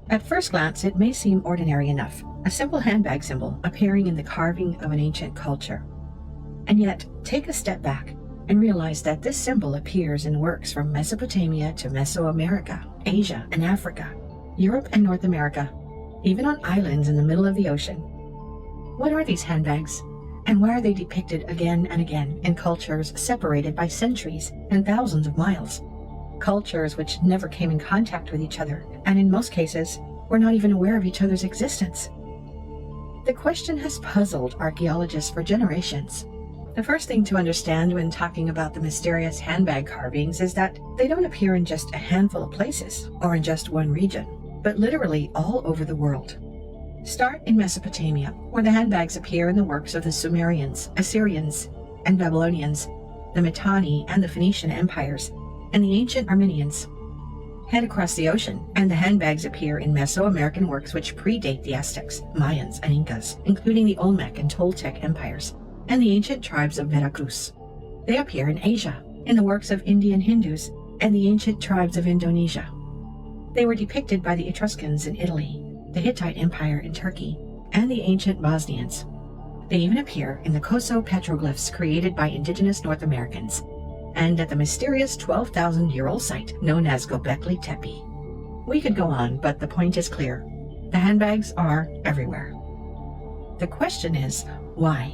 At first glance, it may seem ordinary enough, a simple handbag symbol appearing in the carving of an ancient culture. And yet, take a step back and realize that this symbol appears in works from Mesopotamia to Mesoamerica, Asia and Africa, Europe and North America, even on islands in the middle of the ocean. What are these handbags? And why are they depicted again and again in cultures separated by centuries and thousands of miles? Cultures which never came in contact with each other, and in most cases, were not even aware of each other's existence. The question has puzzled archaeologists for generations. The first thing to understand when talking about the mysterious handbag carvings is that they don't appear in just a handful of places, or in just one region, but literally all over the world. Start in Mesopotamia, where the handbags appear in the works of the Sumerians, Assyrians, and Babylonians, the Mitanni and the Phoenician empires, and the ancient Armenians. Head across the ocean, and the handbags appear in Mesoamerican works which predate the Aztecs, Mayans, and Incas, including the Olmec and Toltec empires, and the ancient tribes of Veracruz. They appear in Asia, in the works of Indian Hindus and the ancient tribes of Indonesia. They were depicted by the Etruscans in Italy, the Hittite Empire in Turkey, and the ancient Bosnians. They even appear in the Koso petroglyphs created by indigenous North Americans, and at the mysterious 12,000-year-old site known as Göbekli Tepe. We could go on, but the point is clear. The handbags are everywhere. The question is, why?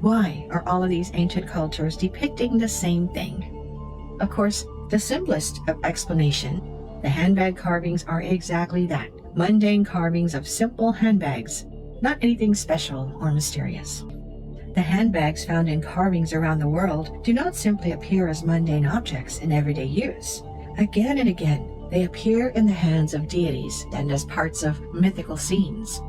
Why are all of these ancient cultures depicting the same thing? Of course, the simplest of explanation, the handbag carvings are exactly that, mundane carvings of simple handbags, not anything special or mysterious. The handbags found in carvings around the world do not simply appear as mundane objects in everyday use. Again and again, they appear in the hands of deities and as parts of mythical scenes.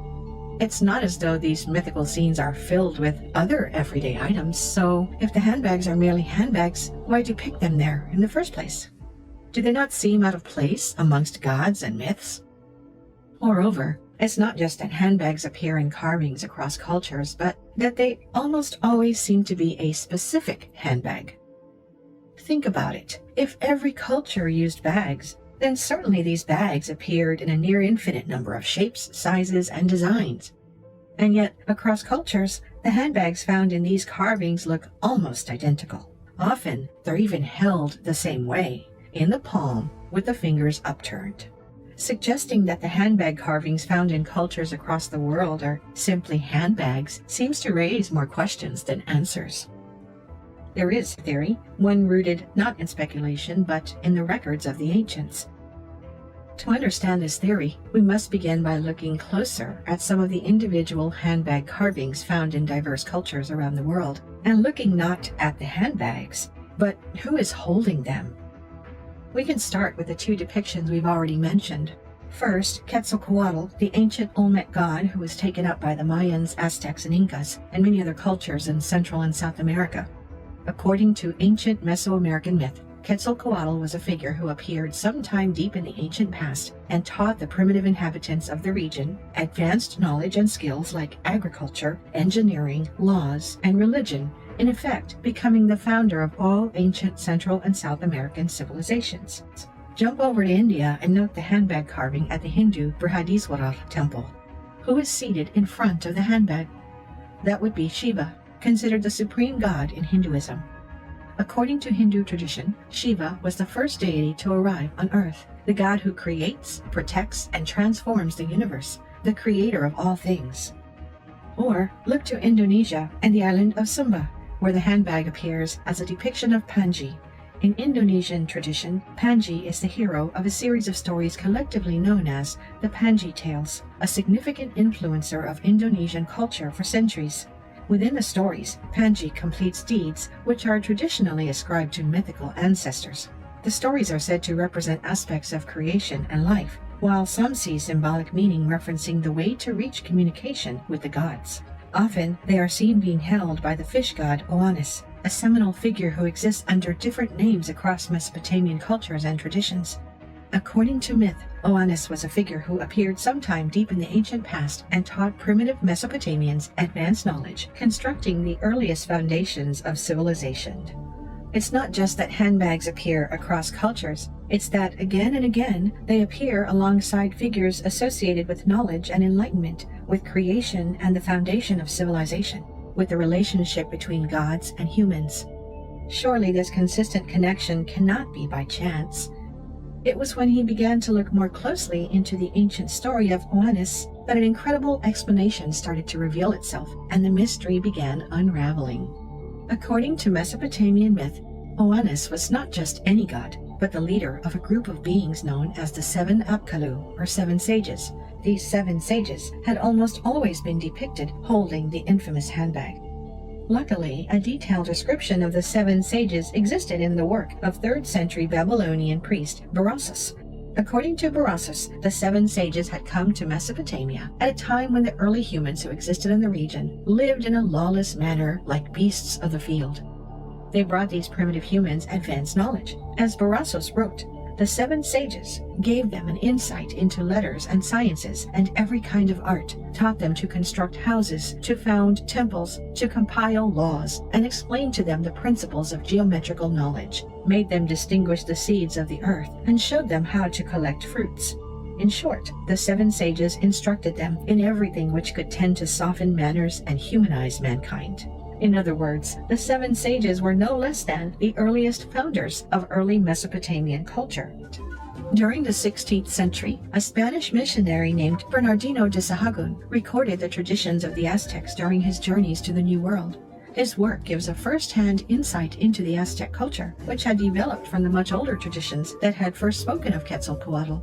It's not as though these mythical scenes are filled with other everyday items, so if the handbags are merely handbags, why depict them there in the first place? Do they not seem out of place amongst gods and myths? Moreover, it's not just that handbags appear in carvings across cultures, but that they almost always seem to be a specific handbag. Think about it. If every culture used bags, then certainly these bags appeared in a near infinite number of shapes, sizes, and designs. And yet, across cultures, the handbags found in these carvings look almost identical. Often, they're even held the same way, in the palm, with the fingers upturned. Suggesting that the handbag carvings found in cultures across the world are simply handbags seems to raise more questions than answers. There is a theory, one rooted not in speculation but in the records of the ancients. To understand this theory, we must begin by looking closer at some of the individual handbag carvings found in diverse cultures around the world, and looking not at the handbags, but who is holding them. We can start with the two depictions we've already mentioned. First, Quetzalcoatl, the ancient Olmec god who was taken up by the Mayans, Aztecs, and Incas, and many other cultures in Central and South America. According to ancient Mesoamerican myth, Quetzalcoatl was a figure who appeared sometime deep in the ancient past and taught the primitive inhabitants of the region advanced knowledge and skills like agriculture, engineering, laws, and religion, in effect becoming the founder of all ancient Central and South American civilizations. Jump over to India and note the handbag carving at the Hindu Brihadiswarar temple. Who is seated in front of the handbag? That would be Shiva, considered the supreme god in Hinduism. According to Hindu tradition, Shiva was the first deity to arrive on earth, the god who creates, protects, and transforms the universe, the creator of all things. Or look to Indonesia and the island of Sumba, where the handbag appears as a depiction of Panji. In Indonesian tradition, Panji is the hero of a series of stories collectively known as the Panji Tales, a significant influencer of Indonesian culture for centuries. Within the stories, Panji completes deeds which are traditionally ascribed to mythical ancestors. The stories are said to represent aspects of creation and life, while some see symbolic meaning referencing the way to reach communication with the gods. Often, they are seen being held by the fish god Oannes, a seminal figure who exists under different names across Mesopotamian cultures and traditions. According to myth, Oannes was a figure who appeared sometime deep in the ancient past and taught primitive Mesopotamians advanced knowledge, constructing the earliest foundations of civilization. It's not just that handbags appear across cultures, It's that again and again they appear alongside figures associated with knowledge and enlightenment, with creation and the foundation of civilization, with the relationship between gods and humans. Surely this consistent connection cannot be by chance. It was when he began to look more closely into the ancient story of Oannes that an incredible explanation started to reveal itself, and the mystery began unraveling. According to Mesopotamian myth, Oannes was not just any god, but the leader of a group of beings known as the Seven Apkallu, or Seven Sages. These seven sages had almost always been depicted holding the infamous handbag. Luckily, a detailed description of the seven sages existed in the work of 3rd century Babylonian priest Berossus. According to Berossus, the seven sages had come to Mesopotamia at a time when the early humans who existed in the region lived in a lawless manner like beasts of the field. They brought these primitive humans advanced knowledge. As Berossus wrote, the seven sages gave them an insight into letters and sciences and every kind of art, taught them to construct houses, to found temples, to compile laws, and explained to them the principles of geometrical knowledge, made them distinguish the seeds of the earth, and showed them how to collect fruits. In short, the seven sages instructed them in everything which could tend to soften manners and humanize mankind. In other words, the seven sages were no less than the earliest founders of early Mesopotamian culture. During the 16th century, a Spanish missionary named Bernardino de Sahagún recorded the traditions of the Aztecs during his journeys to the New World. His work gives a first-hand insight into the Aztec culture, which had developed from the much older traditions that had first spoken of Quetzalcoatl.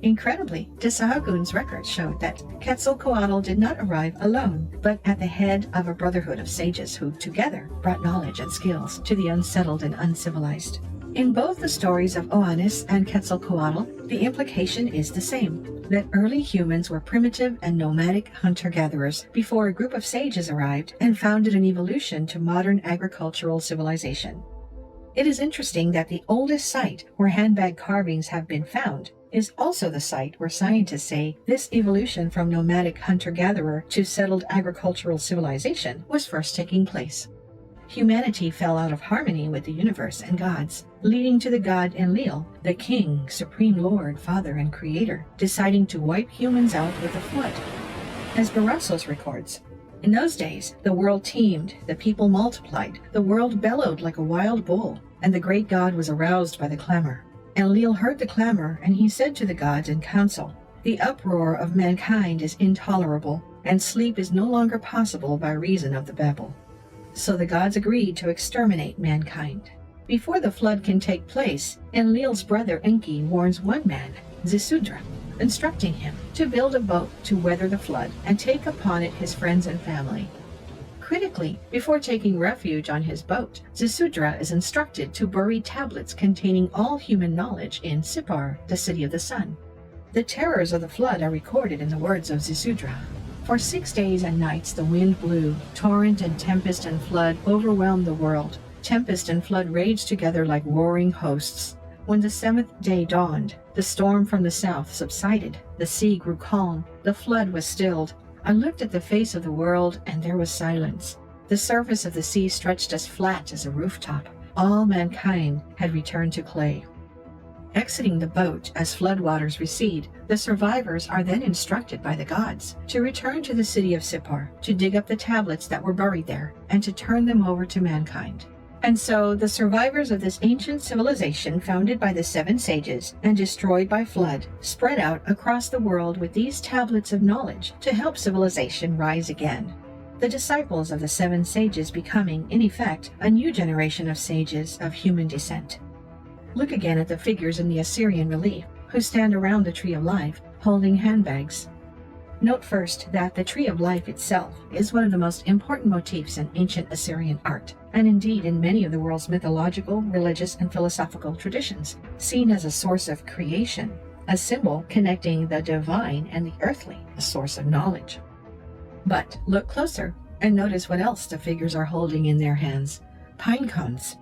Incredibly, de Sahagún's records showed that Quetzalcoatl did not arrive alone, but at the head of a brotherhood of sages who, together, brought knowledge and skills to the unsettled and uncivilized. In both the stories of Oannes and Quetzalcoatl, the implication is the same, that early humans were primitive and nomadic hunter-gatherers before a group of sages arrived and founded an evolution to modern agricultural civilization. It is interesting that the oldest site where handbag carvings have been found is also the site where scientists say this evolution from nomadic hunter-gatherer to settled agricultural civilization was first taking place. Humanity fell out of harmony with the universe and gods, leading to the god Enlil, the king, supreme lord, father, and creator, deciding to wipe humans out with a flood. As Berossus records, in those days, the world teemed, the people multiplied, the world bellowed like a wild bull, and the great god was aroused by the clamor. Enlil heard the clamor, and he said to the gods in council, "The uproar of mankind is intolerable, and sleep is no longer possible by reason of the babel." So the gods agreed to exterminate mankind. Before the flood can take place, Enlil's brother Enki warns one man, Zisudra, instructing him to build a boat to weather the flood and take upon it his friends and family. Critically, before taking refuge on his boat, Zisudra is instructed to bury tablets containing all human knowledge in Sippar, the city of the sun. The terrors of the flood are recorded in the words of Zisudra. For 6 days and nights the wind blew, torrent and tempest and flood overwhelmed the world. Tempest and flood raged together like roaring hosts. When the 7th day dawned, the storm from the south subsided, the sea grew calm, the flood was stilled. I looked at the face of the world, and there was silence. The surface of the sea stretched as flat as a rooftop. All mankind had returned to clay. Exiting the boat as floodwaters recede, the survivors are then instructed by the gods to return to the city of Sippar, to dig up the tablets that were buried there, and to turn them over to mankind. And so the survivors of this ancient civilization founded by the seven sages and destroyed by flood spread out across the world with these tablets of knowledge to help civilization rise again. The disciples of the seven sages becoming, in effect, a new generation of sages of human descent. Look again at the figures in the Assyrian relief who stand around the Tree of Life holding handbags. Note first that the Tree of Life itself is one of the most important motifs in ancient Assyrian art, and indeed in many of the world's mythological, religious, and philosophical traditions, seen as a source of creation, a symbol connecting the divine and the earthly, a source of knowledge. But look closer and notice what else the figures are holding in their hands: pine cones.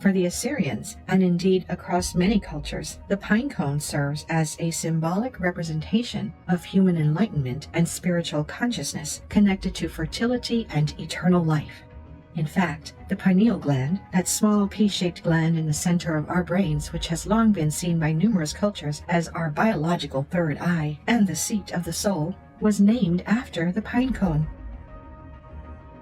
For the Assyrians, and indeed across many cultures, the pine cone serves as a symbolic representation of human enlightenment and spiritual consciousness connected to fertility and eternal life. In fact, the pineal gland, that small pea-shaped gland in the center of our brains which has long been seen by numerous cultures as our biological third eye and the seat of the soul, was named after the pine cone.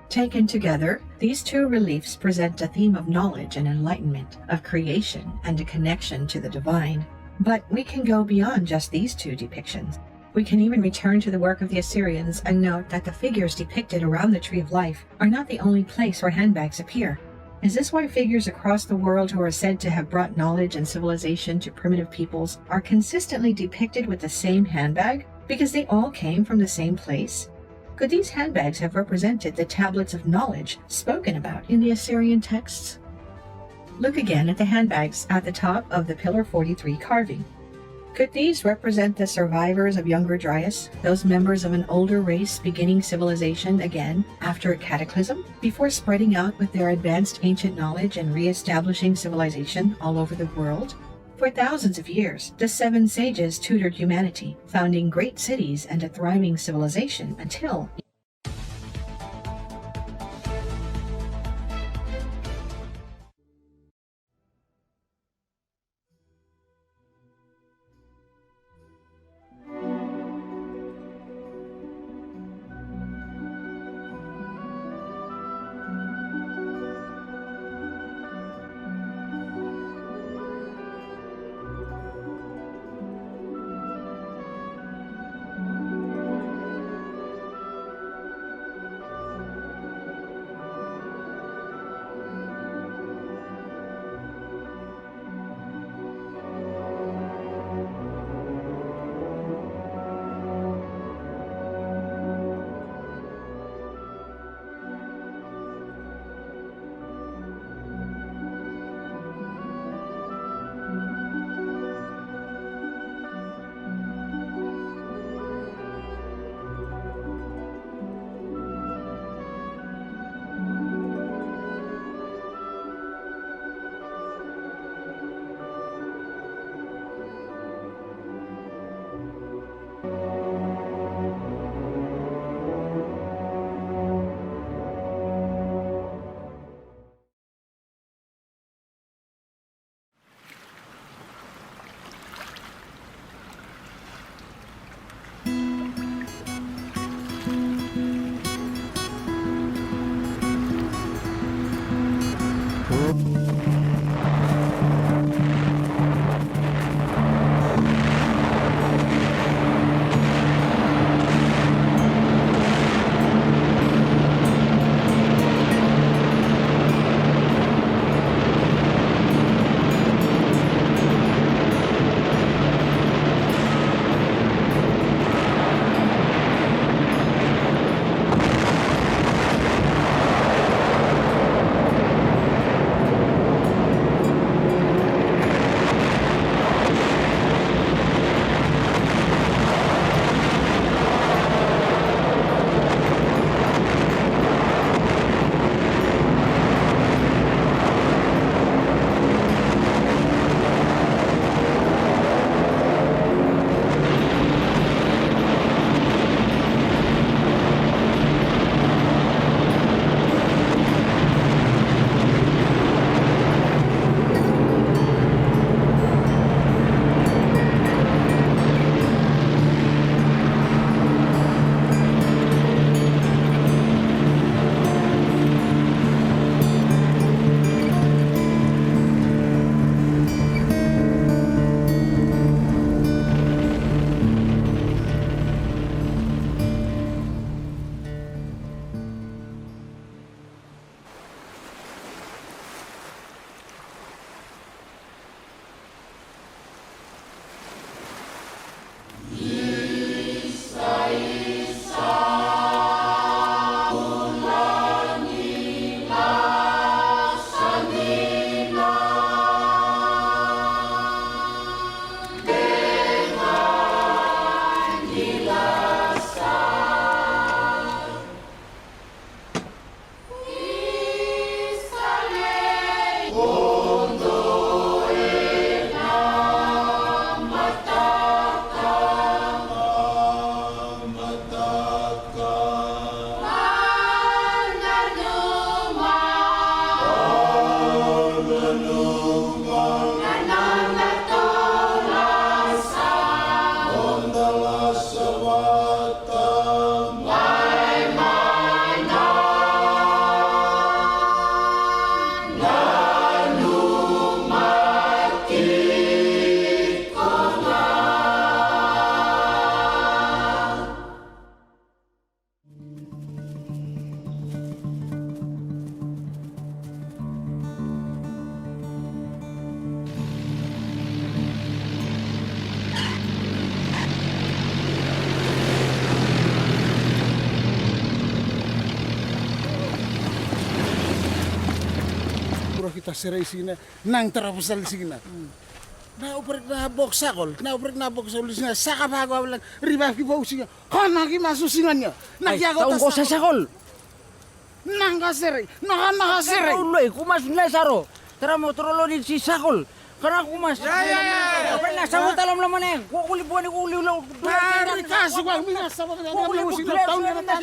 Taken together, these two reliefs present a theme of knowledge and enlightenment, of creation and a connection to the divine. But we can go beyond just these two depictions. We can even return to the work of the Assyrians and note that the figures depicted around the Tree of Life are not the only place where handbags appear. Is this why figures across the world who are said to have brought knowledge and civilization to primitive peoples are consistently depicted with the same handbag? Because they all came from the same place? Could these handbags have represented the tablets of knowledge spoken about in the Assyrian texts? Look again at the handbags at the top of the Pillar 43 carving. Could these represent the survivors of Younger Dryas, those members of an older race beginning civilization again after a cataclysm, before spreading out with their advanced ancient knowledge and re-establishing civilization all over the world? For thousands of years, the seven sages tutored humanity, founding great cities and a thriving civilization until kita siray sina nang tarapusal sina. Nauprik na boksakol sina saka bago lang riba ki bausinga. Kana ki masusingan niya. Taong ko sa sakol. Nang kasiray, nakasiray. Uloy, kumas nila saro. Tara mo trolo din si sakol. Karena kumas. Ya. Apa nak sabut dalam laman yang? Kuli buani kuli ulang. Mari kasih wang mingas sama dengan kuli sina tahun yang nang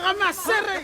kasiray.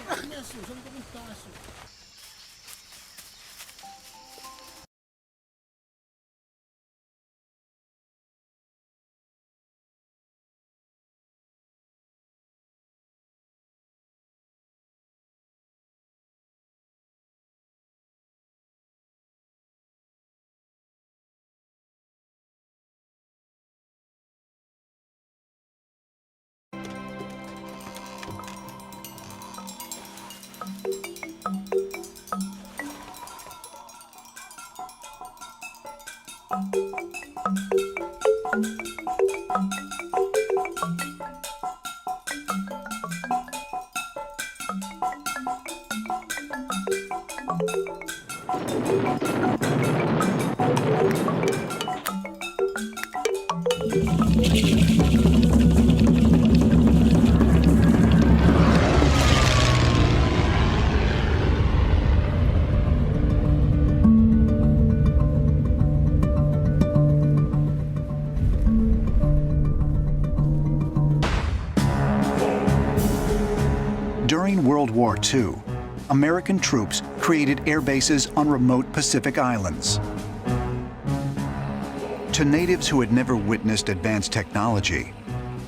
During World War II, American troops created air bases on remote Pacific islands. To natives who had never witnessed advanced technology,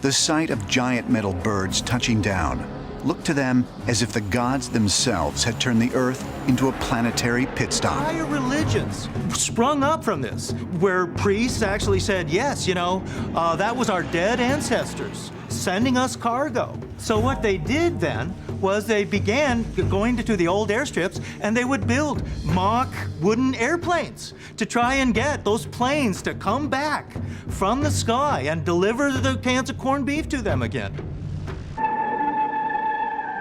the sight of giant metal birds touching down looked to them as if the gods themselves had turned the Earth into a planetary pit stop. Entire religions sprung up from this, where priests actually said, yes, that was our dead ancestors sending us cargo. So what they did then was they began going to the old airstrips and they would build mock wooden airplanes to try and get those planes to come back from the sky and deliver the cans of corned beef to them again.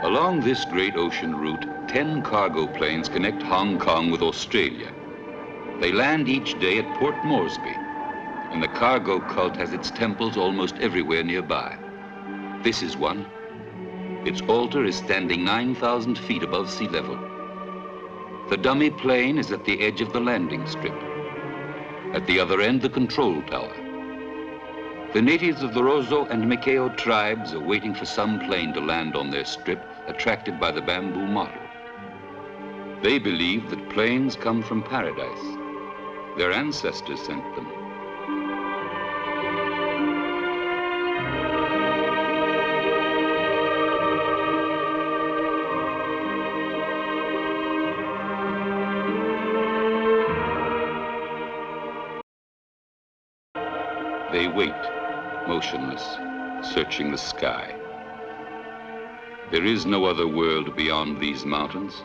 Along this great ocean route, 10 cargo planes connect Hong Kong with Australia. They land each day at Port Moresby, and the cargo cult has its temples almost everywhere nearby. This is one. Its altar is standing 9,000 feet above sea level. The dummy plane is at the edge of the landing strip. At the other end, the control tower. The natives of the Rozo and Mikeo tribes are waiting for some plane to land on their strip, attracted by the bamboo model. They believe that planes come from paradise. Their ancestors sent them. They wait, motionless, searching the sky. There is no other world beyond these mountains,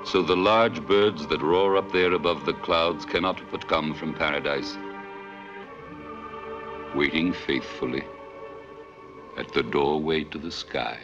so the large birds that roar up there above the clouds cannot but come from paradise, waiting faithfully at the doorway to the sky.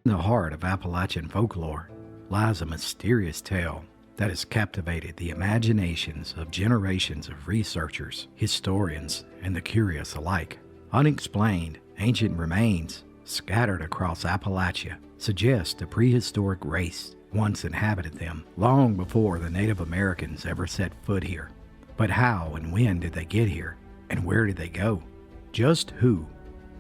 In the heart of Appalachian folklore lies a mysterious tale that has captivated the imaginations of generations of researchers, historians, and the curious alike. Unexplained, ancient remains scattered across Appalachia suggest a prehistoric race once inhabited them long before the Native Americans ever set foot here. But how and when did they get here, and where did they go? Just who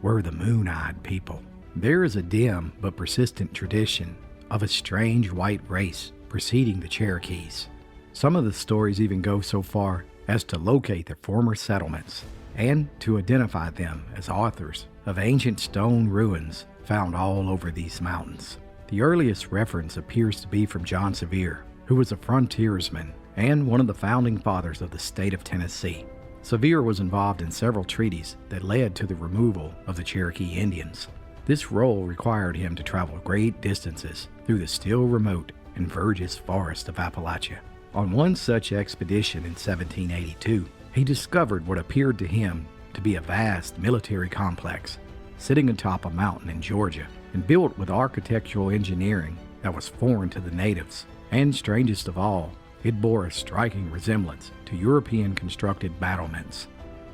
were the Moon-Eyed People? There is a dim but persistent tradition of a strange white race preceding the Cherokees. Some of the stories even go so far as to locate their former settlements and to identify them as authors of ancient stone ruins found all over these mountains. The earliest reference appears to be from John Sevier, who was a frontiersman and one of the founding fathers of the state of Tennessee. Sevier was involved in several treaties that led to the removal of the Cherokee Indians. This role required him to travel great distances through the still remote and virgin forest of Appalachia. On one such expedition in 1782, he discovered what appeared to him to be a vast military complex sitting atop a mountain in Georgia and built with architectural engineering that was foreign to the natives. And strangest of all, it bore a striking resemblance to European constructed battlements.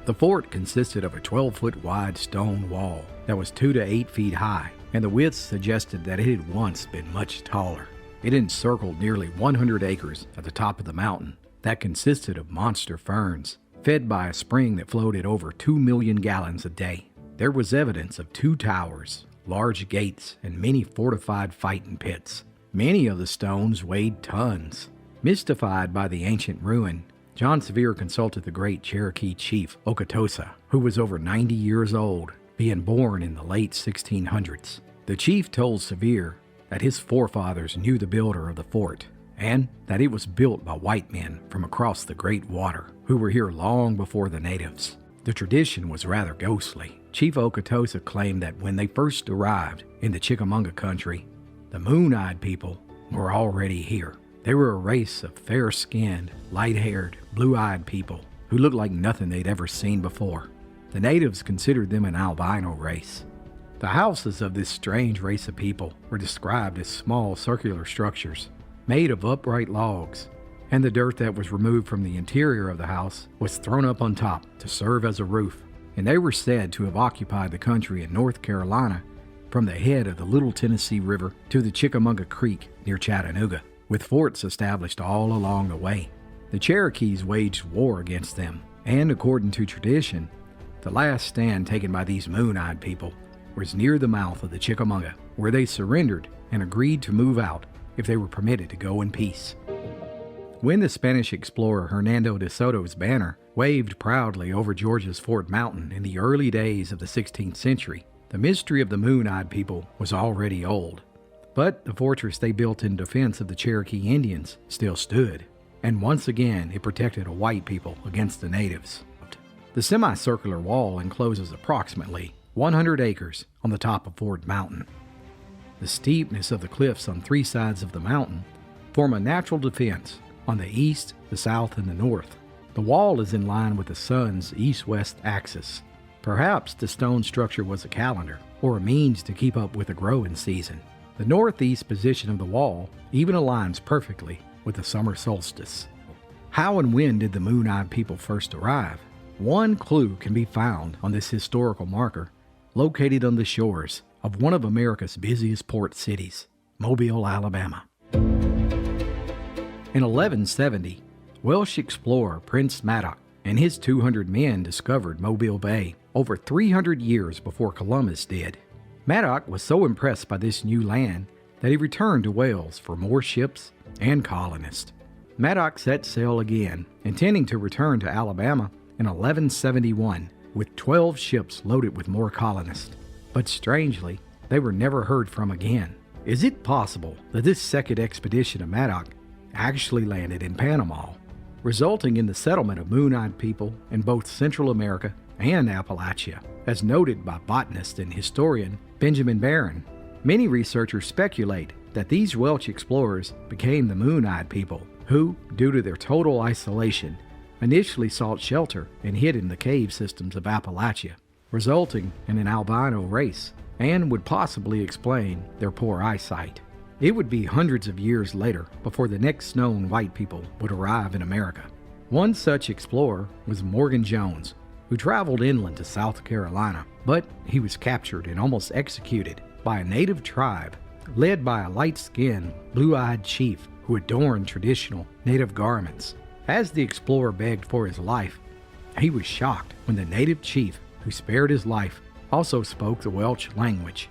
The fort consisted of a 12-foot wide stone wall that was 2 to 8 feet high, and the width suggested that it had once been much taller. It encircled nearly 100 acres at the top of the mountain that consisted of monster ferns, fed by a spring that flowed at over 2 million gallons a day. There was evidence of 2 towers, large gates, and many fortified fighting pits. Many of the stones weighed tons. Mystified by the ancient ruin, John Sevier consulted the great Cherokee chief Okatosa, who was over 90 years old, being born in the late 1600s. The chief told Sevier that his forefathers knew the builder of the fort, and that it was built by white men from across the great water, who were here long before the natives. The tradition was rather ghostly. Chief Okatosa claimed that when they first arrived in the Chickamauga country, the Moon-Eyed people were already here. They were a race of fair-skinned, light-haired, blue-eyed people who looked like nothing they'd ever seen before. The natives considered them an albino race. The houses of this strange race of people were described as small circular structures made of upright logs, and the dirt that was removed from the interior of the house was thrown up on top to serve as a roof. And they were said to have occupied the country in North Carolina from the head of the Little Tennessee River to the Chickamauga Creek near Chattanooga, with forts established all along the way. The Cherokees waged war against them, and according to tradition, the last stand taken by these Moon-Eyed people was near the mouth of the Chickamauga, where they surrendered and agreed to move out if they were permitted to go in peace. When the Spanish explorer Hernando de Soto's banner waved proudly over Georgia's Fort Mountain in the early days of the 16th century, the mystery of the Moon-Eyed people was already old. But the fortress they built in defense of the Cherokee Indians still stood, and once again it protected a white people against the natives. The semicircular wall encloses approximately 100 acres on the top of Fort Mountain. The steepness of the cliffs on 3 sides of the mountain form a natural defense on the east, the south, and the north. The wall is in line with the sun's east-west axis. Perhaps the stone structure was a calendar, or a means to keep up with the growing season. The northeast position of the wall even aligns perfectly with the summer solstice. How and when did the Moon-Eyed people first arrive? One clue can be found on this historical marker, located on the shores of one of America's busiest port cities, Mobile, Alabama. In 1170, Welsh explorer Prince Madoc and his 200 men discovered Mobile Bay over 300 years before Columbus did. Madoc was so impressed by this new land that he returned to Wales for more ships and colonists. Madoc set sail again, intending to return to Alabama in 1171 with 12 ships loaded with more colonists. But strangely, they were never heard from again. Is it possible that this second expedition of Madoc actually landed in Panama, resulting in the settlement of Moon-Eyed people in both Central America and Appalachia, as noted by botanist and historian Benjamin Barron? Many researchers speculate that these Welsh explorers became the Moon-Eyed people, who, due to their total isolation, initially sought shelter and hid in the cave systems of Appalachia, resulting in an albino race, and would possibly explain their poor eyesight. It would be hundreds of years later before the next known white people would arrive in America. One such explorer was Morgan Jones, who traveled inland to South Carolina, but he was captured and almost executed by a native tribe led by a light-skinned, blue-eyed chief who adorned traditional native garments. As the explorer begged for his life, he was shocked when the native chief who spared his life also spoke the Welsh language.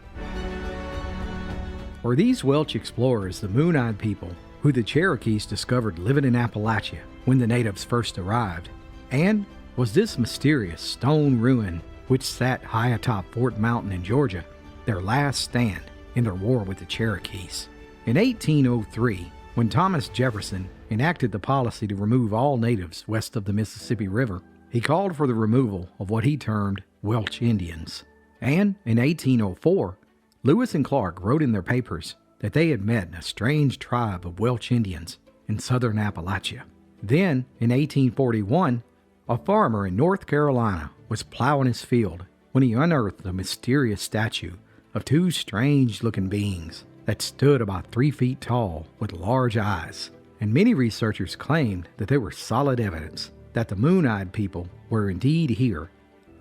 Were these Welsh explorers the Moon-Eyed people who the Cherokees discovered living in Appalachia when the natives first arrived? And was this mysterious stone ruin, which sat high atop Fort Mountain in Georgia, their last stand in their war with the Cherokees. In 1803, when Thomas Jefferson enacted the policy to remove all natives west of the Mississippi River, he called for the removal of what he termed Welsh Indians. And in 1804, Lewis and Clark wrote in their papers that they had met a strange tribe of Welsh Indians in southern Appalachia. Then, in 1841, a farmer in North Carolina was plowing his field when he unearthed a mysterious statue of two strange-looking beings that stood about 3 feet tall with large eyes. And many researchers claimed that they were solid evidence that the Moon-Eyed people were indeed here.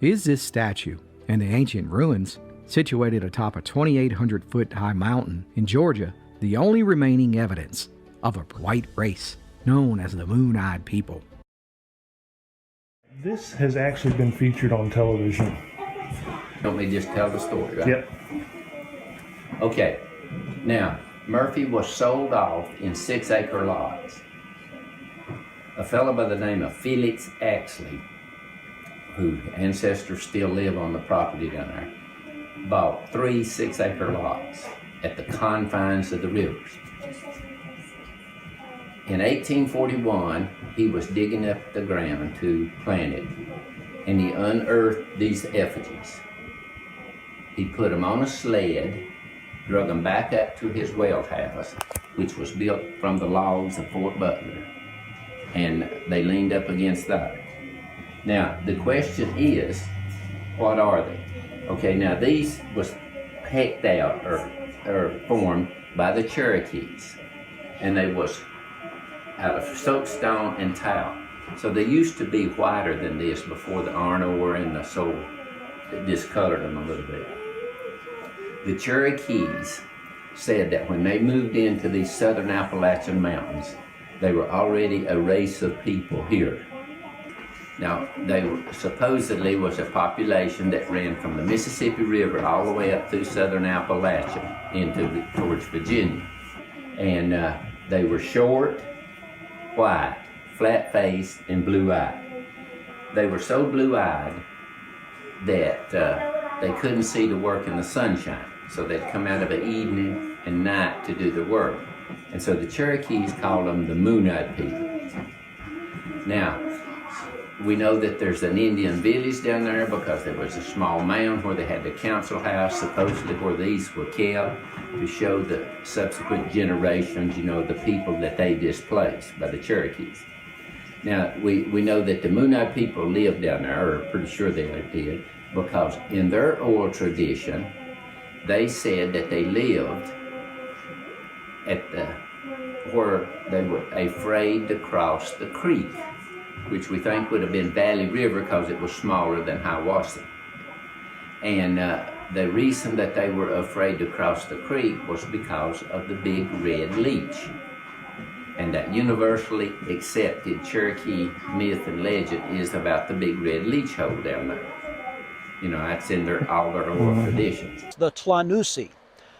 Is this statue and the ancient ruins situated atop a 2,800-foot-high mountain in Georgia the only remaining evidence of a white race known as the Moon-Eyed people? This has actually been featured on television. Don't we just tell the story, right? Yep. Okay. Now, Murphy was sold off in 6-acre lots. A fellow by the name of Felix Axley, whose ancestors still live on the property down there, bought 3 6-acre lots at the confines of the rivers. In 1841, he was digging up the ground to plant it, and he unearthed these effigies. He put them on a sled, drug them back up to his well house, which was built from the logs of Fort Butler, and they leaned up against that. Now, the question is, what are they? Okay, now these was picked out or formed by the Cherokees, and they was out of soapstone and tile. So they used to be whiter than this before the iron ore and the soil discolored them a little bit. The Cherokees said that when they moved into these southern Appalachian mountains, they were already a race of people here. Now, they supposedly was a population that ran from the Mississippi River all the way up through southern Appalachia towards Virginia. And they were short, white, flat-faced, and blue-eyed. They were so blue-eyed that they couldn't see to work in the sunshine. So they'd come out of the evening and night to do the work. And so the Cherokees called them the Moon-Eyed people. Now, we know that there's an Indian village down there because there was a small mound where they had the council house, supposedly where these were kept, to show the subsequent generations, the people that they displaced by the Cherokees. Now, we know that the Moon-Eyed people lived down there, or pretty sure they did, because in their oral tradition, they said that they lived at where they were afraid to cross the creek, which we think would have been Valley River because it was smaller than Hiwassee. And the reason that they were afraid to cross the creek was because of the big red leech. And that universally accepted Cherokee myth and legend is about the big red leech hole down there. That's in all their oral traditions. The Tlanusi.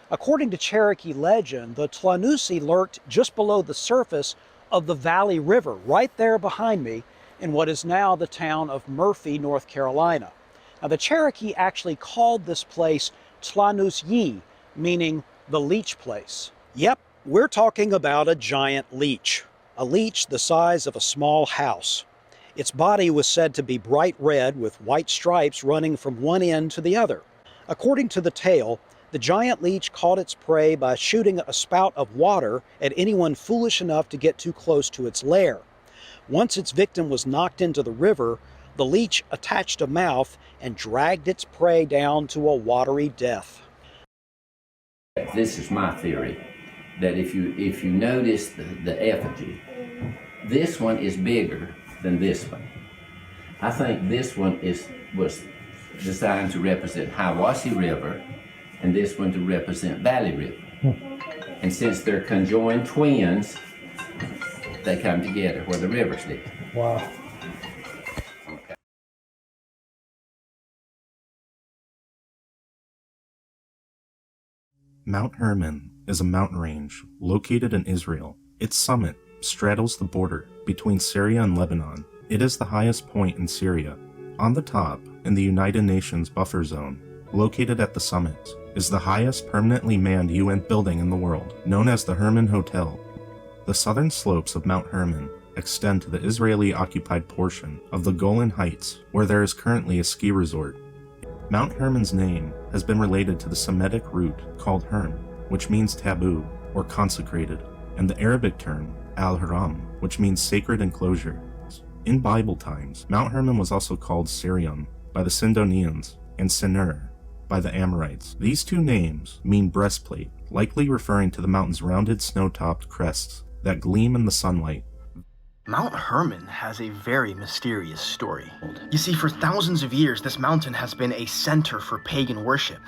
According to Cherokee legend, the Tlanusi lurked just below the surface of the Valley River, right there behind me, in what is now the town of Murphy, North Carolina. Now, the Cherokee actually called this place Tlanus-Yi, meaning the leech place. Yep, we're talking about a giant leech, a leech the size of a small house. Its body was said to be bright red with white stripes running from one end to the other. According to the tale, the giant leech caught its prey by shooting a spout of water at anyone foolish enough to get too close to its lair. Once its victim was knocked into the river, the leech attached a mouth and dragged its prey down to a watery death. This is my theory, that if you notice the effigy, this one is bigger than this one. I think this one was designed to represent Hiwassee River, and this one to represent Valley River. And since they're conjoined twins, they come together where the rivers did. Wow. Okay. Mount Hermon is a mountain range located in Israel. Its summit straddles the border between Syria and Lebanon. It is the highest point in Syria. On the top, in the United Nations buffer zone, located at the summit, is the highest permanently manned UN building in the world, known as the Hermon Hotel. The southern slopes of Mount Hermon extend to the Israeli-occupied portion of the Golan Heights, where there is currently a ski resort. Mount Hermon's name has been related to the Semitic root called Herm, which means taboo or consecrated, and the Arabic term al-Haram, which means sacred enclosure. In Bible times, Mount Hermon was also called Sirion by the Sidonians and Senir by the Amorites. These two names mean breastplate, likely referring to the mountain's rounded snow-topped crests that gleam in the sunlight. Mount Hermon has a very mysterious story. You see, for thousands of years, this mountain has been a center for pagan worship.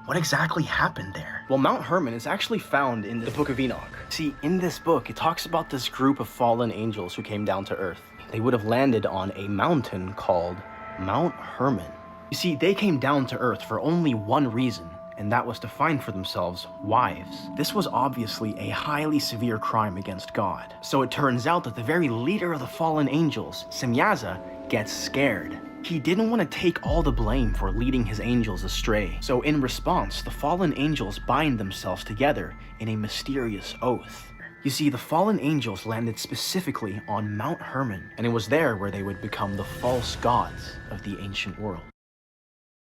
What exactly happened there? Well, Mount Hermon is actually found in the Book of Enoch. See, in this book, it talks about this group of fallen angels who came down to Earth. They would have landed on a mountain called Mount Hermon. You see, they came down to Earth for only one reason, and that was to find for themselves wives. This was obviously a highly severe crime against God. So it turns out that the very leader of the fallen angels, Semyaza, gets scared. He didn't want to take all the blame for leading his angels astray. So in response, the fallen angels bind themselves together in a mysterious oath. You see, the fallen angels landed specifically on Mount Hermon, and it was there where they would become the false gods of the ancient world.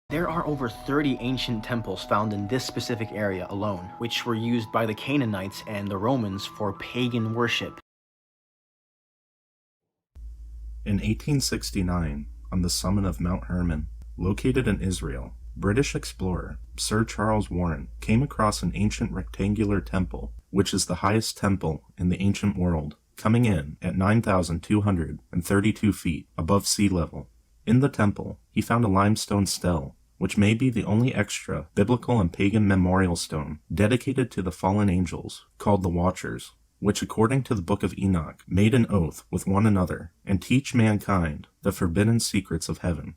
There are over 30 ancient temples found in this specific area alone, which were used by the Canaanites and the Romans for pagan worship. In 1869, on the summit of Mount Hermon, located in Israel, British explorer Sir Charles Warren came across an ancient rectangular temple, which is the highest temple in the ancient world, coming in at 9,232 feet above sea level. In the temple, he found a limestone stele, which may be the only extra biblical and pagan memorial stone dedicated to the fallen angels, called the Watchers, which according to the Book of Enoch made an oath with one another and teach mankind the forbidden secrets of heaven.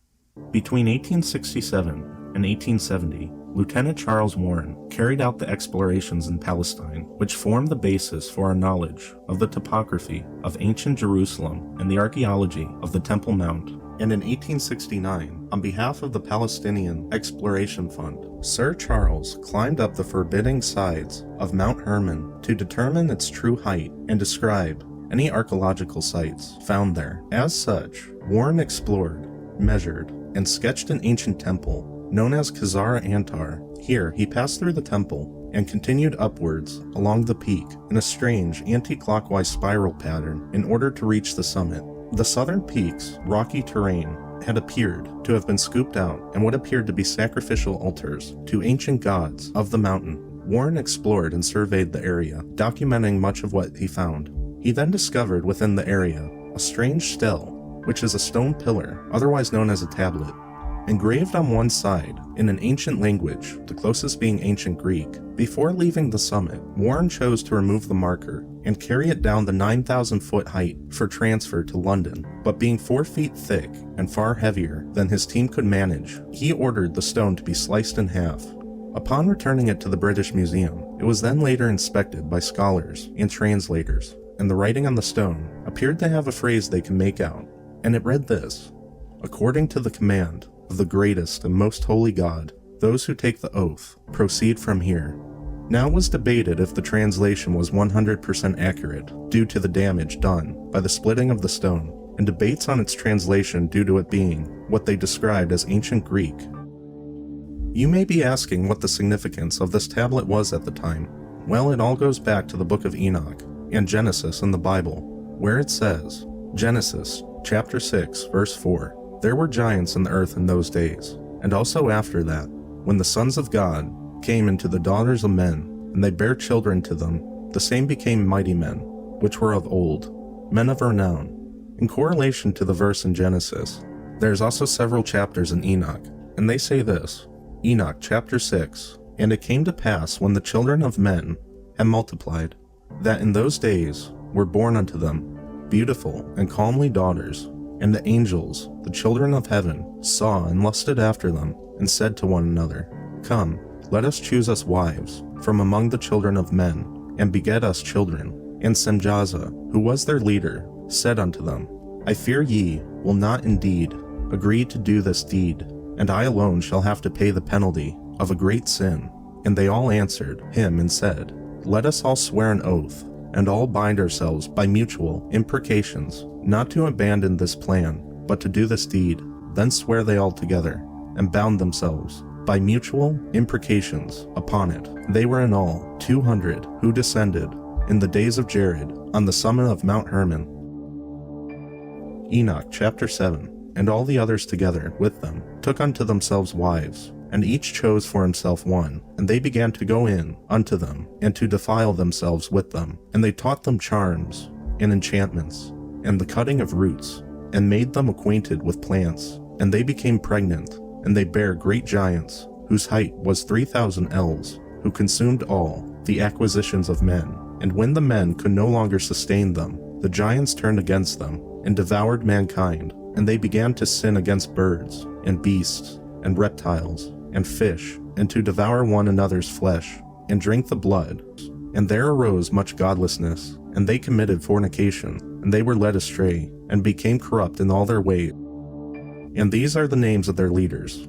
Between 1867 and 1870, Lieutenant Charles Warren carried out the explorations in Palestine, which formed the basis for our knowledge of the topography of ancient Jerusalem and the archaeology of the Temple Mount. And in 1869, on behalf of the Palestinian Exploration Fund, Sir Charles climbed up the forbidding sides of Mount Hermon to determine its true height and describe any archaeological sites found there. As such, Warren explored, measured, and sketched an ancient temple known as Khazar Antar. Here, he passed through the temple and continued upwards along the peak in a strange anti-clockwise spiral pattern in order to reach the summit. The southern peak's rocky terrain had appeared to have been scooped out and what appeared to be sacrificial altars to ancient gods of the mountain. Warren explored and surveyed the area, documenting much of what he found. He then discovered within the area a strange stele, which is a stone pillar, otherwise known as a tablet, engraved on one side in an ancient language, the closest being ancient Greek. Before leaving the summit, Warren chose to remove the marker and carry it down the 9,000-foot height for transfer to London, but being 4 feet thick and far heavier than his team could manage, he ordered the stone to be sliced in half. Upon returning it to the British Museum, it was then later inspected by scholars and translators, and the writing on the stone appeared to have a phrase they could make out, and it read this: "According to the command of the greatest and most holy God, those who take the oath proceed from here." Now it was debated if the translation was 100% accurate due to the damage done by the splitting of the stone, and debates on its translation due to it being what they described as ancient Greek. You may be asking what the significance of this tablet was at the time. Well, it all goes back to the Book of Enoch and Genesis in the Bible, where it says, Genesis chapter 6 verse 4, "There were giants in the earth in those days, and also after that, when the sons of God came into the daughters of men, and they bare children to them, the same became mighty men, which were of old, men of renown." In correlation to the verse in Genesis, there's also several chapters in Enoch, and they say this, Enoch chapter 6, "And it came to pass when the children of men had multiplied, that in those days were born unto them beautiful and comely daughters, and the angels, the children of heaven, saw and lusted after them, and said to one another, Come, let us choose us wives from among the children of men, and beget us children. And Semjaza, who was their leader, said unto them, I fear ye will not indeed agree to do this deed, and I alone shall have to pay the penalty of a great sin. And they all answered him and said, Let us all swear an oath, and all bind ourselves by mutual imprecations, not to abandon this plan, but to do this deed. Then swear they all together, and bound themselves by mutual imprecations upon it. They were in all 200 who descended in the days of Jared on the summit of Mount Hermon. Enoch chapter 7. And all the others together with them took unto themselves wives, and each chose for himself one, and they began to go in unto them, and to defile themselves with them. And they taught them charms, and enchantments, and the cutting of roots, and made them acquainted with plants. And they became pregnant, and they bare great giants, whose height was 3,000 ells, who consumed all the acquisitions of men. And when the men could no longer sustain them, the giants turned against them, and devoured mankind. And they began to sin against birds, and beasts, and reptiles, and fish, and to devour one another's flesh, and drink the blood. And there arose much godlessness, and they committed fornication, and they were led astray, and became corrupt in all their ways. And these are the names of their leaders.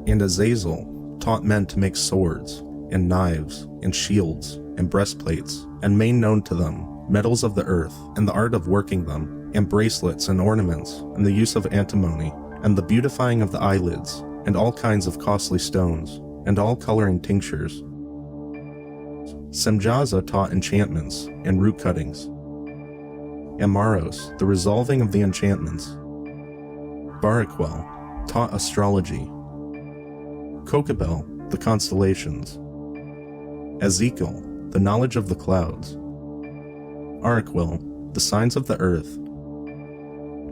And Azazel taught men to make swords, and knives, and shields, and breastplates, and made known to them metals of the earth, and the art of working them, and bracelets and ornaments, and the use of antimony, and the beautifying of the eyelids, and all kinds of costly stones, and all coloring tinctures. Semjaza taught enchantments, and root cuttings. Amaros, the resolving of the enchantments. Baraquel taught astrology. Kokabel, the constellations. Ezekiel, the knowledge of the clouds. Araquel, the signs of the earth.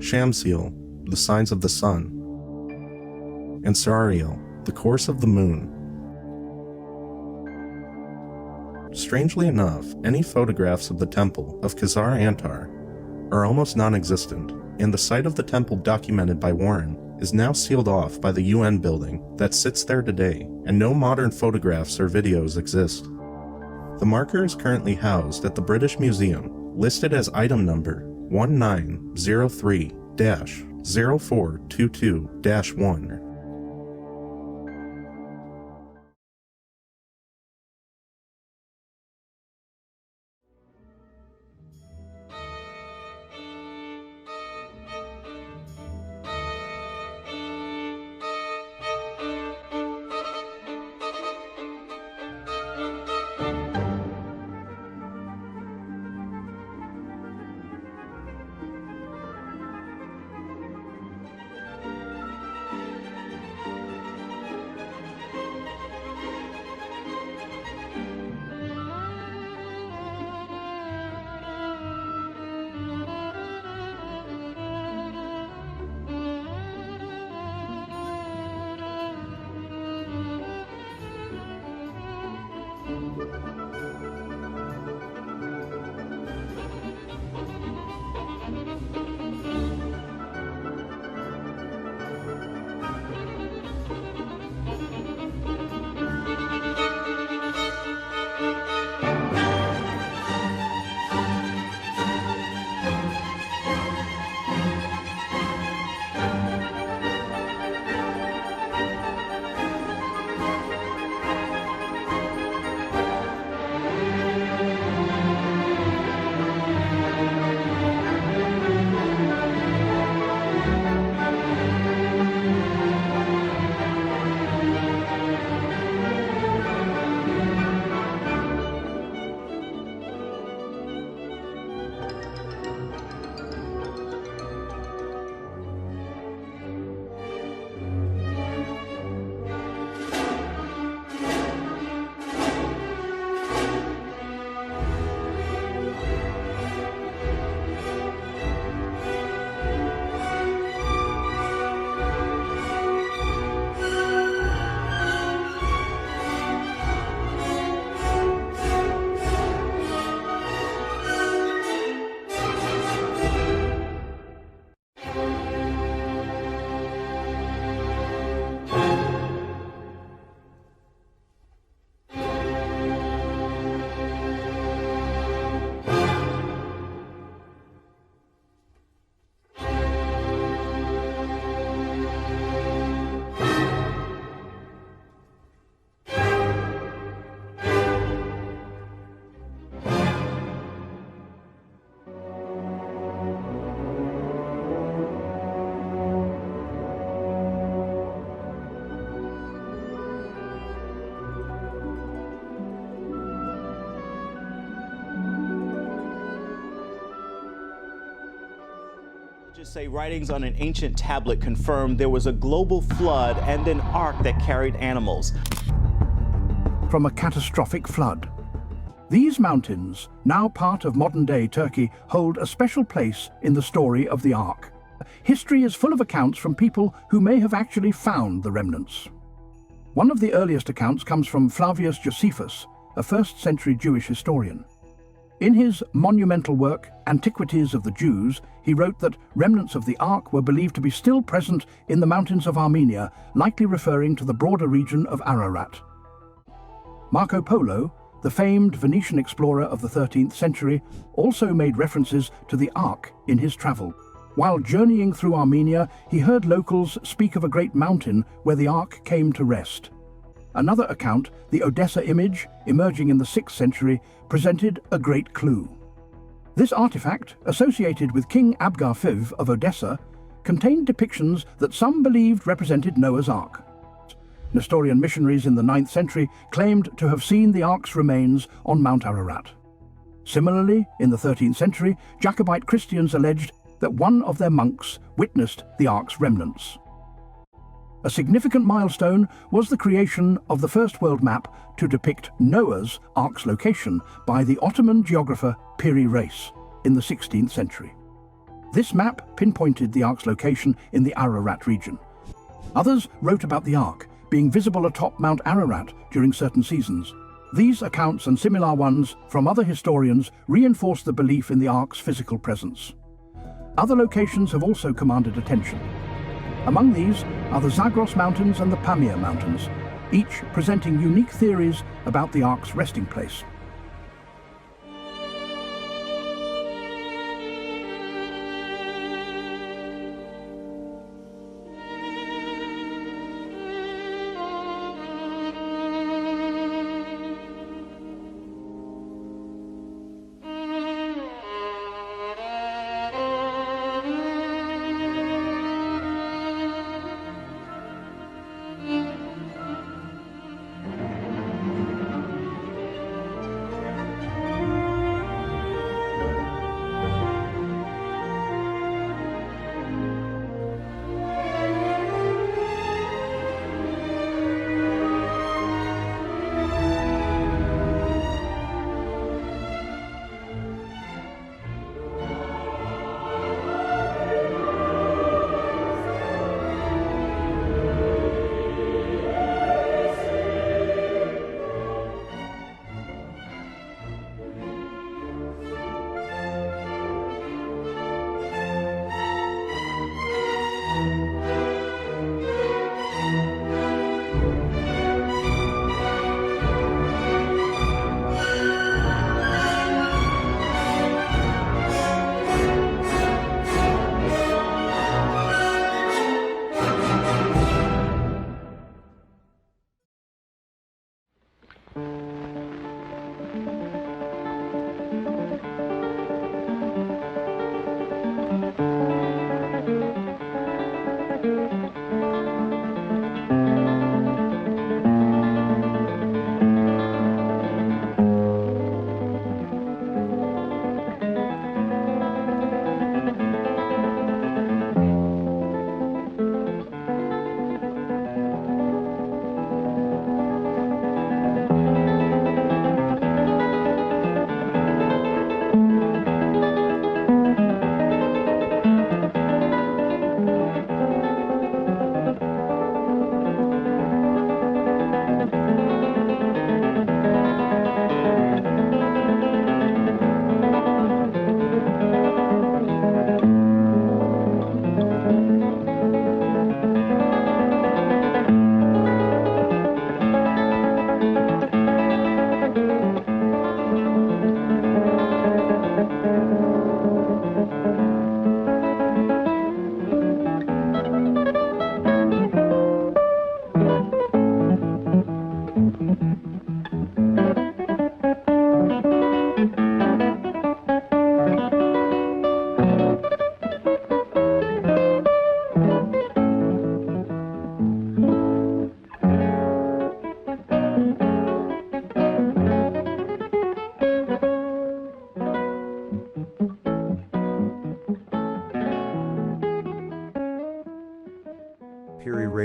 Shamsiel, the signs of the sun. And Sariel, the course of the moon. Strangely enough, any photographs of the temple of Khazar-Antar are almost non-existent, and the site of the temple documented by Warren is now sealed off by the UN building that sits there today, and no modern photographs or videos exist. The marker is currently housed at the British Museum, listed as item number 1903-0422-1. Just say writings on an ancient tablet confirmed there was a global flood and an ark that carried animals. From a catastrophic flood. These mountains, now part of modern-day Turkey, hold a special place in the story of the Ark. History is full of accounts from people who may have actually found the remnants. One of the earliest accounts comes from Flavius Josephus, a 1st century Jewish historian. In his monumental work, Antiquities of the Jews, he wrote that remnants of the Ark were believed to be still present in the mountains of Armenia, likely referring to the broader region of Ararat. Marco Polo, the famed Venetian explorer of the 13th century, also made references to the Ark in his travel. While journeying through Armenia, he heard locals speak of a great mountain where the Ark came to rest. Another account, the Odessa image, emerging in the 6th century, presented a great clue. This artifact, associated with King Abgar-Fiv of Odessa, contained depictions that some believed represented Noah's Ark. Nestorian missionaries in the 9th century claimed to have seen the Ark's remains on Mount Ararat. Similarly, in the 13th century, Jacobite Christians alleged that one of their monks witnessed the Ark's remnants. A significant milestone was the creation of the first world map to depict Noah's Ark's location by the Ottoman geographer Piri Reis in the 16th century. This map pinpointed the Ark's location in the Ararat region. Others wrote about the Ark being visible atop Mount Ararat during certain seasons. These accounts and similar ones from other historians reinforce the belief in the Ark's physical presence. Other locations have also commanded attention. Among these are the Zagros Mountains and the Pamir Mountains, each presenting unique theories about the Ark's resting place.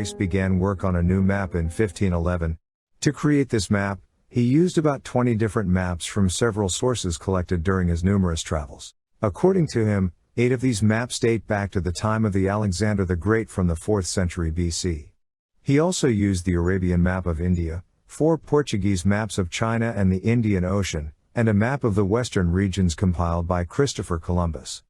Race began work on a new map in 1511. To create this map, he used about 20 different maps from several sources collected during his numerous travels. According to him, 8 of these maps date back to the time of the Alexander the Great from the 4th century BC. He also used the Arabian map of India, 4 Portuguese maps of China and the Indian Ocean, and a map of the western regions compiled by Christopher Columbus.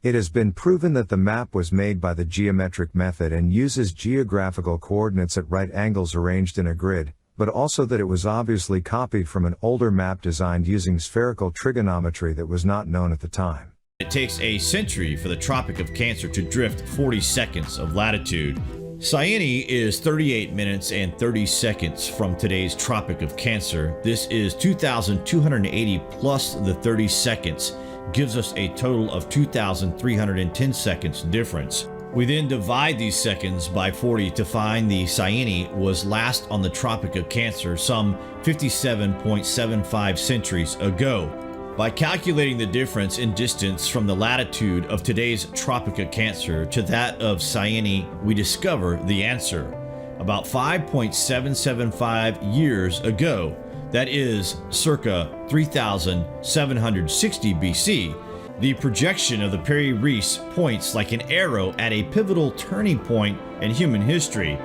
It has been proven that the map was made by the geometric method and uses geographical coordinates at right angles arranged in a grid, but also that it was obviously copied from an older map designed using spherical trigonometry that was not known at the time. It takes a century for the Tropic of Cancer to drift 40 seconds of latitude. Cyene is 38 minutes and 30 seconds from today's Tropic of Cancer. This is 2,280 plus the 30 seconds, gives us a total of 2,310 seconds difference. We then divide these seconds by 40 to find the Cyene was last on the Tropic of Cancer some 57.75 centuries ago. By calculating the difference in distance from the latitude of today's Tropic of Cancer to that of Cyene, we discover the answer. About 5.775 years ago, that is circa 3,760 BC, the projection of the Peri-Reis points like an arrow at a pivotal turning point in human history.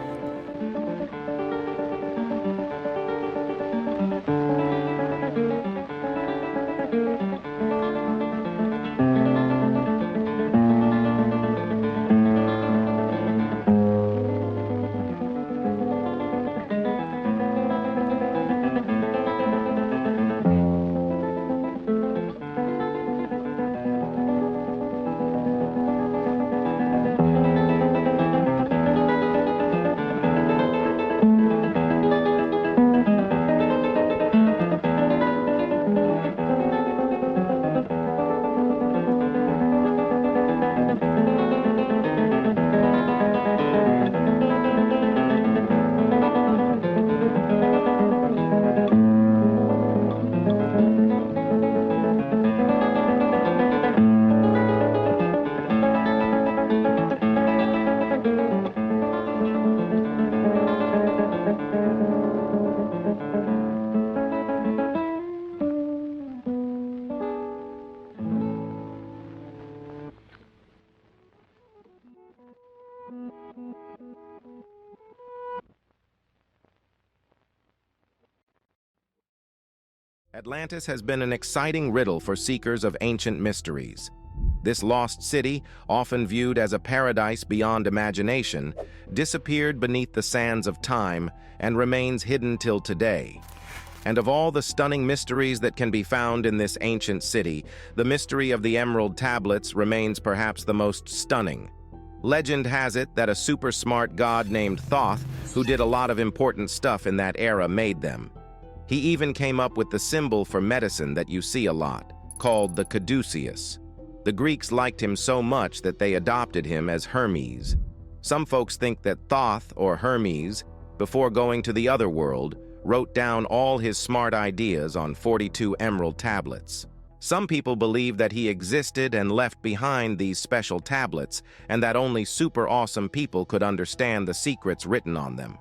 Atlantis has been an exciting riddle for seekers of ancient mysteries. This lost city, often viewed as a paradise beyond imagination, disappeared beneath the sands of time and remains hidden till today. And of all the stunning mysteries that can be found in this ancient city, the mystery of the Emerald Tablets remains perhaps the most stunning. Legend has it that a super smart god named Thoth, who did a lot of important stuff in that era, made them. He even came up with the symbol for medicine that you see a lot, called the caduceus. The Greeks liked him so much that they adopted him as Hermes. Some folks think that Thoth, or Hermes, before going to the other world, wrote down all his smart ideas on 42 emerald tablets. Some people believe that he existed and left behind these special tablets, and that only super awesome people could understand the secrets written on them.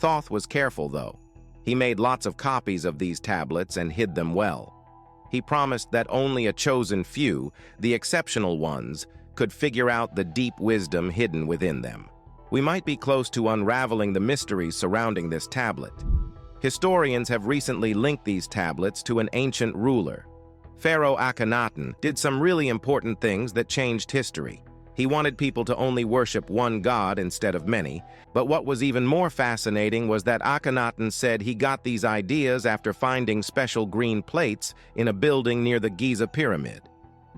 Thoth was careful, though. He made lots of copies of these tablets and hid them well. He promised that only a chosen few, the exceptional ones, could figure out the deep wisdom hidden within them. We might be close to unraveling the mysteries surrounding this tablet. Historians have recently linked these tablets to an ancient ruler. Pharaoh Akhenaten did some really important things that changed history. He wanted people to only worship one god instead of many, but what was even more fascinating was that Akhenaten said he got these ideas after finding special green plates in a building near the Giza Pyramid.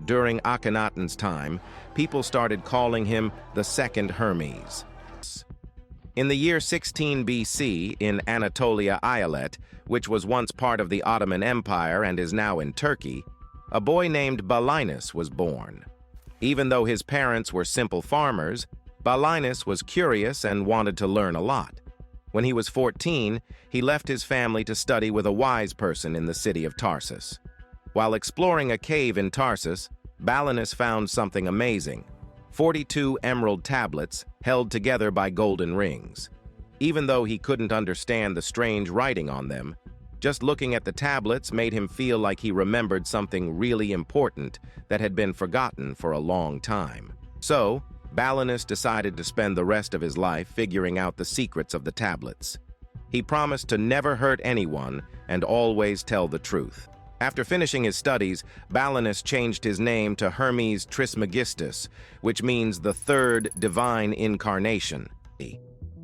During Akhenaten's time, people started calling him the Second Hermes. In the year 16 BC, in Anatolia Eyalet, which was once part of the Ottoman Empire and is now in Turkey, a boy named Balinus was born. Even though his parents were simple farmers, Balinus was curious and wanted to learn a lot. When he was 14, he left his family to study with a wise person in the city of Tarsus. While exploring a cave in Tarsus, Balinus found something amazing. 42 emerald tablets held together by golden rings. Even though he couldn't understand the strange writing on them, just looking at the tablets made him feel like he remembered something really important that had been forgotten for a long time. So, Balinus decided to spend the rest of his life figuring out the secrets of the tablets. He promised to never hurt anyone and always tell the truth. After finishing his studies, Balinus changed his name to Hermes Trismegistus, which means the third divine incarnation.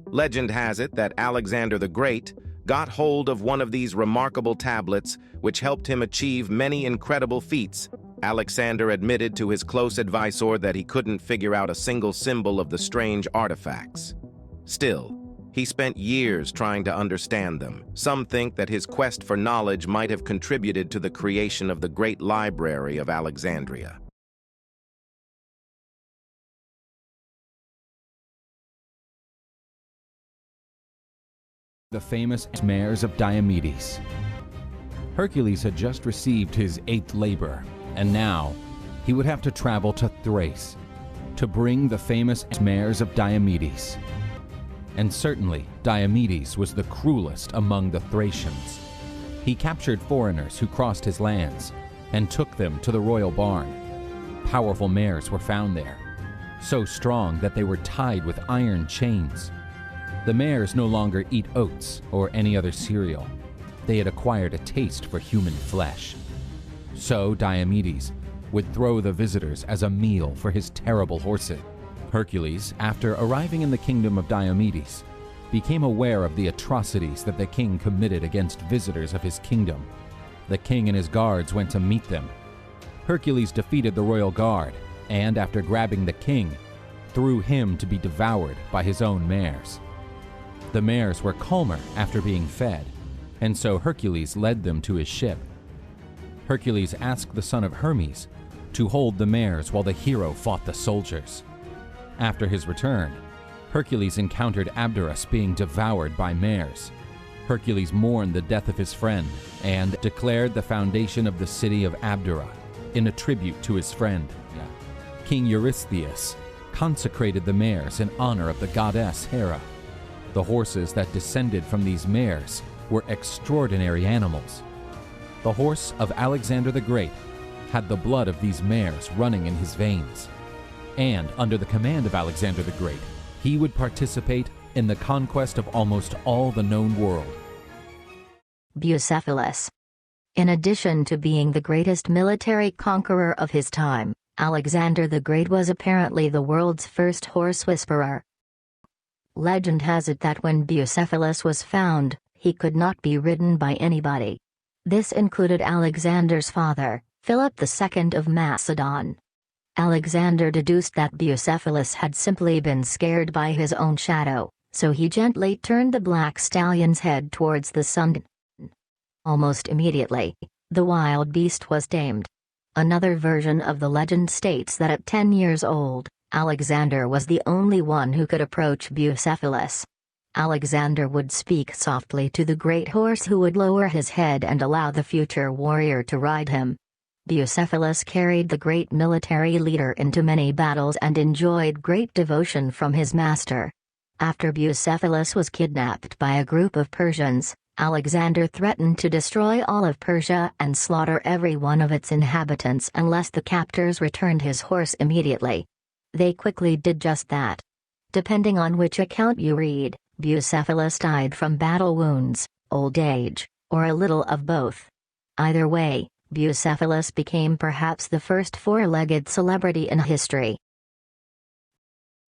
Legend has it that Alexander the Great got hold of one of these remarkable tablets, which helped him achieve many incredible feats. Alexander admitted to his close advisor that he couldn't figure out a single symbol of the strange artifacts. Still, he spent years trying to understand them. Some think that his quest for knowledge might have contributed to the creation of the Great Library of Alexandria. The famous mares of Diomedes. Hercules had just received his 8th labor, and now he would have to travel to Thrace to bring the famous mares of Diomedes. And certainly, Diomedes was the cruelest among the Thracians. He captured foreigners who crossed his lands and took them to the royal barn. Powerful mares were found there, so strong that they were tied with iron chains. The mares no longer eat oats or any other cereal. They had acquired a taste for human flesh. So Diomedes would throw the visitors as a meal for his terrible horses. Hercules, after arriving in the kingdom of Diomedes, became aware of the atrocities that the king committed against visitors of his kingdom. The king and his guards went to meet them. Hercules defeated the royal guard, and after grabbing the king, threw him to be devoured by his own mares. The mares were calmer after being fed, and so Hercules led them to his ship. Hercules asked the son of Hermes to hold the mares while the hero fought the soldiers. After his return, Hercules encountered Abderus being devoured by mares. Hercules mourned the death of his friend and declared the foundation of the city of Abdera in a tribute to his friend. King Eurystheus consecrated the mares in honor of the goddess Hera. The horses that descended from these mares were extraordinary animals. The horse of Alexander the Great had the blood of these mares running in his veins. And under the command of Alexander the Great, he would participate in the conquest of almost all the known world. Bucephalus. In addition to being the greatest military conqueror of his time, Alexander the Great was apparently the world's first horse whisperer. Legend has it that when Bucephalus was found, he could not be ridden by anybody. This included Alexander's father, Philip II of Macedon. Alexander deduced that Bucephalus had simply been scared by his own shadow, so he gently turned the black stallion's head towards the sun. Almost immediately, the wild beast was tamed. Another version of the legend states that at 10 years old, Alexander was the only one who could approach Bucephalus. Alexander would speak softly to the great horse, who would lower his head and allow the future warrior to ride him. Bucephalus carried the great military leader into many battles and enjoyed great devotion from his master. After Bucephalus was kidnapped by a group of Persians, Alexander threatened to destroy all of Persia and slaughter every one of its inhabitants unless the captors returned his horse immediately. They quickly did just that. Depending on which account you read, Bucephalus died from battle wounds, old age, or a little of both. Either way, Bucephalus became perhaps the first four-legged celebrity in history.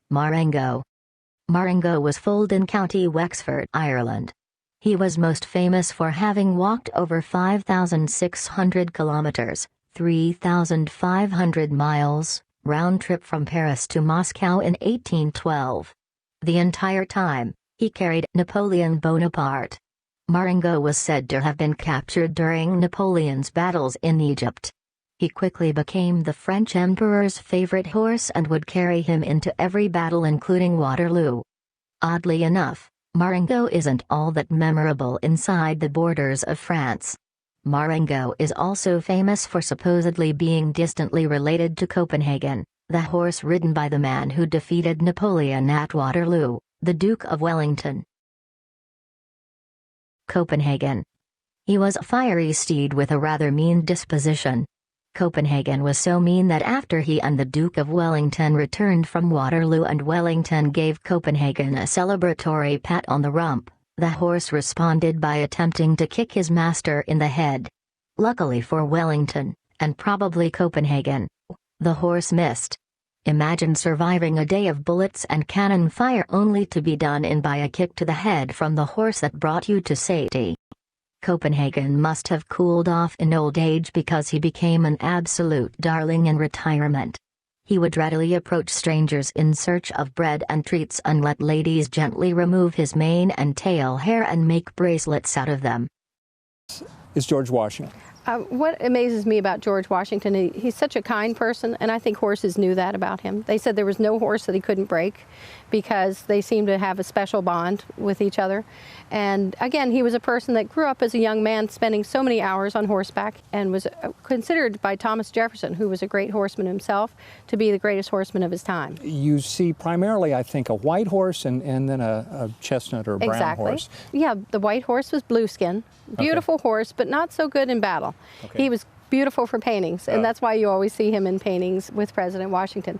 Marengo. Marengo was foaled in County Wexford, Ireland. He was most famous for having walked over 5,600 kilometers, 3,500 miles, round trip from Paris to Moscow in 1812. The entire time, he carried Napoleon Bonaparte. Marengo was said to have been captured during Napoleon's battles in Egypt. He quickly became the French emperor's favorite horse and would carry him into every battle, including Waterloo. Oddly enough, Marengo isn't all that memorable inside the borders of France. Marengo is also famous for supposedly being distantly related to Copenhagen, the horse ridden by the man who defeated Napoleon at Waterloo, the Duke of Wellington. Copenhagen. He was a fiery steed with a rather mean disposition. Copenhagen was so mean that after he and the Duke of Wellington returned from Waterloo and Wellington gave Copenhagen a celebratory pat on the rump, the horse responded by attempting to kick his master in the head. Luckily for Wellington, and probably Copenhagen, the horse missed. Imagine surviving a day of bullets and cannon fire only to be done in by a kick to the head from the horse that brought you to safety. Copenhagen must have cooled off in old age because he became an absolute darling in retirement. He would readily approach strangers in search of bread and treats and let ladies gently remove his mane and tail hair and make bracelets out of them. Is George Washington. What amazes me about George Washington, he's such a kind person, and I think horses knew that about him. They said there was no horse that he couldn't break because they seemed to have a special bond with each other. And again, he was a person that grew up as a young man spending so many hours on horseback and was considered by Thomas Jefferson, who was a great horseman himself, to be the greatest horseman of his time. You see primarily, I think, a white horse and then a chestnut or a brown horse. Yeah, the white horse was Blueskin. Beautiful horse, but not so good in battle. He was beautiful for paintings, and that's why you always see him in paintings with President Washington.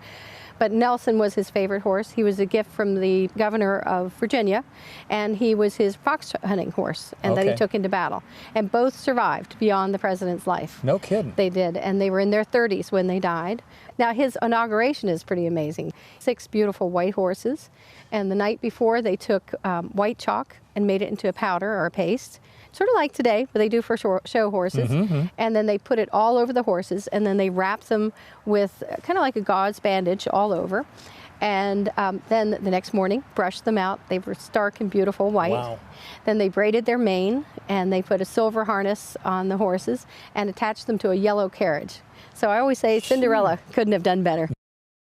But Nelson was his favorite horse. He was a gift from the governor of Virginia, and he was his fox hunting horse, and that he took into battle. And both survived beyond the president's life. No kidding. They did, and they were in their 30s when they died. Now, his inauguration is pretty amazing. 6 beautiful white horses, and the night before they took white chalk and made it into a powder or a paste, sort of like today, what they do for show horses. And then they put it all over the horses, and then they wrap them with kind of like a gauze bandage all over. And then the next morning, brushed them out. They were stark and beautiful white. Wow. Then they braided their mane, and they put a silver harness on the horses and attached them to a yellow carriage. So I always say Cinderella couldn't have done better.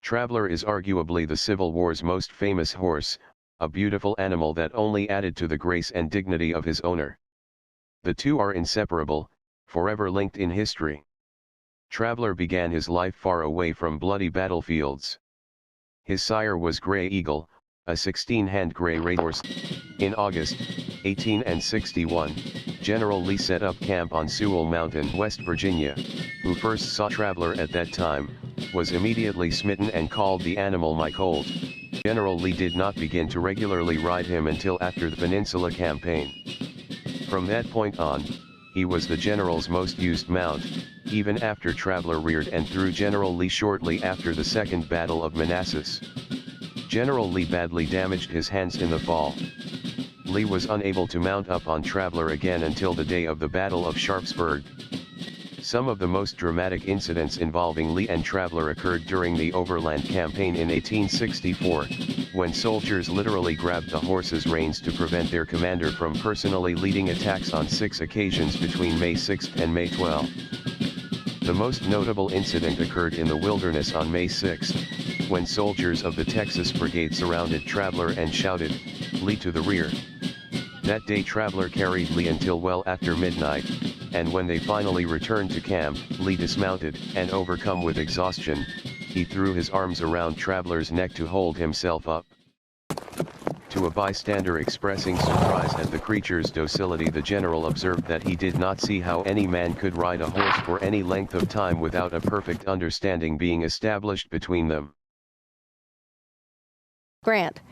Traveler is arguably the Civil War's most famous horse, a beautiful animal that only added to the grace and dignity of his owner. The two are inseparable, forever linked in history. Traveler began his life far away from bloody battlefields. His sire was Grey Eagle, a 16-hand gray racehorse. In August 1861, General Lee set up camp on Sewell Mountain, West Virginia. Who first saw Traveler at that time, was immediately smitten and called the animal My Colt. General Lee did not begin to regularly ride him until after the Peninsula Campaign. From that point on, he was the general's most used mount, even after Traveler reared and threw General Lee shortly after the Second Battle of Manassas. General Lee badly damaged his hands in the fall. Lee was unable to mount up on Traveler again until the day of the Battle of Sharpsburg. Some of the most dramatic incidents involving Lee and Traveler occurred during the Overland Campaign in 1864, when soldiers literally grabbed the horses' reins to prevent their commander from personally leading attacks on 6 occasions between May 6 and May 12. The most notable incident occurred in the wilderness on May 6, when soldiers of the Texas Brigade surrounded Traveler and shouted, "Lee to the rear." That day Traveler carried Lee until well after midnight, and when they finally returned to camp, Lee dismounted, and overcome with exhaustion, he threw his arms around Traveler's neck to hold himself up. To a bystander expressing surprise at the creature's docility, the general observed that he did not see how any man could ride a horse for any length of time without a perfect understanding being established between them. Grant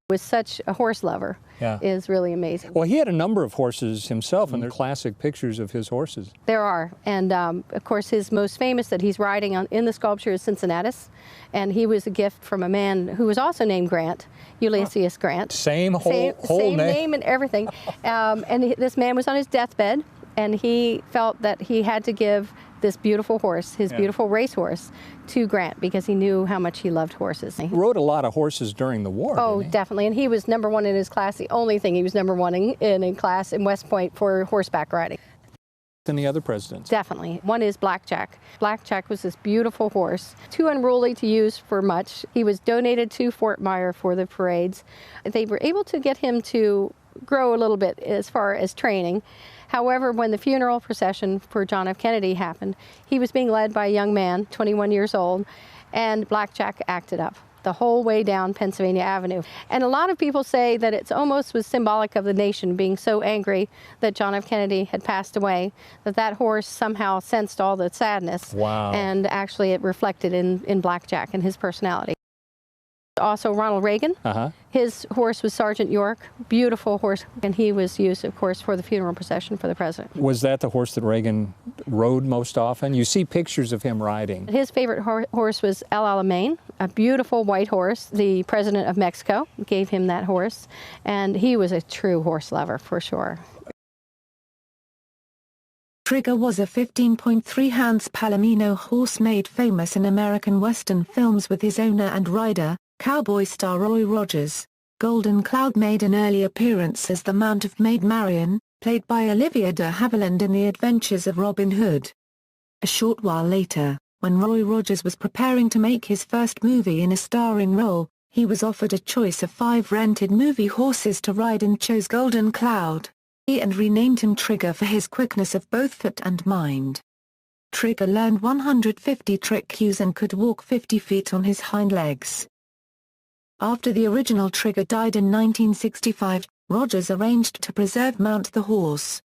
was such a horse lover, is really amazing. Well, he had a number of horses himself, and there are classic pictures of his horses. There are, and of course his most famous that he's riding on in the sculpture is Cincinnatus, and he was a gift from a man who was also named Grant, Ulysses Grant. Same name and everything. This man was on his deathbed, and he felt that he had to give this beautiful horse, his beautiful racehorse, to Grant because he knew how much he loved horses. He rode a lot of horses during the war. Oh, definitely, and he was #1 in his class. The only thing he was #1 in class in West Point for horseback riding. And the other presidents? Definitely. One is Blackjack. Blackjack was this beautiful horse, too unruly to use for much. He was donated to Fort Myer for the parades. They were able to get him to grow a little bit as far as training. However, when the funeral procession for John F. Kennedy happened, he was being led by a young man, 21 years old, and Blackjack acted up the whole way down Pennsylvania Avenue. And a lot of people say that it's almost was symbolic of the nation being so angry that John F. Kennedy had passed away, that that horse somehow sensed all the sadness. Wow. And actually it reflected in Blackjack and his personality. Also Ronald Reagan, his horse was Sergeant York, beautiful horse, and he was used, of course, for the funeral procession for the president. Was that the horse that Reagan rode most often? You see pictures of him riding. His favorite horse was El Alamein, a beautiful white horse. The president of Mexico gave him that horse, and he was a true horse lover for sure. Trigger was a 15.3 Hans Palomino horse made famous in American Western films with his owner and rider, cowboy star Roy Rogers. Golden Cloud made an early appearance as the mount of Maid Marian, played by Olivia de Havilland in The Adventures of Robin Hood. A short while later, when Roy Rogers was preparing to make his first movie in a starring role, he was offered a choice of 5 rented movie horses to ride and chose Golden Cloud. And renamed him Trigger for his quickness of both foot and mind. Trigger learned 150 trick cues and could walk 50 feet on his hind legs. After the original Trigger died in 1965, Rogers arranged to mount the horse.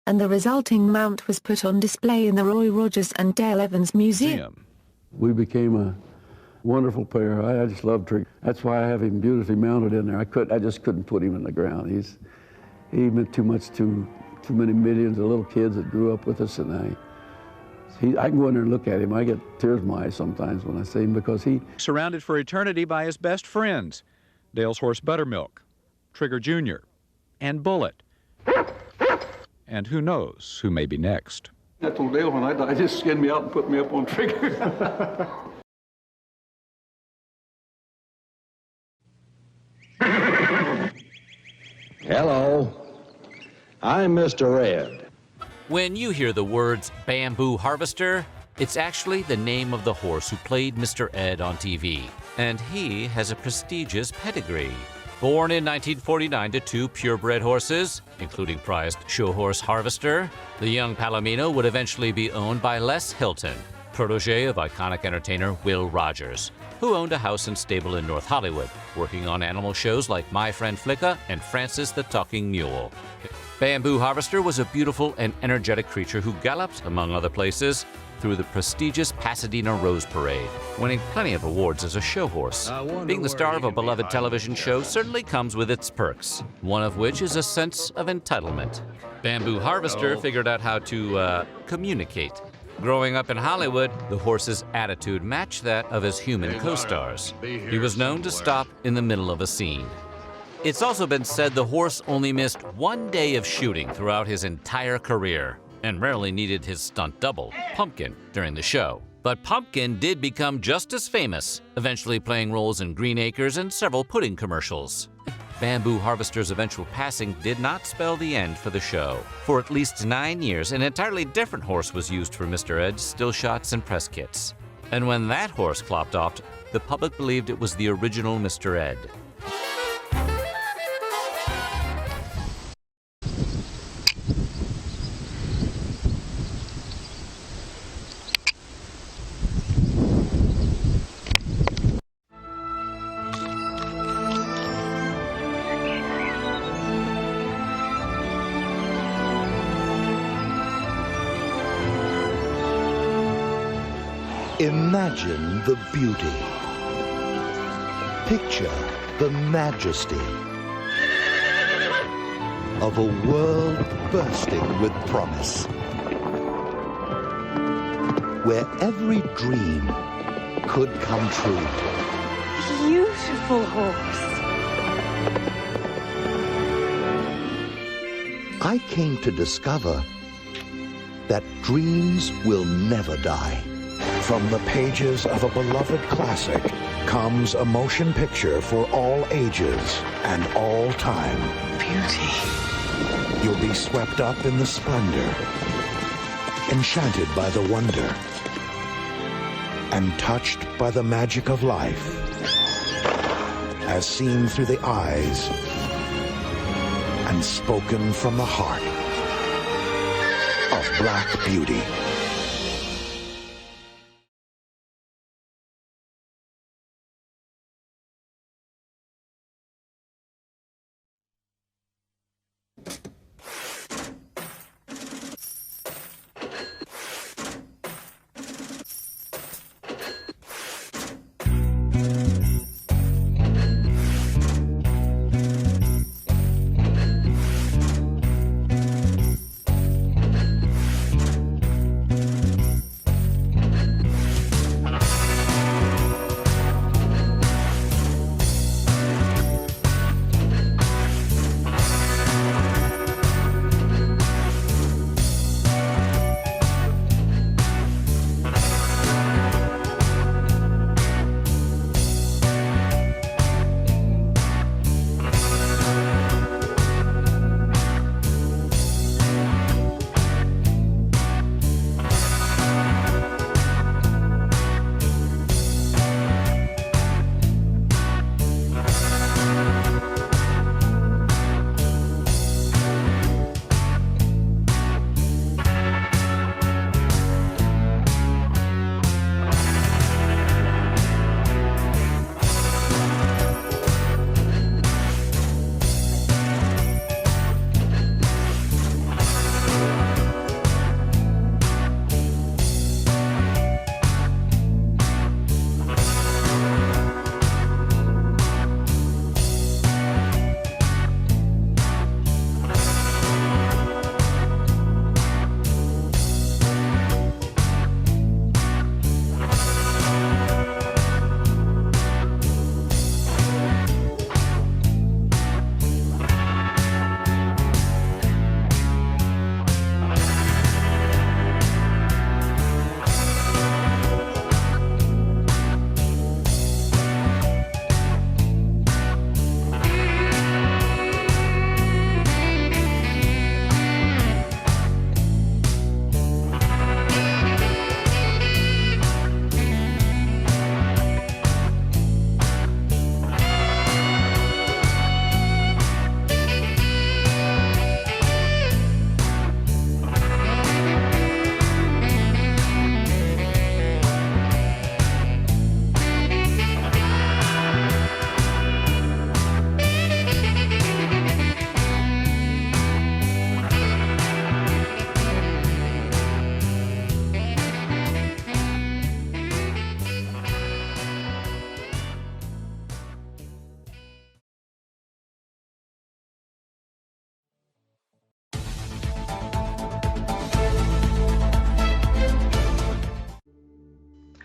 And the resulting mount was put on display in the Roy Rogers and Dale Evans Museum. We became a wonderful pair. I just love Trigger. That's why I have him beautifully mounted in there. I just couldn't put him in the ground. He meant too much to too many millions of little kids that grew up with us, and I can go in there and look at him. I get tears in my eyes sometimes when I see him, because he... Surrounded for eternity by his best friends, Dale's horse Buttermilk, Trigger Jr., and Bullet. And who knows who may be next. I told Dale when I died, just skinned me out and put me up on Trigger. Hello, I'm Mr. Ed. When you hear the words Bamboo Harvester, it's actually the name of the horse who played Mr. Ed on TV. And he has a prestigious pedigree. Born in 1949 to 2 purebred horses, including prized show horse Harvester, the young Palomino would eventually be owned by Les Hilton, protege of iconic entertainer Will Rogers, who owned a house and stable in North Hollywood, working on animal shows like My Friend Flicka and Francis the Talking Mule. Bamboo Harvester was a beautiful and energetic creature who galloped, among other places, through the prestigious Pasadena Rose Parade, winning plenty of awards as a show horse. Being the star of a beloved television show certainly comes with its perks, one of which is a sense of entitlement. Bamboo Harvester figured out how to communicate. Growing up in Hollywood, the horse's attitude matched that of his human co-stars. He was known to stop in the middle of a scene. It's also been said the horse only missed 1 day of shooting throughout his entire career, and rarely needed his stunt double, Pumpkin, during the show. But Pumpkin did become just as famous, eventually playing roles in Green Acres and several pudding commercials. Bamboo Harvester's eventual passing did not spell the end for the show. For at least 9 years, an entirely different horse was used for Mr. Ed's still shots and press kits. And when that horse clopped off, the public believed it was the original Mr. Ed. Imagine the beauty. Picture the majesty of a world bursting with promise, where every dream could come true. Beautiful horse. I came to discover that dreams will never die. From the pages of a beloved classic comes a motion picture for all ages and all time. Beauty. You'll be swept up in the splendor, enchanted by the wonder, and touched by the magic of life, as seen through the eyes and spoken from the heart. of Black Beauty.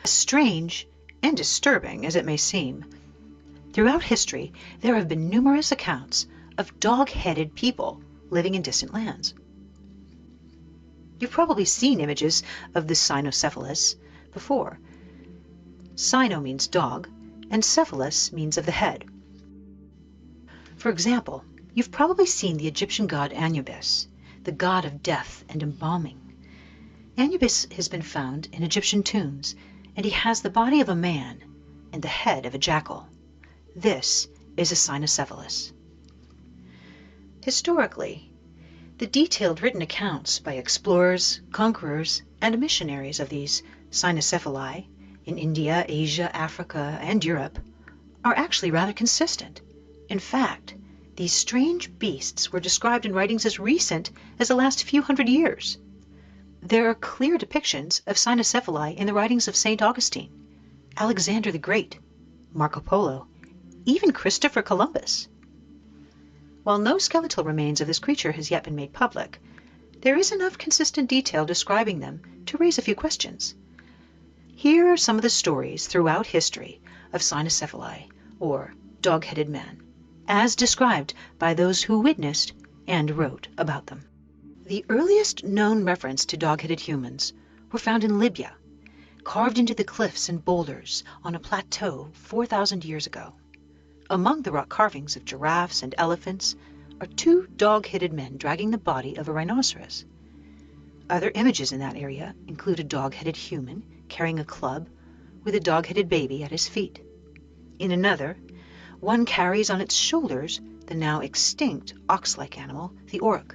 Strange and disturbing as it may seem, throughout history there have been numerous accounts of dog-headed people living in distant lands. You've probably seen images of the cynocephalus before. Cyno means dog, and cephalus means of the head. For example, you've probably seen the Egyptian god Anubis, the god of death and embalming. Anubis has been found in Egyptian tombs, and he has the body of a man and the head of a jackal. This is a cynocephalus. Historically, the detailed written accounts by explorers, conquerors, and missionaries of these cynocephali in India, Asia, Africa, and Europe are actually rather consistent. In fact, these strange beasts were described in writings as recent as the last few hundred years. There are clear depictions of cynocephali in the writings of St. Augustine, Alexander the Great, Marco Polo, even Christopher Columbus. While no skeletal remains of this creature has yet been made public, there is enough consistent detail describing them to raise a few questions. Here are some of the stories throughout history of cynocephali, or dog-headed men, as described by those who witnessed and wrote about them. The earliest known reference to dog-headed humans were found in Libya, carved into the cliffs and boulders on a plateau 4,000 years ago. Among the rock carvings of giraffes and elephants are two dog-headed men dragging the body of a rhinoceros. Other images in that area include a dog-headed human carrying a club with a dog-headed baby at his feet. In another, one carries on its shoulders the now extinct ox-like animal, the auroch.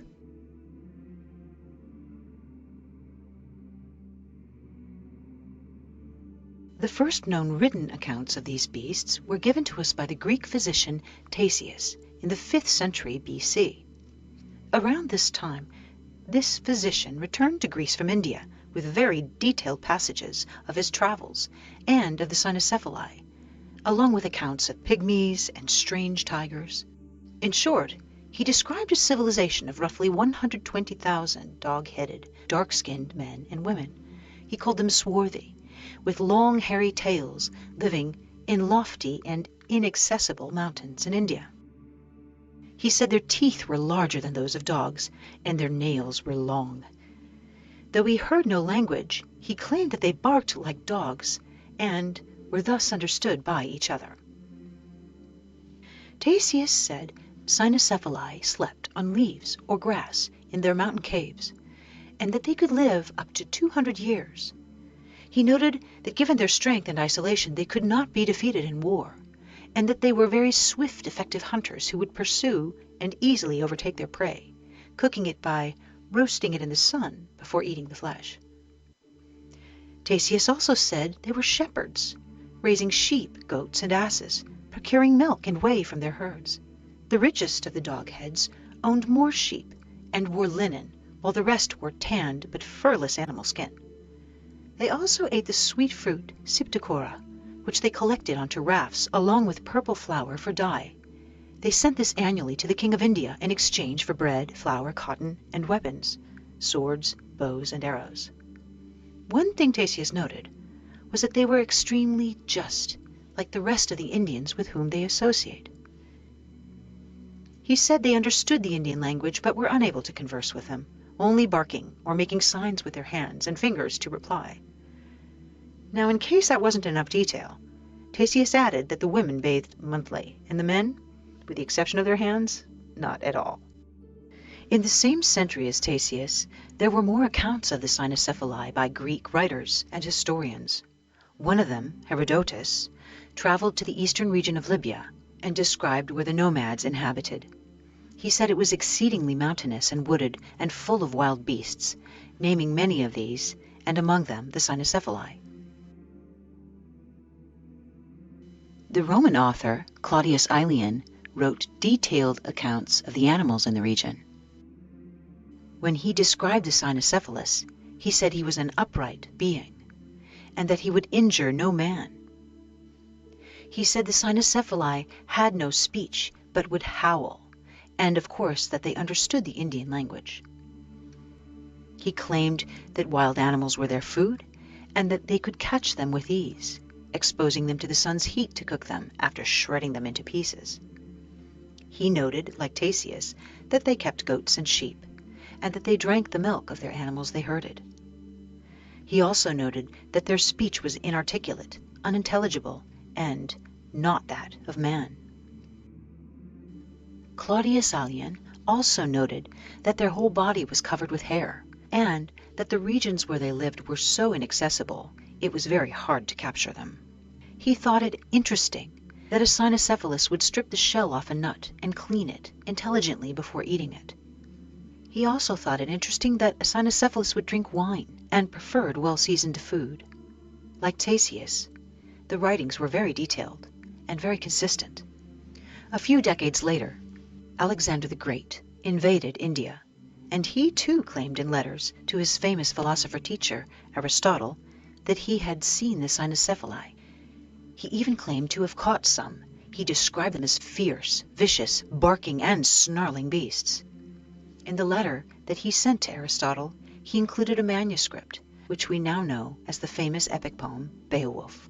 The first known written accounts of these beasts were given to us by the Greek physician Ctesias in the 5th century BC. Around this time, this physician returned to Greece from India with very detailed passages of his travels and of the cynocephali, along with accounts of pygmies and strange tigers. In short, he described a civilization of roughly 120,000 dog-headed, dark-skinned men and women. He called them swarthy, with long hairy tails, living in lofty and inaccessible mountains in India. He said their teeth were larger than those of dogs, and their nails were long. Though he heard no language, he claimed that they barked like dogs, and were thus understood by each other. Ctesias said cynocephali slept on leaves or grass in their mountain caves, and that they could live up to 200 years. He noted that given their strength and isolation, they could not be defeated in war, and that they were very swift, effective hunters who would pursue and easily overtake their prey, cooking it by roasting it in the sun before eating the flesh. Ctesias also said they were shepherds, raising sheep, goats, and asses, procuring milk and whey from their herds. The richest of the dog-heads owned more sheep and wore linen, while the rest wore tanned but furless animal skin. They also ate the sweet fruit Sipticora, which they collected onto rafts along with purple flour for dye. They sent this annually to the King of India in exchange for bread, flour, cotton, and weapons, swords, bows, and arrows. One thing Ctesias noted was that they were extremely just, like the rest of the Indians with whom they associate. He said they understood the Indian language but were unable to converse with them, only barking or making signs with their hands and fingers to reply. Now, in case that wasn't enough detail, Ctesias added that the women bathed monthly, and the men, with the exception of their hands, not at all. In the same century as Ctesias, there were more accounts of the cynocephali by Greek writers and historians. One of them, Herodotus, traveled to the eastern region of Libya and described where the nomads inhabited. He said it was exceedingly mountainous and wooded and full of wild beasts, naming many of these, and among them the cynocephali. The Roman author Claudius Aelian wrote detailed accounts of the animals in the region. When he described the cynocephalus, he said he was an upright being, and that he would injure no man. He said the cynocephali had no speech, but would howl, and of course that they understood the Indian language. He claimed that wild animals were their food, and that they could catch them with ease, exposing them to the sun's heat to cook them after shredding them into pieces. He noted, like Ctesias, that they kept goats and sheep, and that they drank the milk of their animals they herded. He also noted that their speech was inarticulate, unintelligible, and not that of man. Claudius Aelian also noted that their whole body was covered with hair, and that the regions where they lived were so inaccessible it was very hard to capture them. He thought it interesting that a cynocephalus would strip the shell off a nut and clean it intelligently before eating it. He also thought it interesting that a cynocephalus would drink wine and preferred well-seasoned food. Like Ctesias, the writings were very detailed and very consistent. A few decades later, Alexander the Great invaded India, and he too claimed in letters to his famous philosopher-teacher, Aristotle, that he had seen the cynocephali. He even claimed to have caught some. He described them as fierce, vicious, barking, and snarling beasts. In the letter that he sent to Aristotle, he included a manuscript, which we now know as the famous epic poem Beowulf.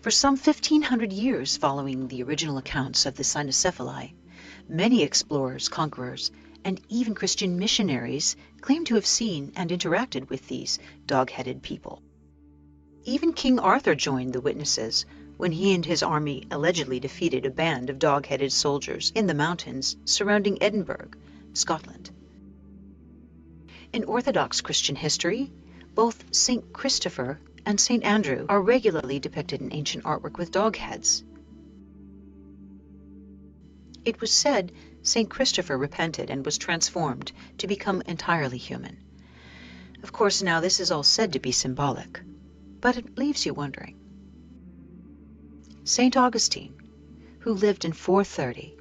For some 1,500 years following the original accounts of the cynocephali, many explorers, conquerors, and even Christian missionaries claimed to have seen and interacted with these dog-headed people. Even King Arthur joined the witnesses when he and his army allegedly defeated a band of dog-headed soldiers in the mountains surrounding Edinburgh, Scotland. In Orthodox Christian history, both St. Christopher and St. Andrew are regularly depicted in ancient artwork with dog heads. It was said St. Christopher repented and was transformed to become entirely human. Of course, now this is all said to be symbolic. but it leaves you wondering. St. Augustine, who lived in 430,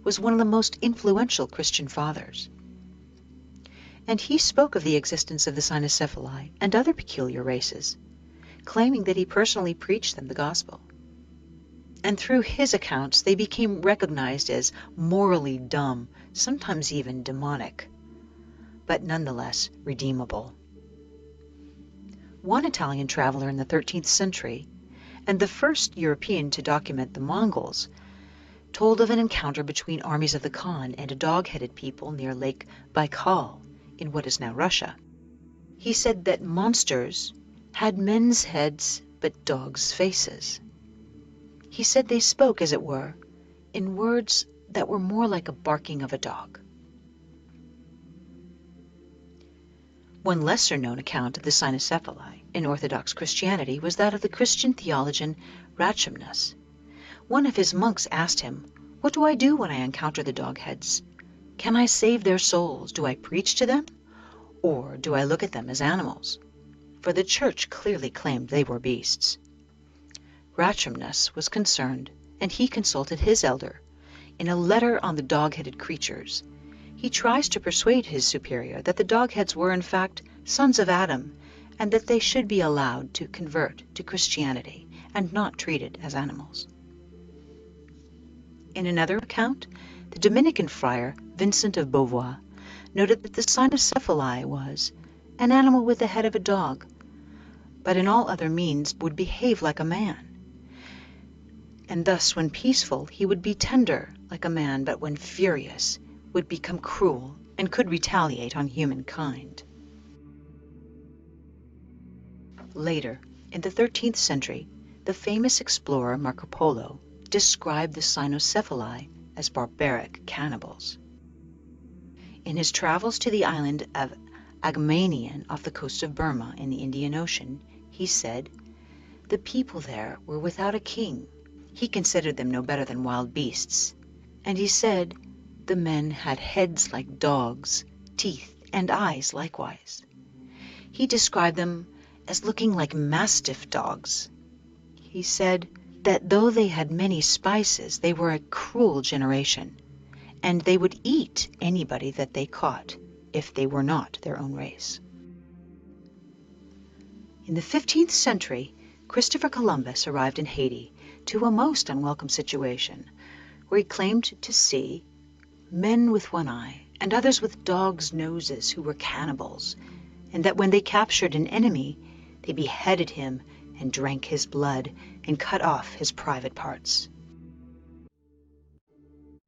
was one of the most influential Christian fathers. And he spoke of the existence of the cynocephali and other peculiar races, claiming that he personally preached them the gospel. And through his accounts, they became recognized as morally dumb, sometimes even demonic, but nonetheless redeemable. One Italian traveler in the 13th century, and the first European to document the Mongols, told of an encounter between armies of the Khan and a dog-headed people near Lake Baikal in what is now Russia. He said that monsters had men's heads but dogs' faces. He said they spoke, as it were, in words that were more like a barking of a dog. One lesser-known account of the cynocephali in Orthodox Christianity was that of the Christian theologian Ratchimnus. One of his monks asked him, "What do I do when I encounter the dog-heads? Can I save their souls? Do I preach to them? Or do I look at them as animals?" For the church clearly claimed they were beasts. Ratchimnus was concerned, and he consulted his elder. In a letter on the dog-headed creatures, he tries to persuade his superior that the dog-heads were in fact sons of Adam, and that they should be allowed to convert to Christianity and not treated as animals. In another account, the Dominican friar Vincent of Beauvois noted that the cynocephali was an animal with the head of a dog, but in all other means would behave like a man. And thus, when peaceful, he would be tender like a man, but when furious, would become cruel and could retaliate on humankind. Later, in the 13th century, the famous explorer Marco Polo described the cynocephali as barbaric cannibals. In his travels to the island of Agmanian off the coast of Burma in the Indian Ocean, he said, "The people there were without a king. He considered them no better than wild beasts. And he said, the men had heads like dogs, teeth, and eyes likewise. He described them as looking like mastiff dogs. He said that though they had many spices, they were a cruel generation, and they would eat anybody that they caught, if they were not their own race." In the 15th century, Christopher Columbus arrived in Haiti to a most unwelcome situation, where he claimed to see men with one eye and others with dogs' noses who were cannibals, and that when they captured an enemy, they beheaded him and drank his blood and cut off his private parts.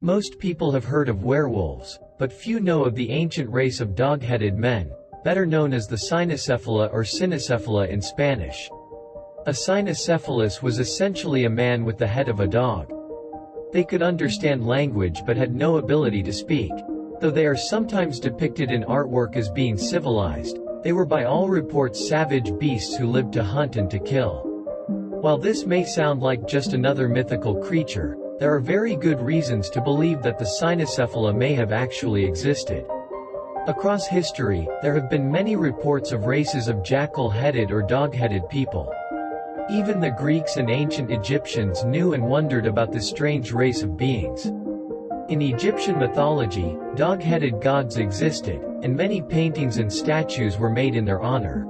Most people have heard of werewolves, but few know of the ancient race of dog-headed men, better known as the cynocephala or cynocephala in Spanish. A cynocephalus was essentially a man with the head of a dog. They could understand language but had no ability to speak. Though they are sometimes depicted in artwork as being civilized, they were by all reports savage beasts who lived to hunt and to kill. While this may sound like just another mythical creature, there are very good reasons to believe that the cynocephala may have actually existed. Across history, there have been many reports of races of jackal-headed or dog-headed people. Even the Greeks and ancient Egyptians knew and wondered about this strange race of beings. In Egyptian mythology, dog-headed gods existed, and many paintings and statues were made in their honor.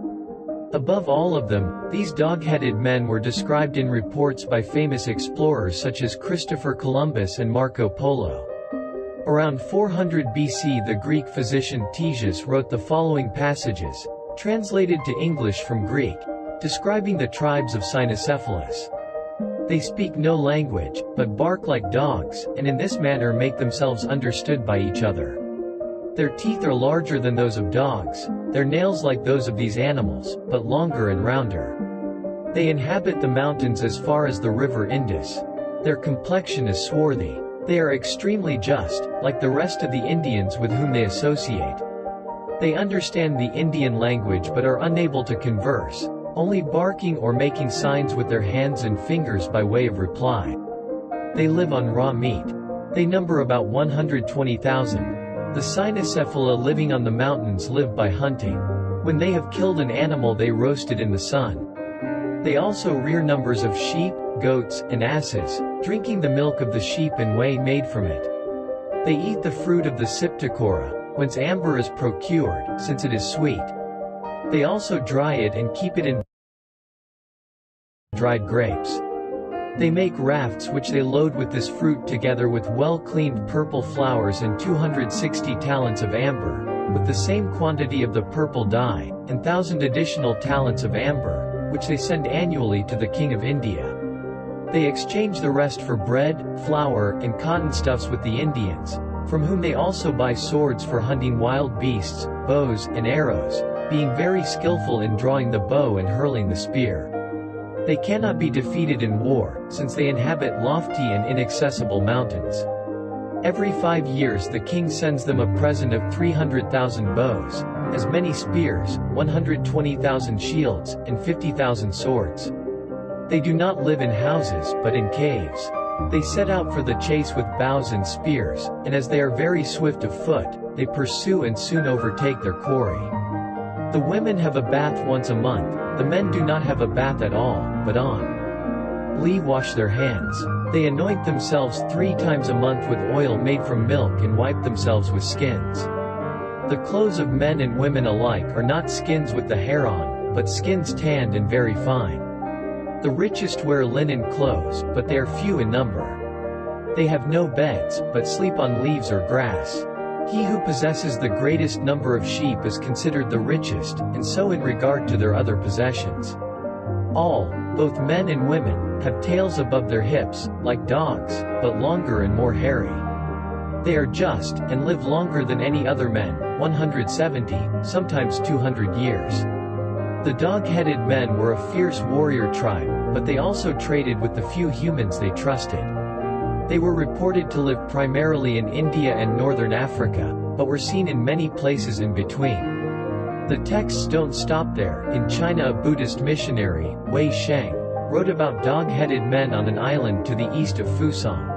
Above all of them, these dog-headed men were described in reports by famous explorers such as Christopher Columbus and Marco Polo. Around 400 BC, the Greek physician Ctesias wrote the following passages, translated to English from Greek, describing the tribes of Cynocephalus. They speak no language, but bark like dogs, and in this manner make themselves understood by each other. Their teeth are larger than those of dogs, their nails like those of these animals, but longer and rounder. They inhabit the mountains as far as the river Indus. Their complexion is swarthy. They are extremely just, like the rest of the Indians with whom they associate. They understand the Indian language but are unable to converse, only barking or making signs with their hands and fingers by way of reply. They live on raw meat. They number about 120,000. The Cynocephala living on the mountains live by hunting. When they have killed an animal, they roast it in the sun. They also rear numbers of sheep, goats, and asses, drinking the milk of the sheep and whey made from it. They eat the fruit of the Sipticora, whence amber is procured, since it is sweet. They also dry it and keep it in dried grapes. They make rafts which they load with this fruit together with well-cleaned purple flowers and 260 talents of amber, with the same quantity of the purple dye, and 1,000 additional talents of amber, which they send annually to the King of India. They exchange the rest for bread, flour, and cotton stuffs with the Indians, from whom they also buy swords for hunting wild beasts, bows, and arrows, being very skillful in drawing the bow and hurling the spear. They cannot be defeated in war, since they inhabit lofty and inaccessible mountains. Every 5 years the king sends them a present of 300,000 bows, as many spears, 120,000 shields, and 50,000 swords. They do not live in houses, but in caves. They set out for the chase with bows and spears, and as they are very swift of foot, they pursue and soon overtake their quarry. The women have a bath once a month. The men do not have a bath at all, but only wash their hands. They anoint themselves 3 times a month with oil made from milk and wipe themselves with skins. The clothes of men and women alike are not skins with the hair on, but skins tanned and very fine. The richest wear linen clothes, but they are few in number. They have no beds, but sleep on leaves or grass. He who possesses the greatest number of sheep is considered the richest, and so in regard to their other possessions. All, both men and women, have tails above their hips, like dogs, but longer and more hairy. They are just, and live longer than any other men, 170, sometimes 200 years. The dog-headed men were a fierce warrior tribe, but they also traded with the few humans they trusted. They were reported to live primarily in India and northern Africa, but were seen in many places in between. The texts don't stop there. In China, a Buddhist missionary, Wei Sheng, wrote about dog-headed men on an island to the east of Fusang.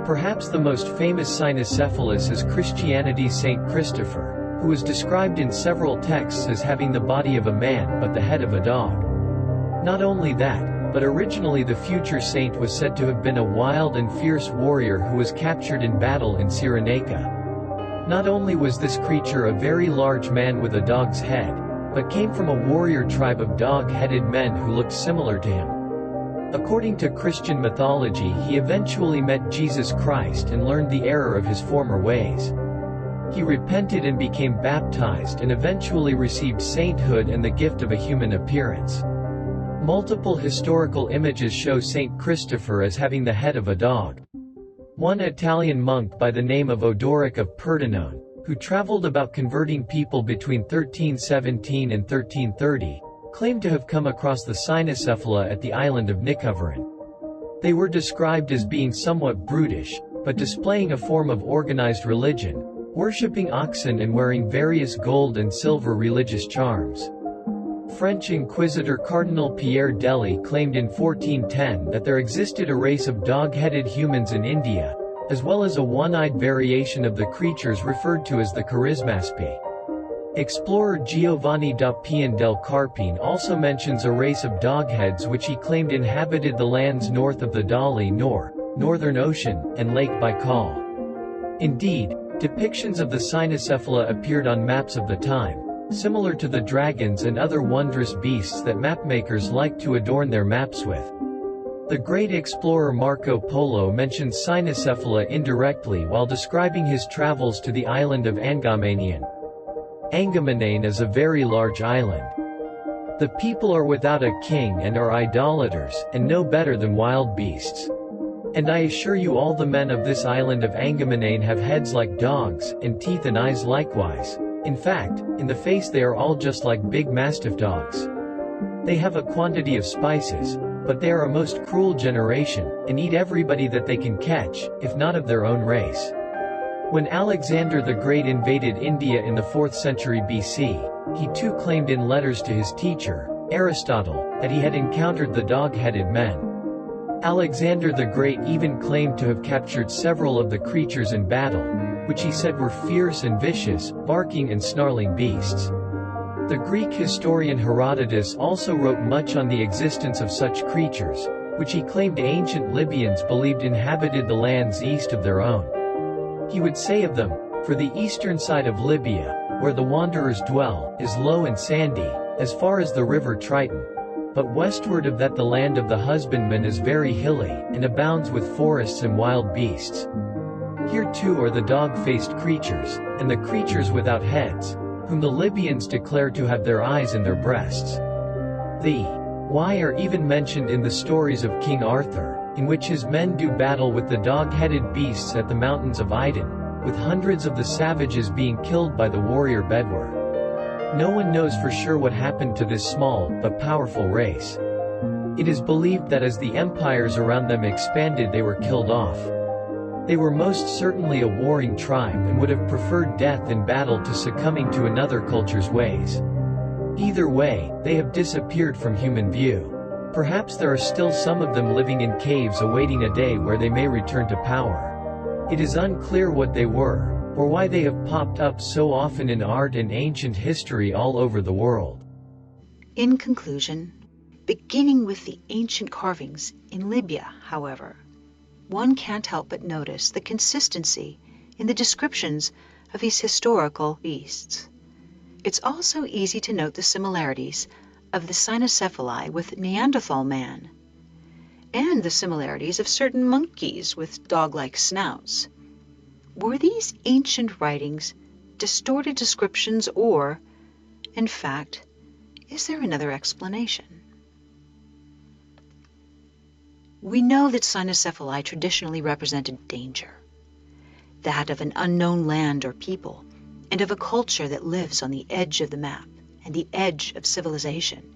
Perhaps the most famous cynocephalus is Christianity's Saint Christopher, who was described in several texts as having the body of a man but the head of a dog. Not only that, but originally the future saint was said to have been a wild and fierce warrior who was captured in battle in Cyrenaica. Not only was this creature a very large man with a dog's head, but came from a warrior tribe of dog-headed men who looked similar to him. According to Christian mythology, he eventually met Jesus Christ and learned the error of his former ways. He repented and became baptized and eventually received sainthood and the gift of a human appearance. Multiple historical images show Saint Christopher as having the head of a dog. One Italian monk by the name of Odoric of Pordenone, who traveled about converting people between 1317 and 1330, claimed to have come across the cynocephala at the island of Nicovaran. They were described as being somewhat brutish, but displaying a form of organized religion, worshipping oxen and wearing various gold and silver religious charms. French Inquisitor Cardinal Pierre Dely claimed in 1410 that there existed a race of dog-headed humans in India, as well as a one-eyed variation of the creatures referred to as the Charismaspi. Explorer Giovanni da Pian del Carpine also mentions a race of dogheads which he claimed inhabited the lands north of the Dali Northern Ocean, and Lake Baikal. Indeed, depictions of the cynocephala appeared on maps of the time, similar to the dragons and other wondrous beasts that mapmakers liked to adorn their maps with. The great explorer Marco Polo mentions cynocephala indirectly while describing his travels to the island of Angamanian. Angamanain is a very large island. The people are without a king and are idolaters, and no better than wild beasts. And I assure you all the men of this island of Angamanain have heads like dogs, and teeth and eyes likewise. In fact, in the face they are all just like big mastiff dogs. They have a quantity of spices, but they are a most cruel generation, and eat everybody that they can catch, if not of their own race. When Alexander the Great invaded India in the 4th century BC, he too claimed in letters to his teacher, Aristotle, that he had encountered the dog-headed men. Alexander the Great even claimed to have captured several of the creatures in battle, which he said were fierce and vicious, barking and snarling beasts. The Greek historian Herodotus also wrote much on the existence of such creatures, which he claimed ancient Libyans believed inhabited the lands east of their own. He would say of them, "For the eastern side of Libya, where the wanderers dwell, is low and sandy, as far as the river Triton. But westward of that the land of the husbandman is very hilly, and abounds with forests and wild beasts. Here too are the dog-faced creatures, and the creatures without heads, whom the Libyans declare to have their eyes in their breasts. The why are even mentioned in the stories of King Arthur, in which his men do battle with the dog-headed beasts at the mountains of Iden, with hundreds of the savages being killed by the warrior Bedwer. No one knows for sure what happened to this small, but powerful race. It is believed that as the empires around them expanded they were killed off. They were most certainly a warring tribe and would have preferred death in battle to succumbing to another culture's ways. Either way, they have disappeared from human view. Perhaps there are still some of them living in caves awaiting a day where they may return to power. It is unclear what they were, or why they have popped up so often in art and ancient history all over the world. In conclusion, beginning with the ancient carvings in Libya, however, one can't help but notice the consistency in the descriptions of these historical beasts. It's also easy to note the similarities of the cynocephali with Neanderthal man, and the similarities of certain monkeys with dog-like snouts. Were these ancient writings distorted descriptions, or, in fact, is there another explanation? We know that cynocephali traditionally represented danger, that of an unknown land or people, and of a culture that lives on the edge of the map and the edge of civilization.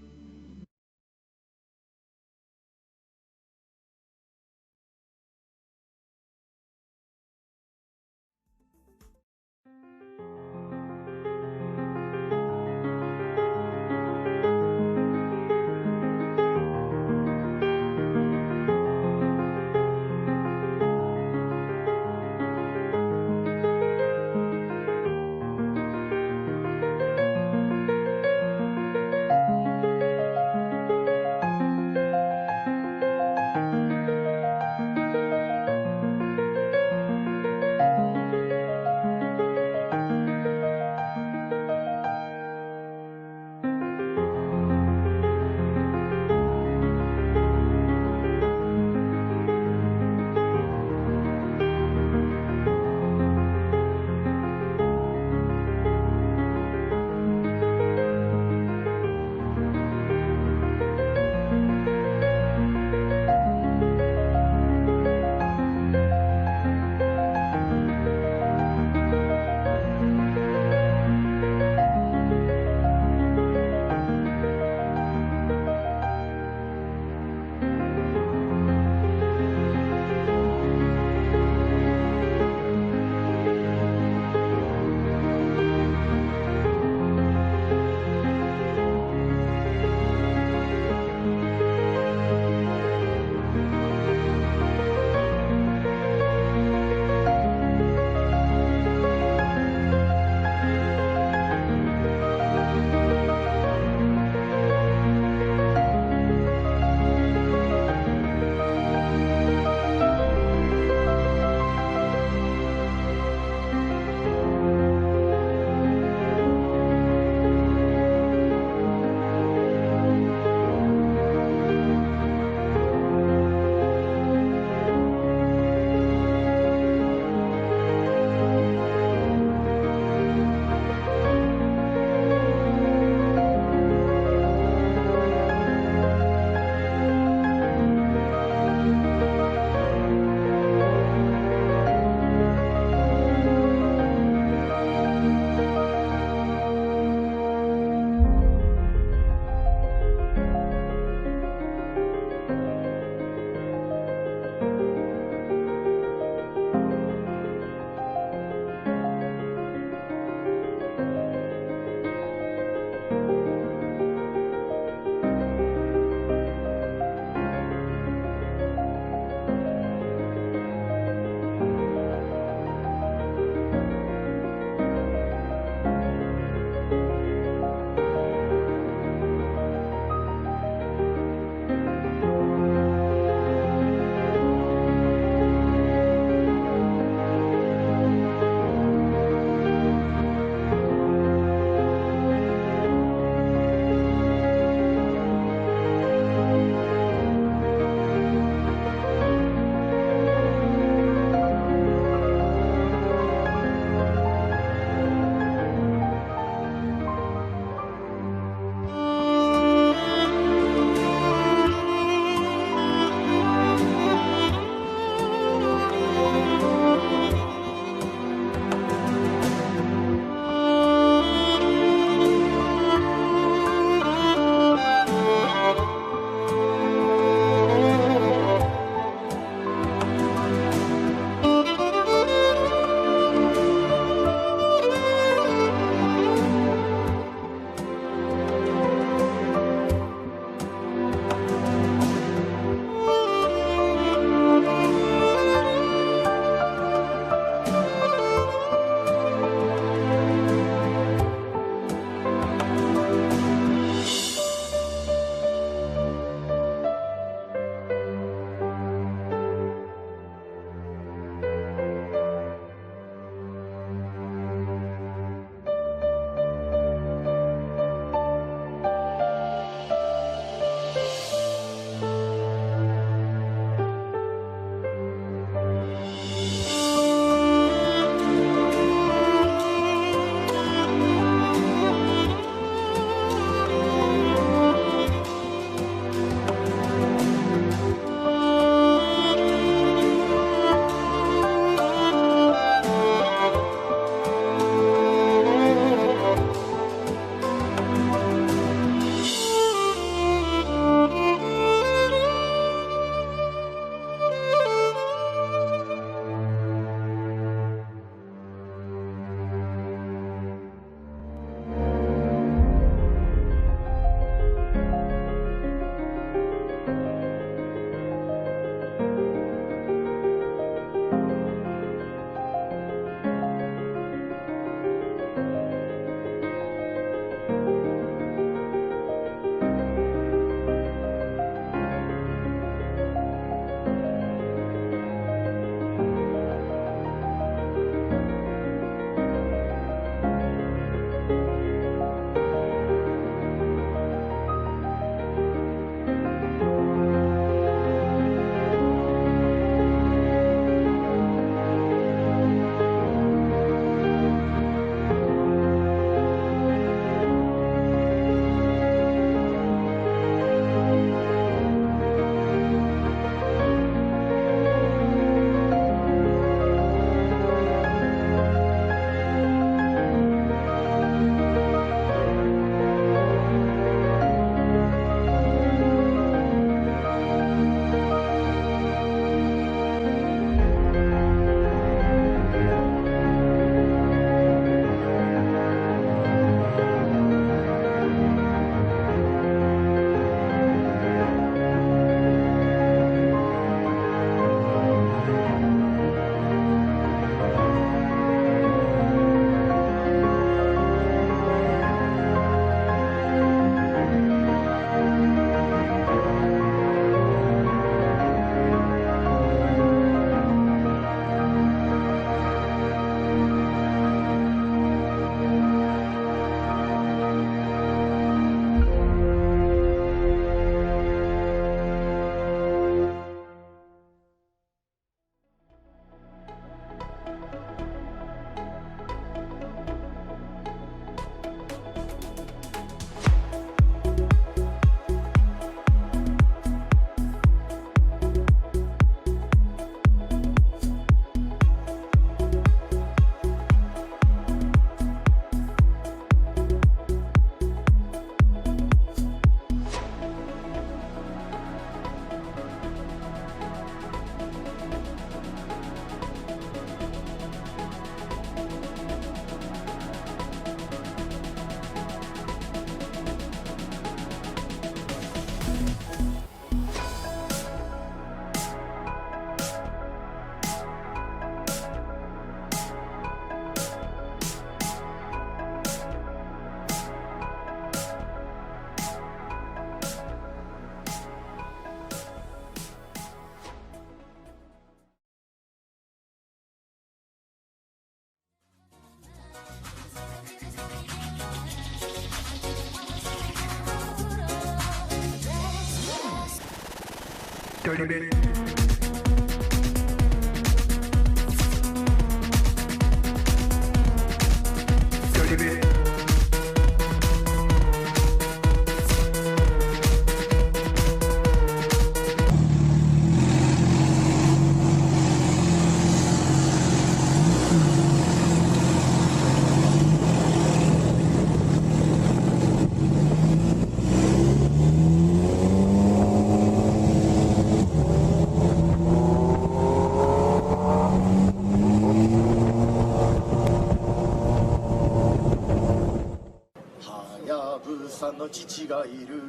の父がいる。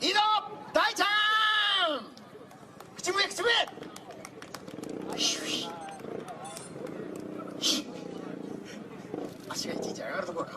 いいぞ大ちゃん、口笛口笛。足がいちいち上がるところか。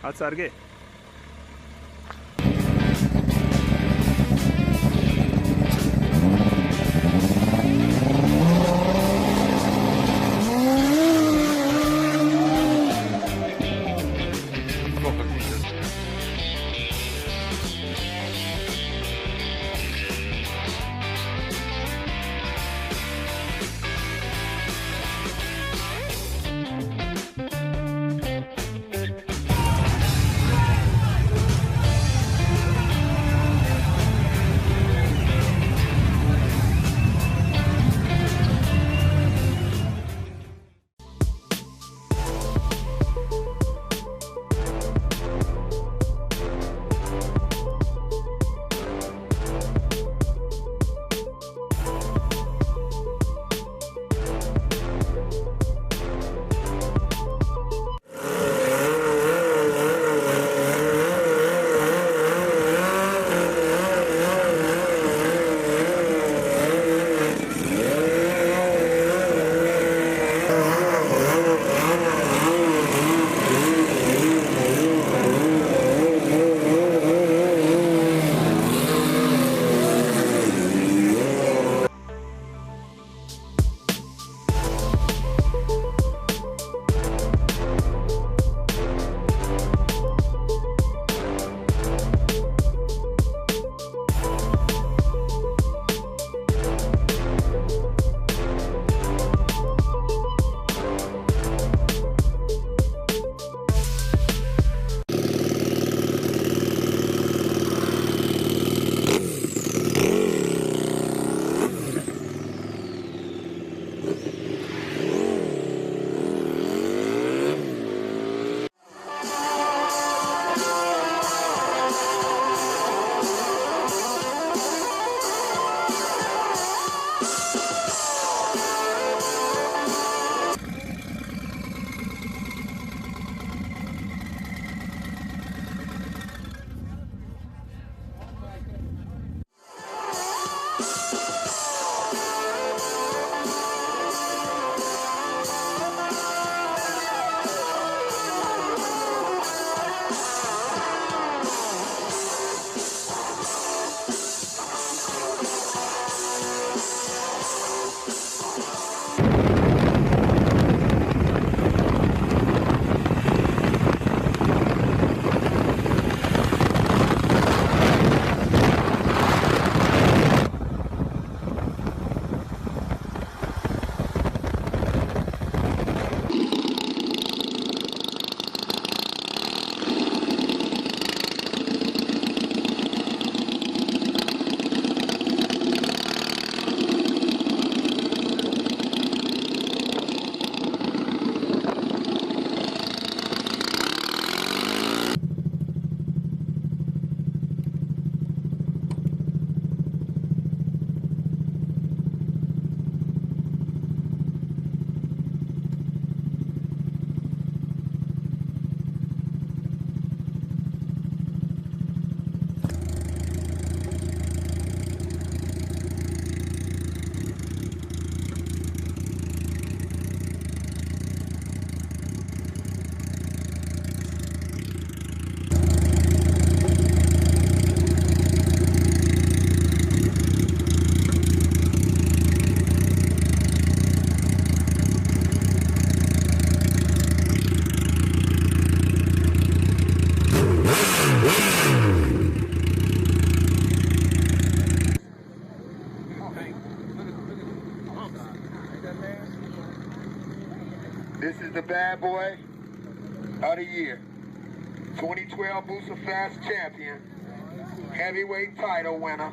Hadi Sergey. This is the bad boy of the year. 2012 Booster Fast champion, heavyweight title winner.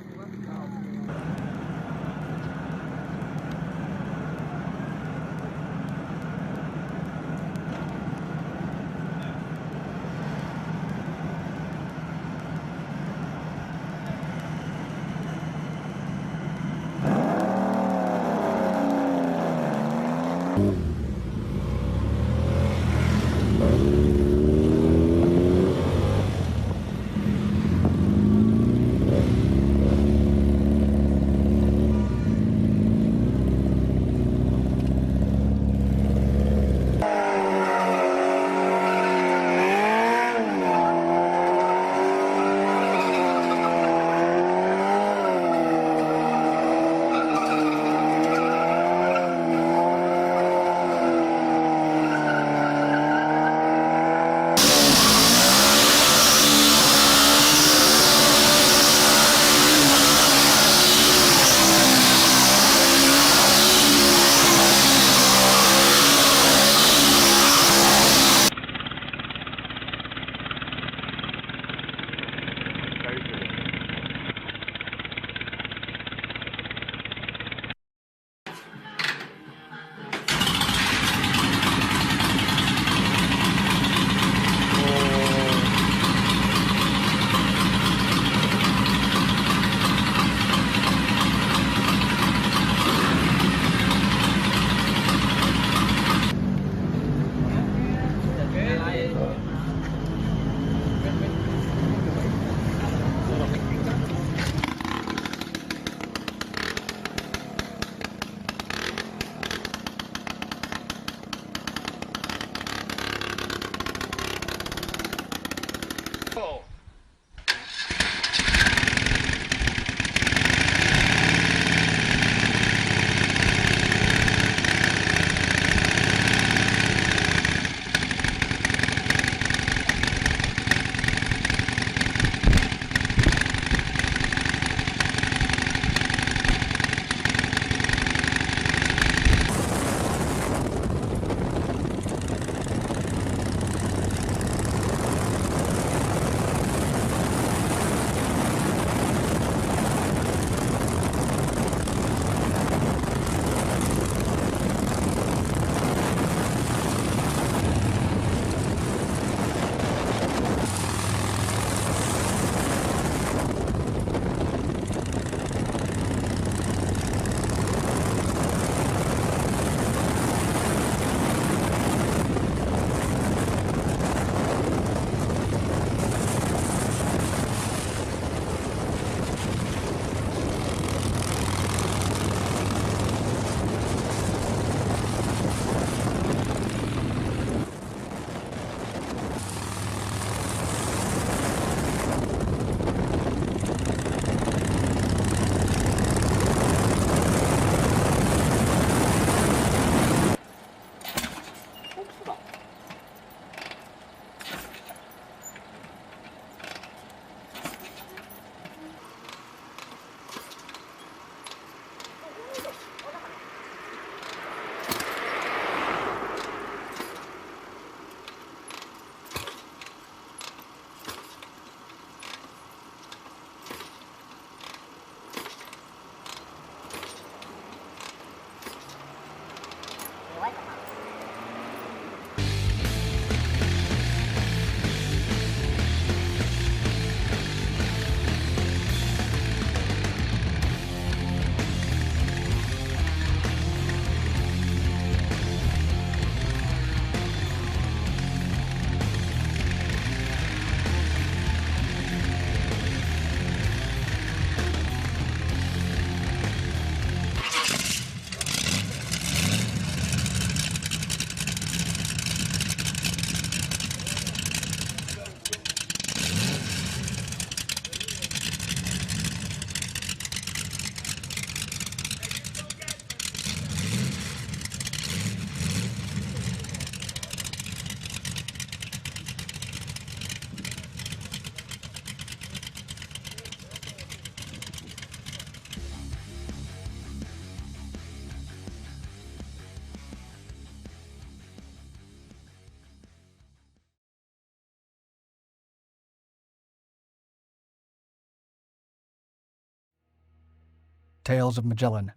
Tales of Magellan.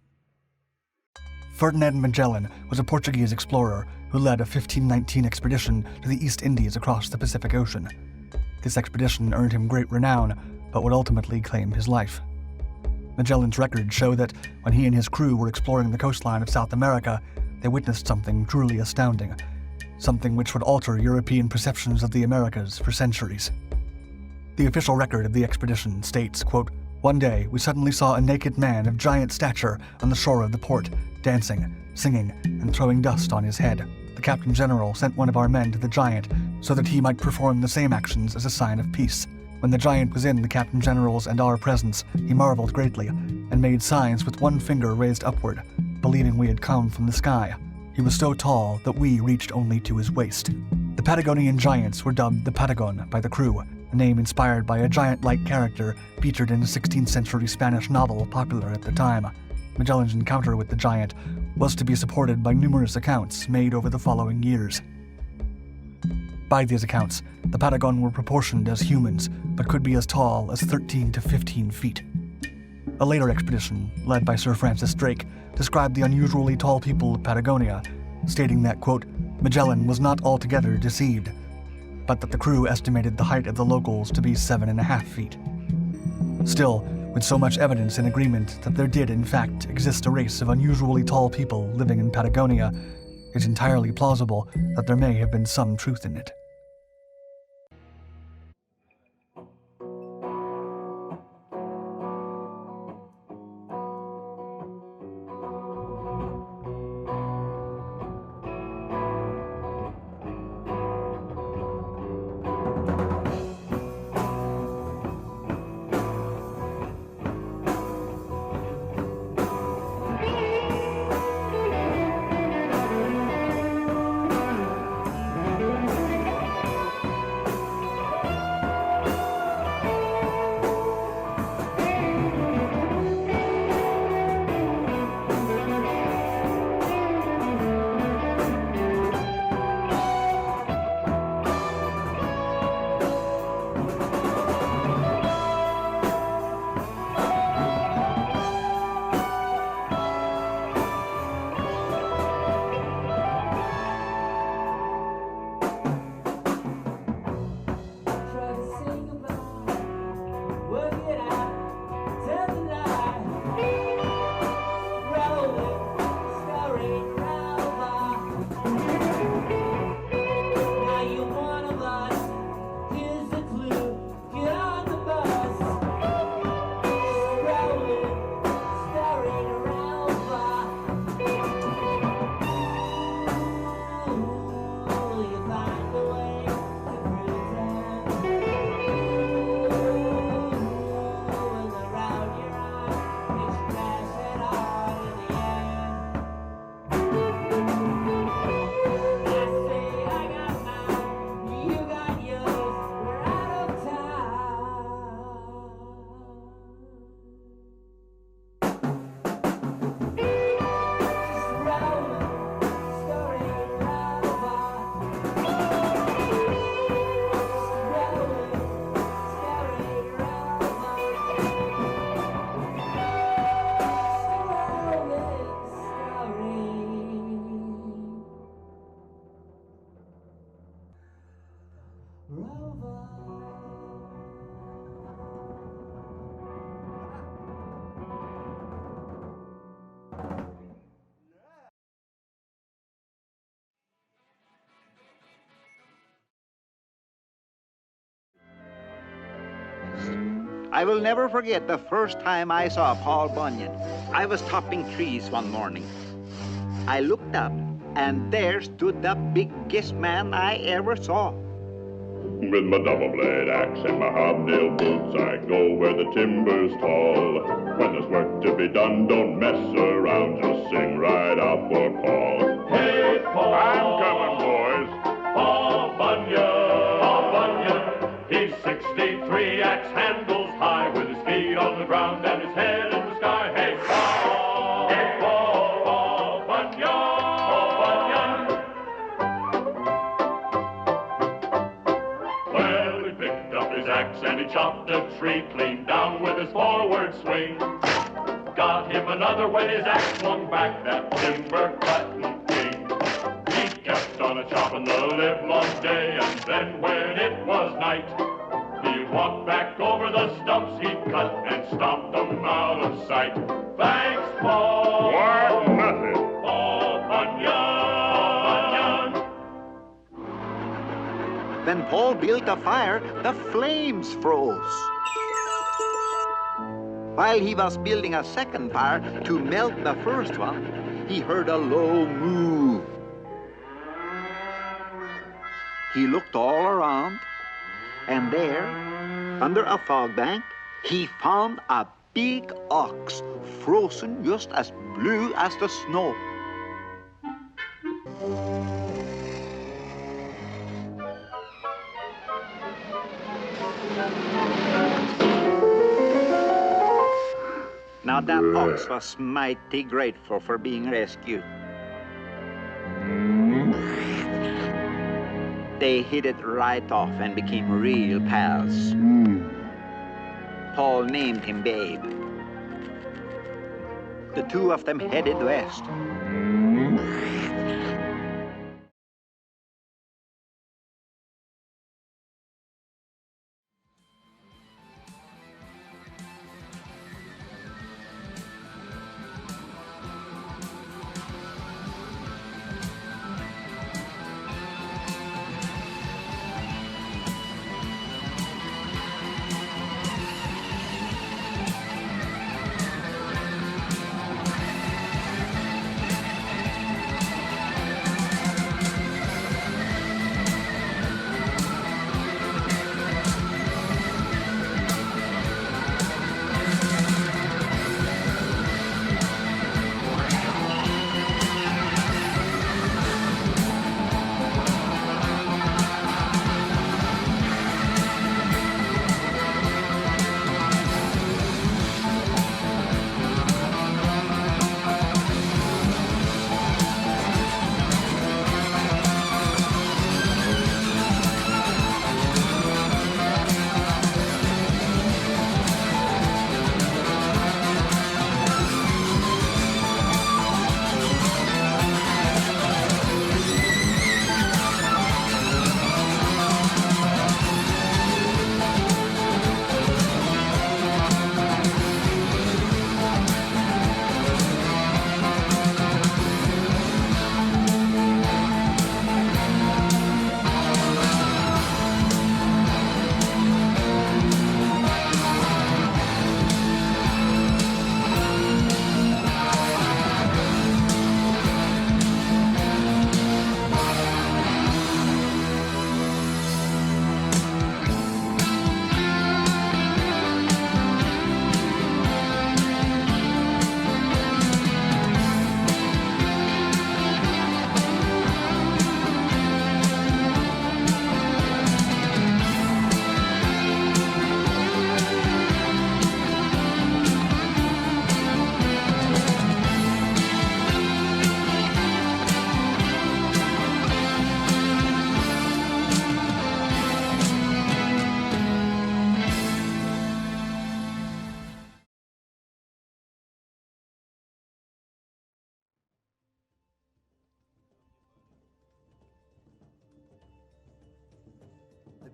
Ferdinand Magellan was a Portuguese explorer who led a 1519 expedition to the East Indies across the Pacific Ocean. This expedition earned him great renown, but would ultimately claim his life. Magellan's records show that when he and his crew were exploring the coastline of South America, they witnessed something truly astounding, something which would alter European perceptions of the Americas for centuries. The official record of the expedition states, quote, "One day we suddenly saw a naked man of giant stature on the shore of the port, dancing, singing, and throwing dust on his head. The Captain General sent one of our men to the giant so that he might perform the same actions as a sign of peace. When the giant was in the Captain General's and our presence, he marveled greatly, and made signs with one finger raised upward, believing we had come from the sky. He was so tall that we reached only to his waist." The Patagonian giants were dubbed the Patagon by the crew, a name inspired by a giant-like character featured in a 16th century Spanish novel popular at the time. Magellan's encounter with the giant was to be supported by numerous accounts made over the following years. By these accounts, the Patagon were proportioned as humans, but could be as tall as 13 to 15 feet. A later expedition, led by Sir Francis Drake, described the unusually tall people of Patagonia, stating that, quote, "Magellan was not altogether deceived, but that the crew estimated the height of the locals to be 7.5 feet. Still, with so much evidence in agreement that there did in fact exist a race of unusually tall people living in Patagonia, it's entirely plausible that there may have been some truth in it. I will never forget the first time I saw Paul Bunyan. I was topping trees one morning. I looked up, and there stood the biggest man I ever saw. With my double-blade axe and my hobnail boots, I go where the timber's tall. When there's work to be done, don't mess around, just sing right out for Paul. Hey, Paul! I'm coming, boys. Paul Bunyan! Paul Bunyan! He's 63, axe handles high, with his feet on the ground and his head in the sky. Hey, Paul! Hey, Paul! Paul Bunyan! Paul Bunyan! Well, he picked up his axe and he chopped a tree clean down with his forward swing. got him another when his axe swung back, that timber cutting king. He kept on a chopping the livelong day, and then when it was night, he walked back over the stumps he cut and stomped them out of sight. Thanks, Paul. What nothing. Paul Bunyan. When Paul built a fire, the flames froze. While he was building a second fire to melt the first one, he heard a low moo. He looked all around, and there, under a fog bank, he found a big ox, frozen just as blue as the snow. Now that ox was mighty grateful for being rescued. They hit it right off and became real pals. Paul named him Babe. The two of them headed west.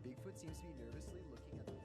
Bigfoot seems to be nervously looking at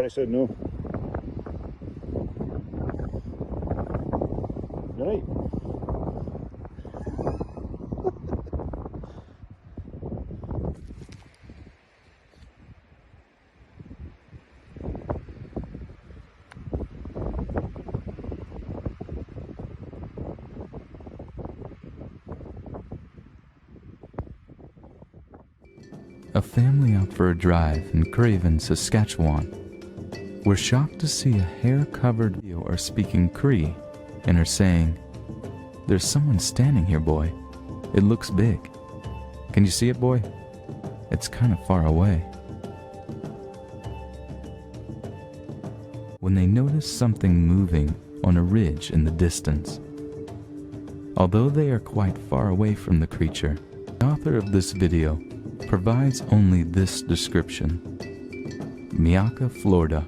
said no. Right. A family out for a drive in Craven, Saskatchewan, were shocked to see a hair-covered video are speaking Cree and are saying, "There's someone standing here, boy. It looks big. Can you see it, boy? It's kind of far away." When they notice something moving on a ridge in the distance. Although they are quite far away from the creature, the author of this video provides only this description. Myakka, Florida.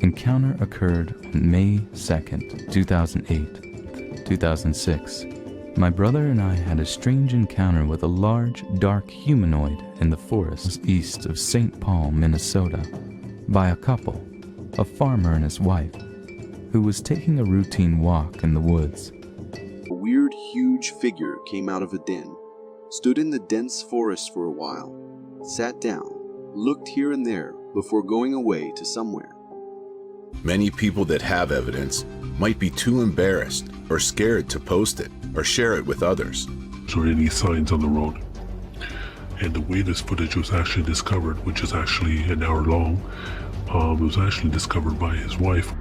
Encounter occurred on May 2nd, 2008, 2006. My brother and I had a strange encounter with a large, dark humanoid in the forest east of St. Paul, Minnesota, by a couple, a farmer and his wife, who was taking a routine walk in the woods. A weird, huge figure came out of a den, stood in the dense forest for a while, sat down, looked here and there before going away to somewhere. Many people that have evidence might be too embarrassed or scared to post it or share it with others. Or any signs on the road. And the way this footage was actually discovered, which is actually an hour long, it was actually discovered by his wife.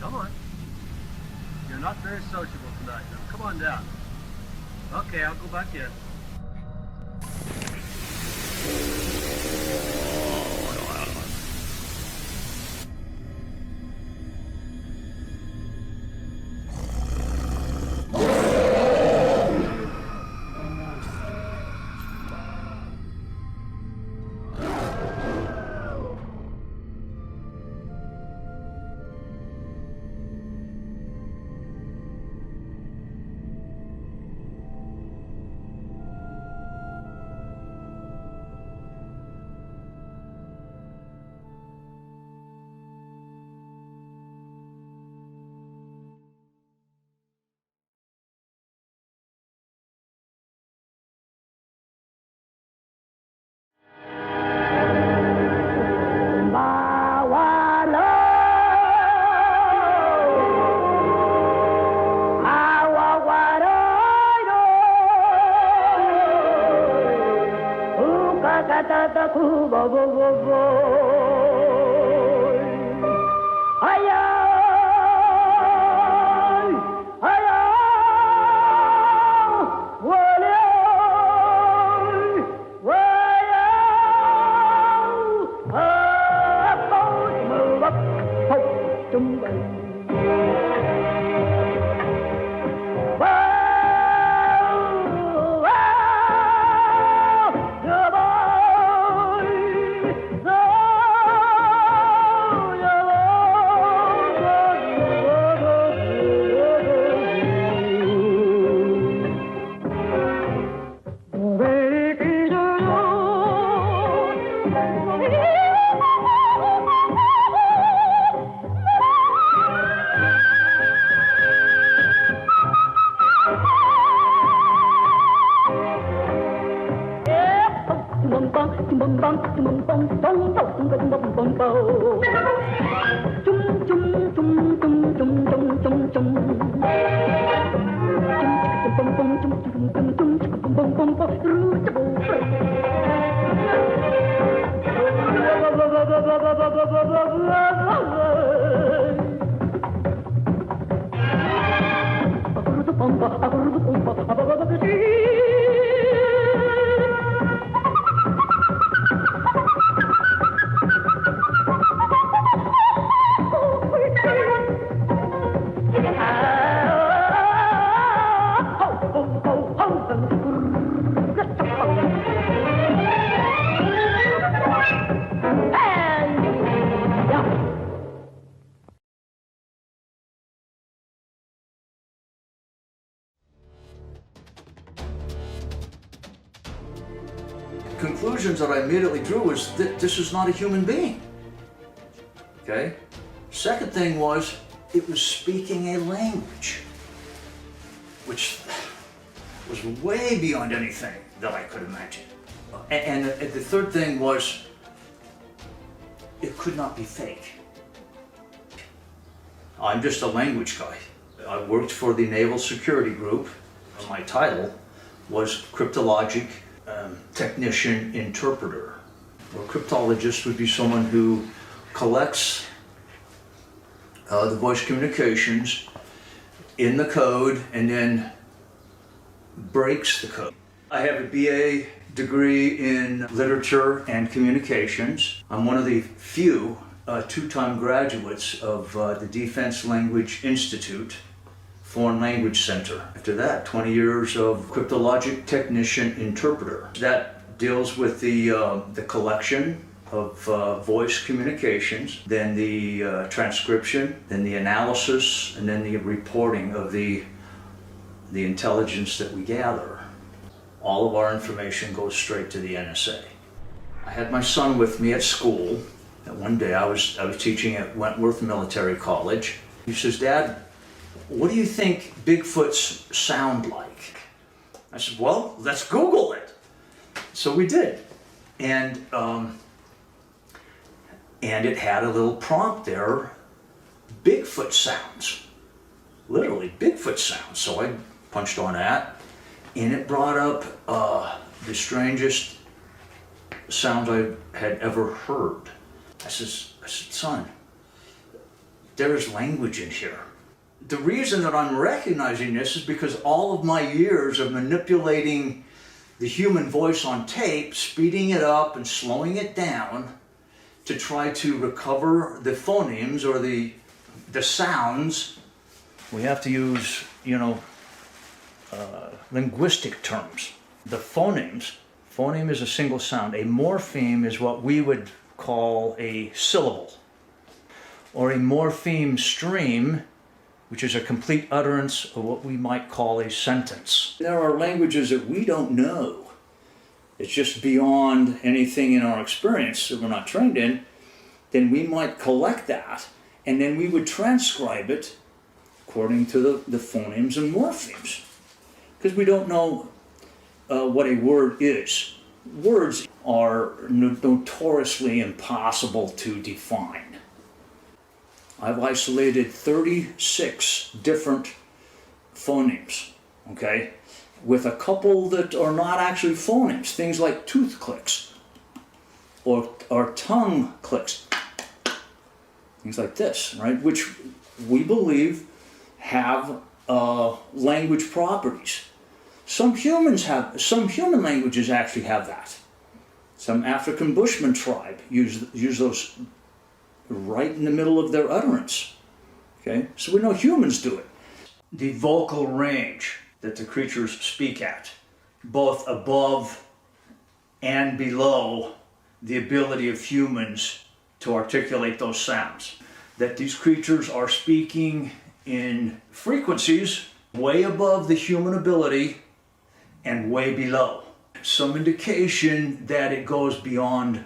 Come on. You're not very sociable tonight, now. Come on down. Okay, I'll go back in. Conclusions that I immediately drew was that this is not a human being. Okay? Second thing was, it was speaking a language, which was way beyond anything that I could imagine. And the third thing was, it could not be fake. I'm just a language guy. I worked for the Naval Security Group. My title was Cryptologic Technician Interpreter. A cryptologist would be someone who collects the voice communications in the code and then breaks the code. I have a BA degree in literature and communications. I'm one of the few two-time graduates of the Defense Language Institute Foreign Language Center. After that, 20 years of cryptologic technician interpreter. That deals with the collection of voice communications, then the transcription, then the analysis, and then the reporting of the intelligence that we gather. All of our information goes straight to the NSA. I had my son with me at school. And one day I was teaching at Wentworth Military College. He says, "Dad, what do you think Bigfoots sound like?" I said, "Well, let's Google it." So we did. And it had a little prompt there, Bigfoot sounds. Literally, Bigfoot sounds. So I punched on that, and it brought up the strangest sounds I had ever heard. I said, "Son, there's language in here." The reason that I'm recognizing this is because all of my years of manipulating the human voice on tape, speeding it up and slowing it down to try to recover the phonemes or the sounds, we have to use, linguistic terms. The phonemes, phoneme is a single sound. A morpheme is what we would call a syllable, or a morpheme stream, which is a complete utterance of what we might call a sentence. There are languages that we don't know. It's just beyond anything in our experience that we're not trained in. Then we might collect that, and then we would transcribe it according to the phonemes and morphemes, because we don't know what a word is. Words are notoriously impossible to define. I've isolated 36 different phonemes, okay, with a couple that are not actually phonemes, things like tooth clicks or tongue clicks, things like this, right, which we believe have language properties. Some human languages actually have that. Some African Bushman tribe use those right in the middle of their utterance. Okay, so we know humans do it. The vocal range that the creatures speak at, both above and below the ability of humans to articulate those sounds. That these creatures are speaking in frequencies way above the human ability and way below. Some indication that it goes beyond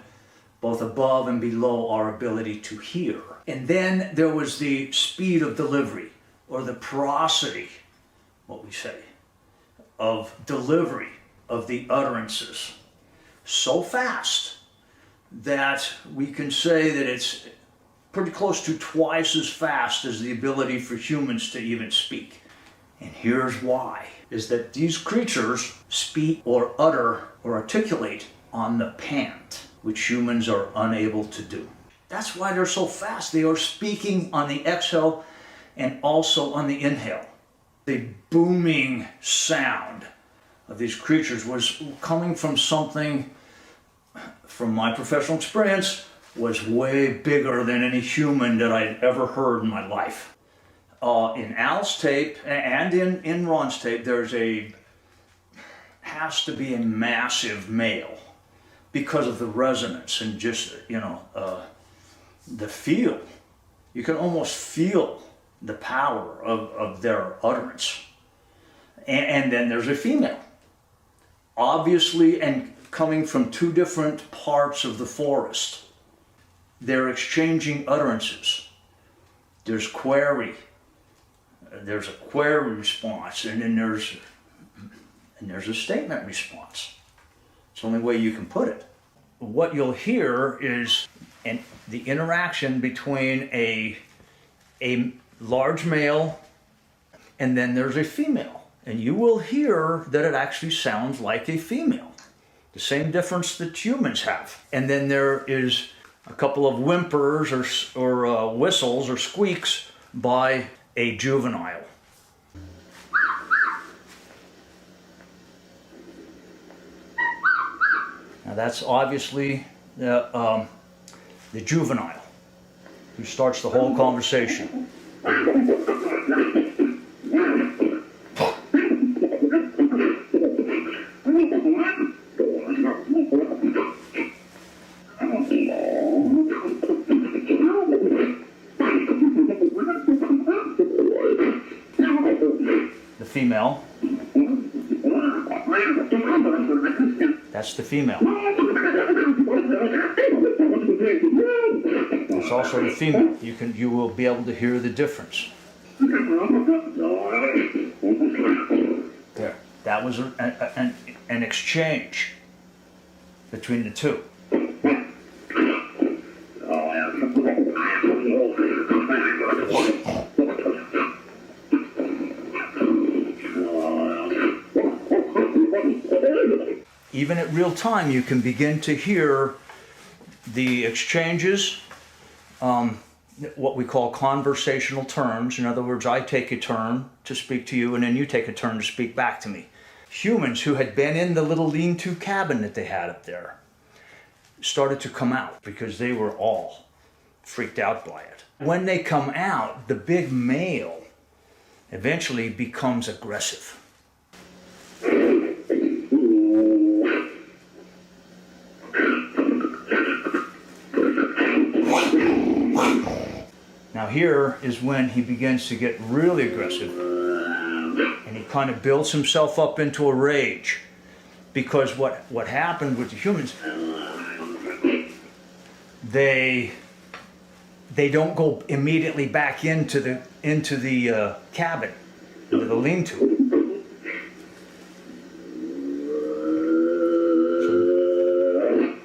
both above and below our ability to hear. And then there was the speed of delivery, or the porosity, what we say, of delivery of the utterances. So fast that we can say that it's pretty close to twice as fast as the ability for humans to even speak. And here's why, is that these creatures speak or utter or articulate on the pant, which humans are unable to do. That's why they're so fast. They are speaking on the exhale and also on the inhale. The booming sound of these creatures was coming from something, from my professional experience, was way bigger than any human that I'd ever heard in my life. In Al's tape and in Ron's tape, has to be a massive male because of the resonance and just, the feel. You can almost feel the power of their utterance. And then there's a female. Obviously, and coming from two different parts of the forest. They're exchanging utterances. There's query. There's a query response, and then there's a statement response. It's the only way you can put it. What you'll hear is the interaction between a large male and then there's a female. And you will hear that it actually sounds like a female. The same difference that humans have. And then there is a couple of whimpers or whistles or squeaks by a juvenile. Now that's obviously the juvenile who starts the whole conversation. The female. That's the female. It's also the female. You will be able to hear the difference. There. That was an exchange between the two. Even at real time, you can begin to hear the exchanges, what we call conversational terms. In other words, I take a turn to speak to you, and then you take a turn to speak back to me. Humans who had been in the little lean-to cabin that they had up there started to come out because they were all freaked out by it. When they come out, the big male eventually becomes aggressive. Now here is when he begins to get really aggressive, and he kind of builds himself up into a rage, because what happened with the humans, they don't go immediately back into the cabin, into the lean-to.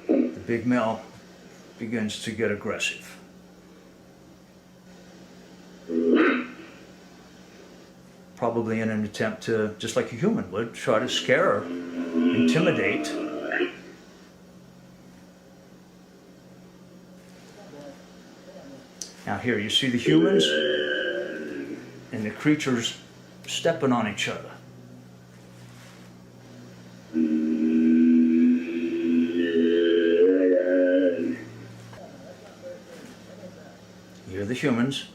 So the big male begins to get aggressive. Probably in an attempt to, just like a human would, try to scare, intimidate. Now here, you see the humans and the creatures stepping on each other. Here are the humans.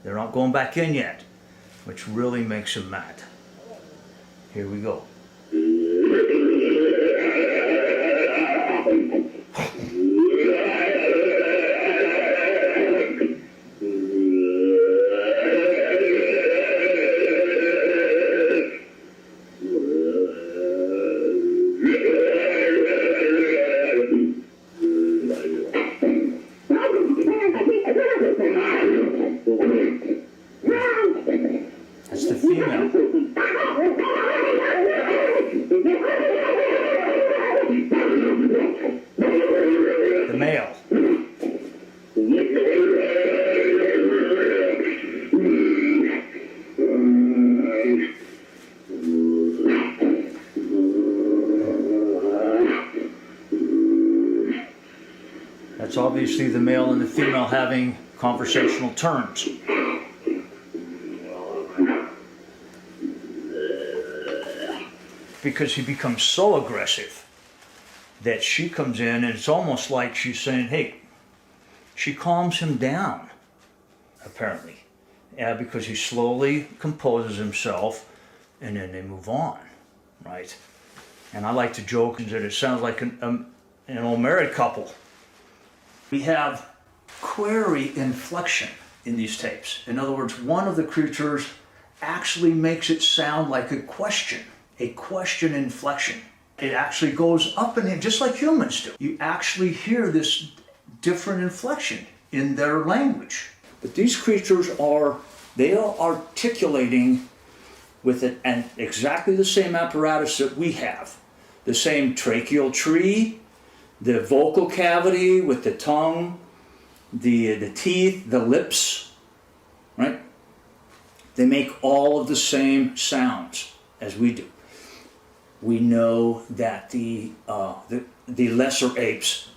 They're not going back in yet, which really makes him mad. Here we go. That's the female. The male. obviously the male and the female having conversational terms. Because he becomes so aggressive that she comes in and it's almost like she's saying, hey, she calms him down, apparently. Because he slowly composes himself and then they move on, right? And I like to joke that it sounds like an old married couple. We have query inflection in these tapes. In other words, one of the creatures actually makes it sound like a question inflection. It actually goes up and in, just like humans do. You actually hear this different inflection in their language. But these creatures are articulating with it and exactly the same apparatus that we have. The same tracheal tree, the vocal cavity with the tongue, the teeth, the lips, right? They make all of the same sounds as we do. We know that the lesser apes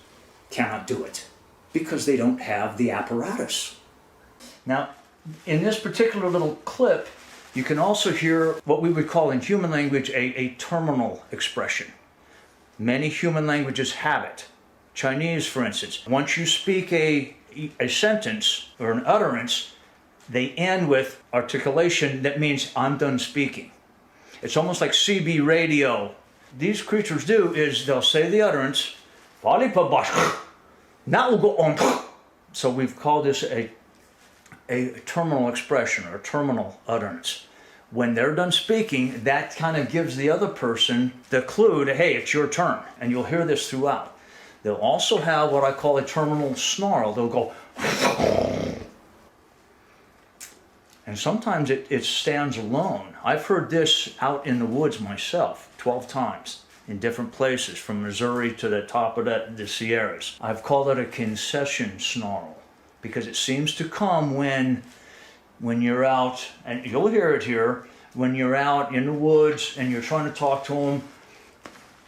cannot do it because they don't have the apparatus. Now, in this particular little clip, you can also hear what we would call in human language a terminal expression. Many human languages have it. Chinese, for instance, once you speak a sentence or an utterance, they end with articulation that means I'm done speaking. It's almost like CB radio. These creatures do is they'll say the utterance, now we'll go on. So we've called this a terminal expression or a terminal utterance. When they're done speaking, that kind of gives the other person the clue to, hey, it's your turn. And you'll hear this throughout. They'll also have what I call a terminal snarl. They'll go, and sometimes it stands alone. I've heard this out in the woods myself 12 times in different places, from Missouri to the top of the Sierras. I've called it a concession snarl because it seems to come when you're out, and you'll hear it here, when you're out in the woods and you're trying to talk to them,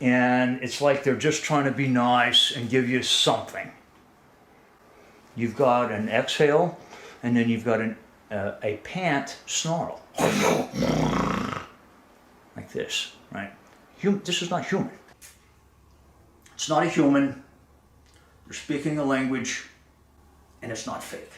and it's like they're just trying to be nice and give you something. You've got an exhale, and then you've got a pant snarl. Like this, right? This is not human. It's not a human. They're speaking a language, and it's not fake.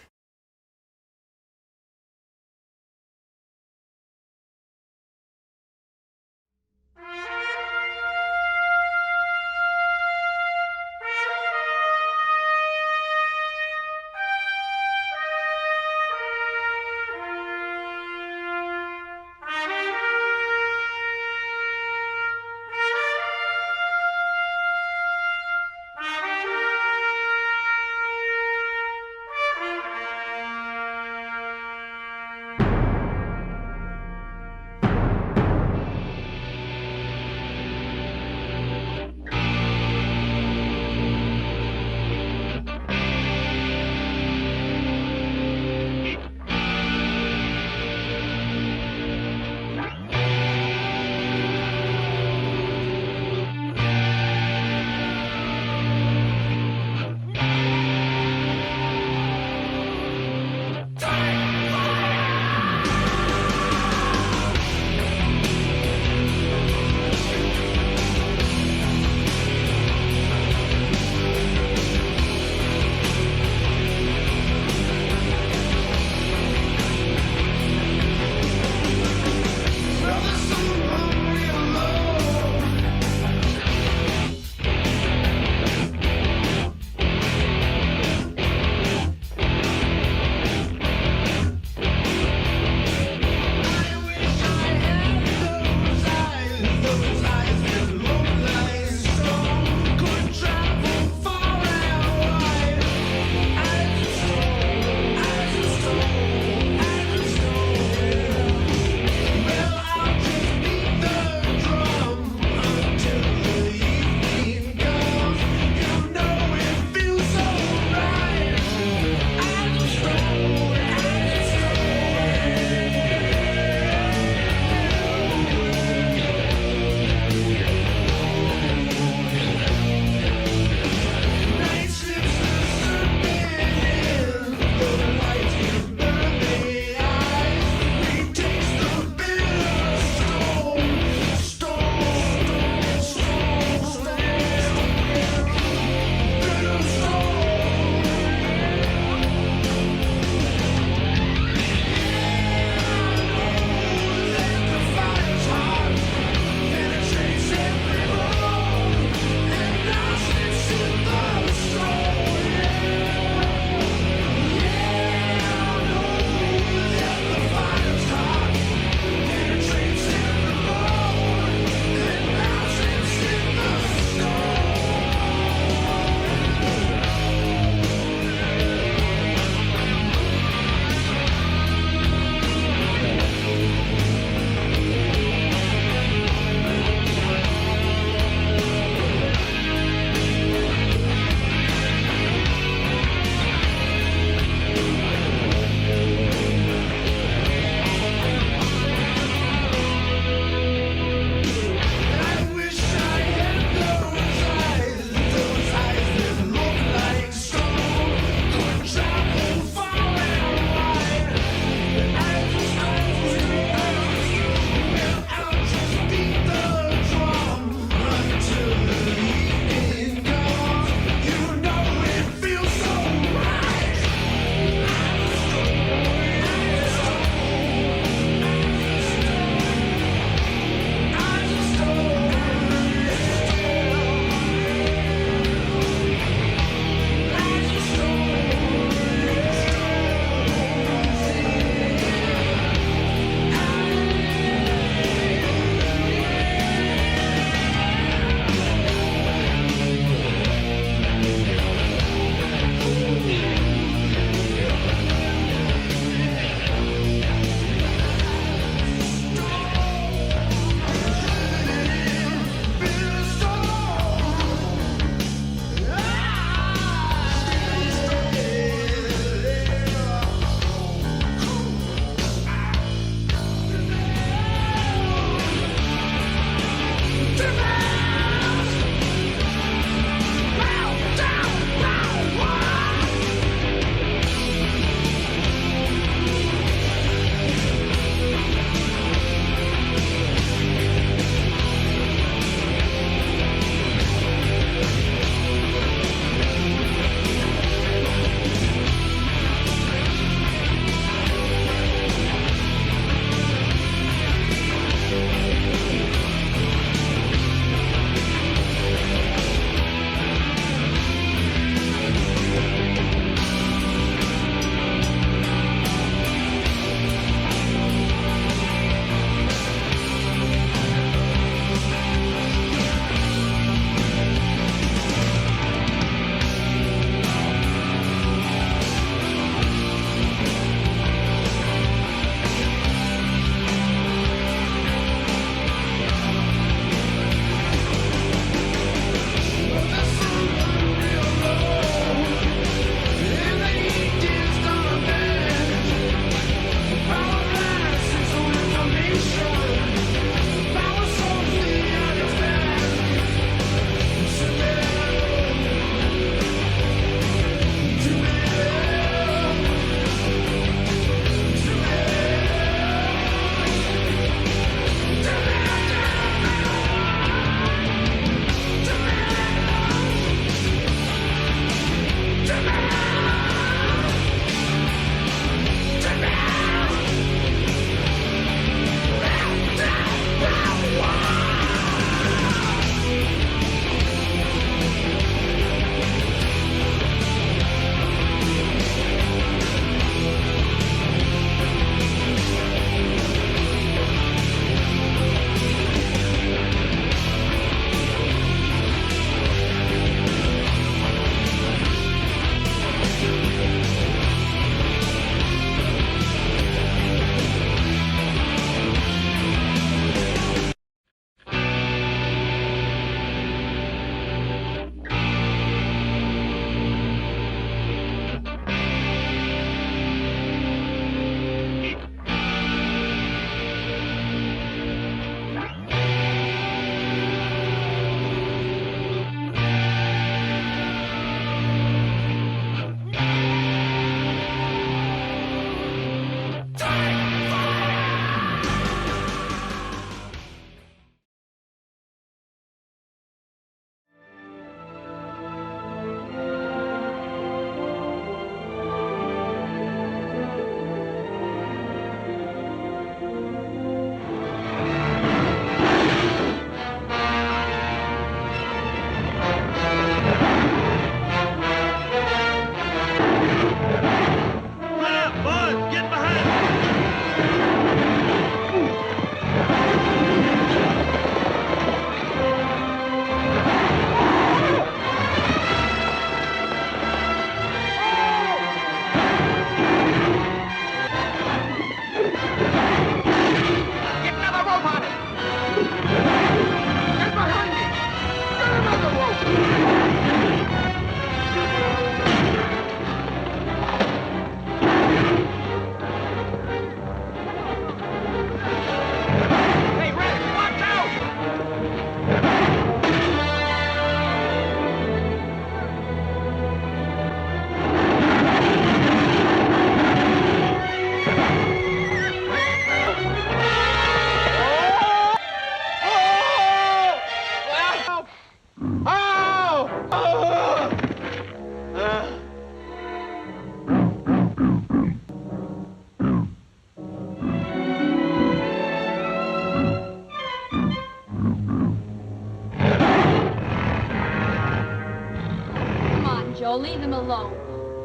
Joe, leave them alone.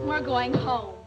We're going home.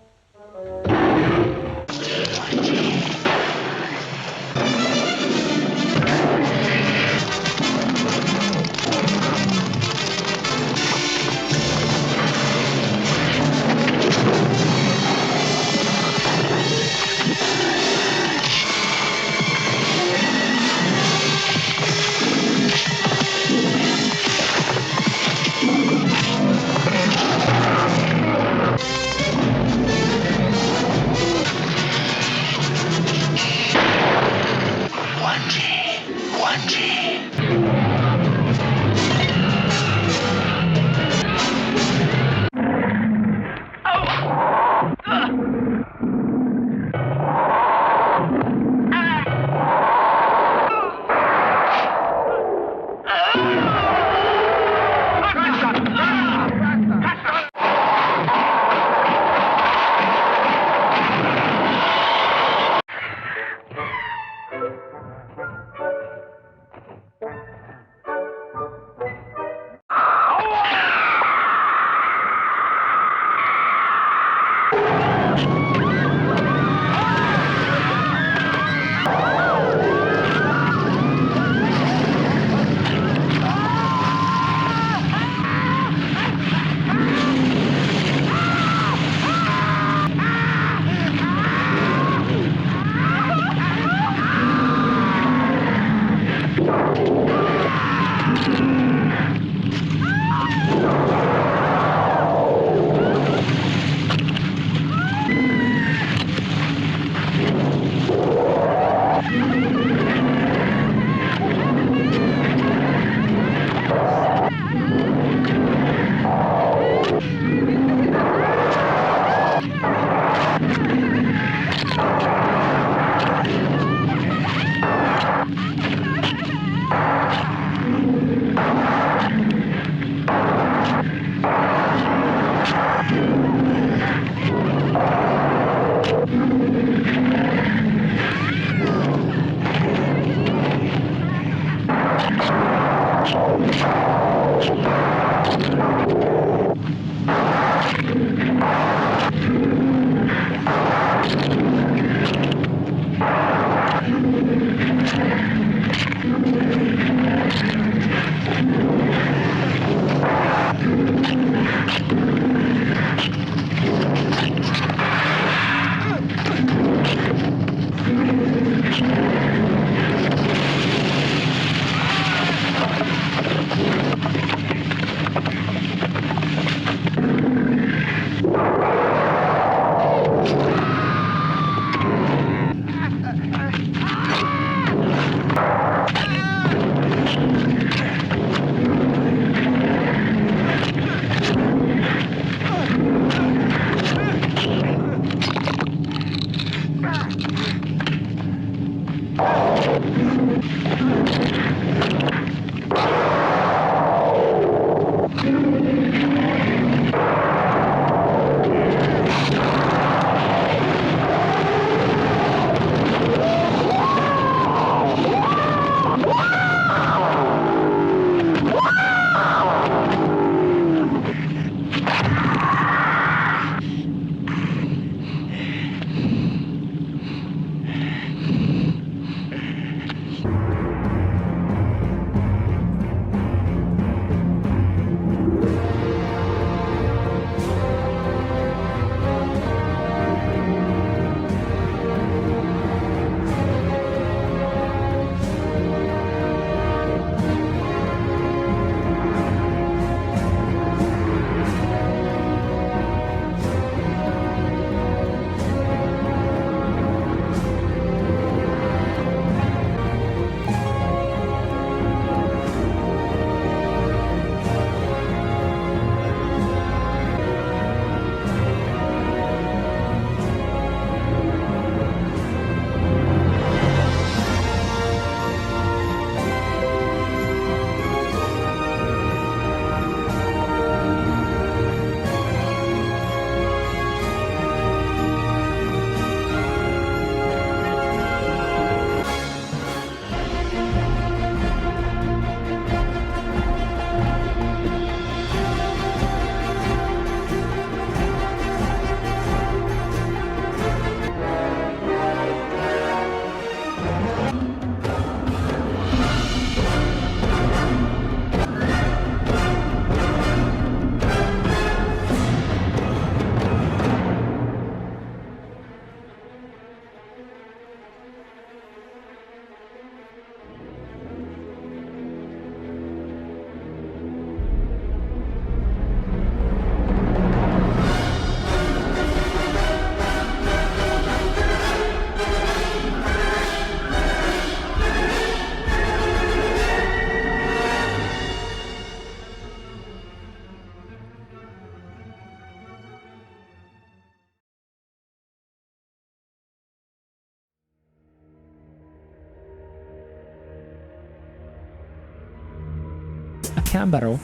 Canberra.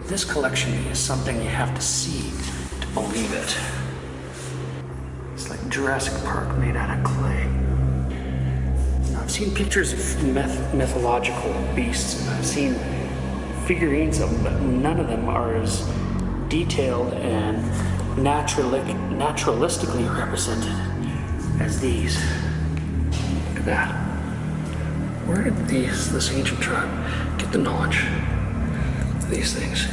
This collection is something you have to see to believe it. It's like Jurassic Park made out of clay. Now, I've seen pictures of mythological beasts, and I've seen figurines of them, but none of them are as detailed and naturalistically represented as these. Look at that. Where did this ancient tribe get the knowledge of these things?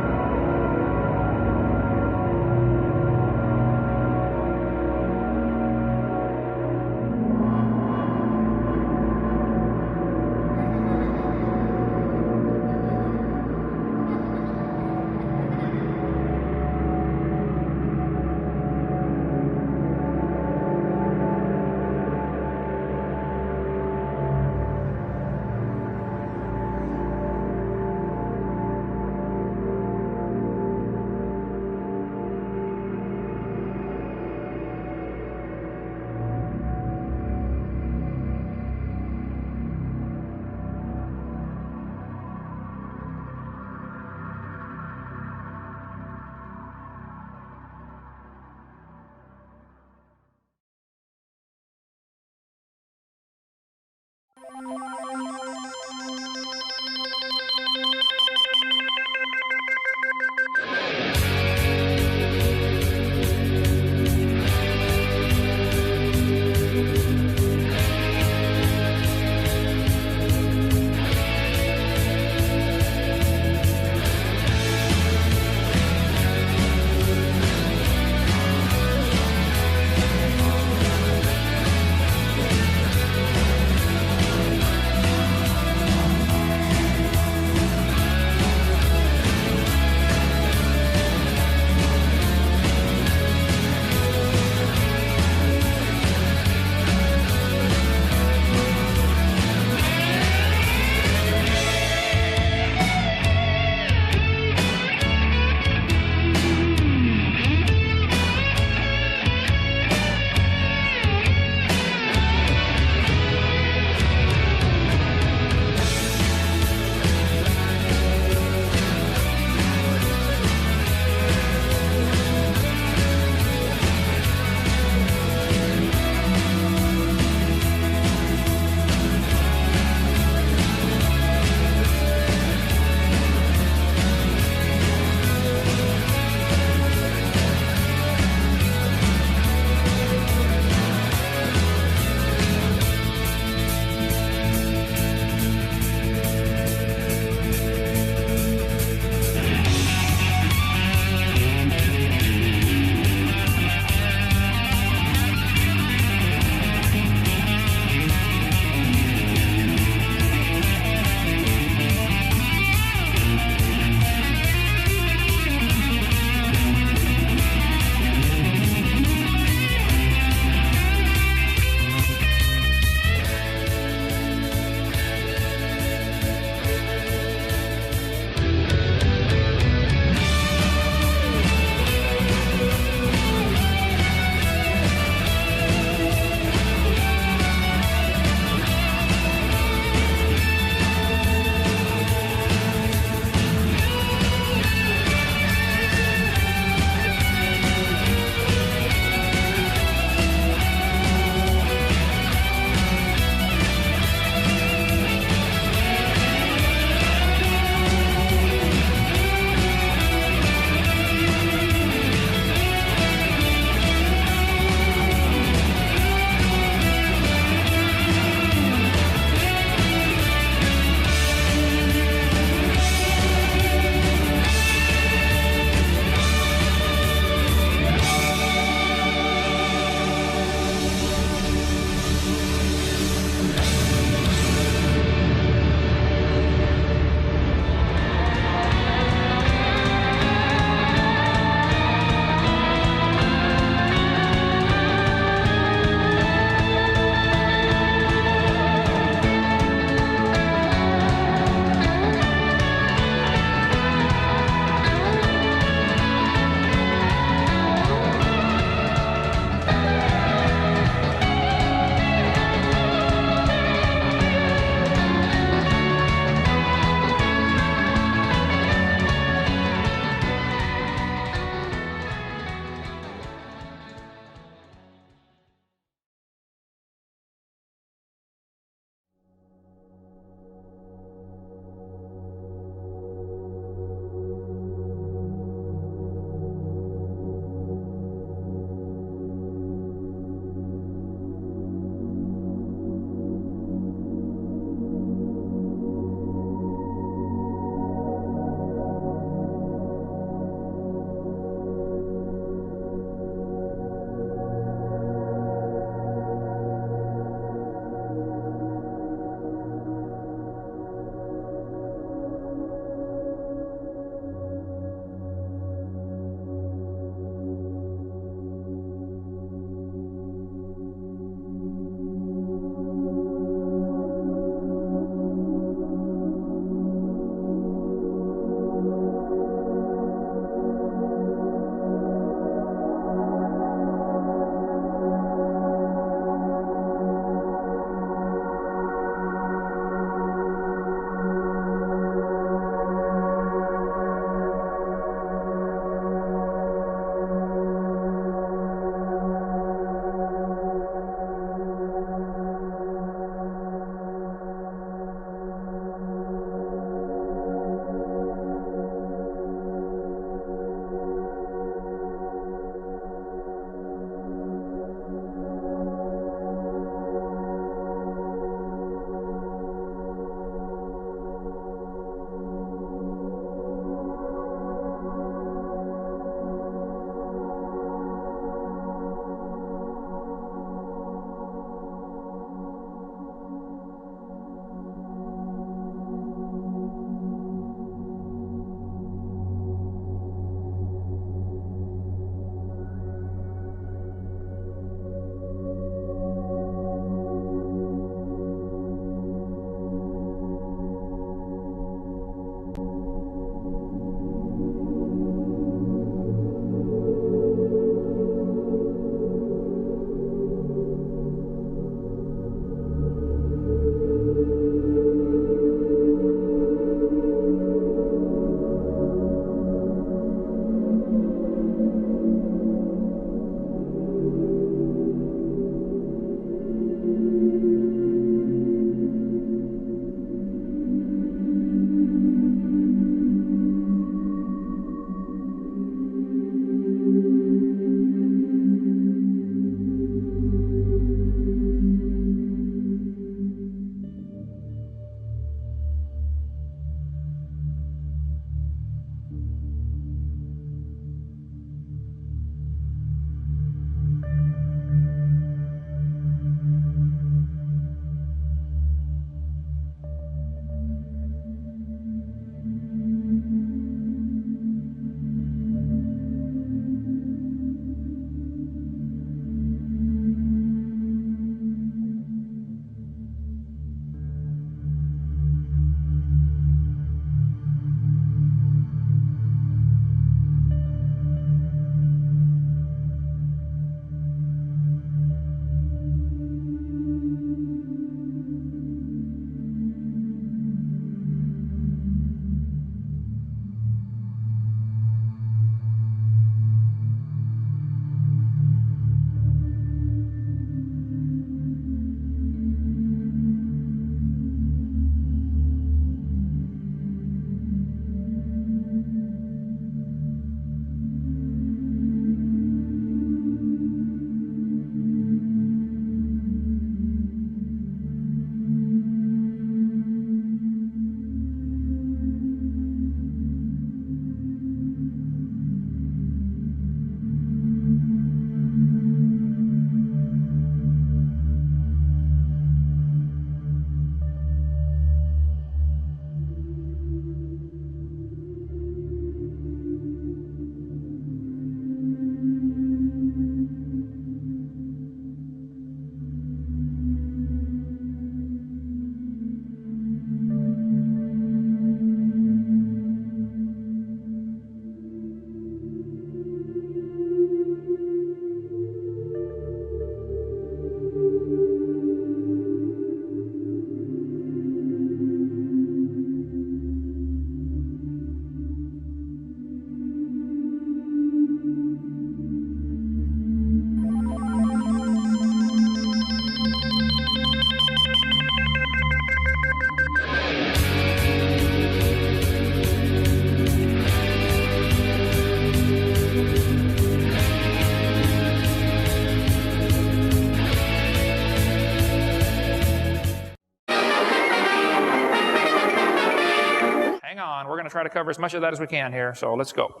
to try to cover as much of that as we can here, so let's go.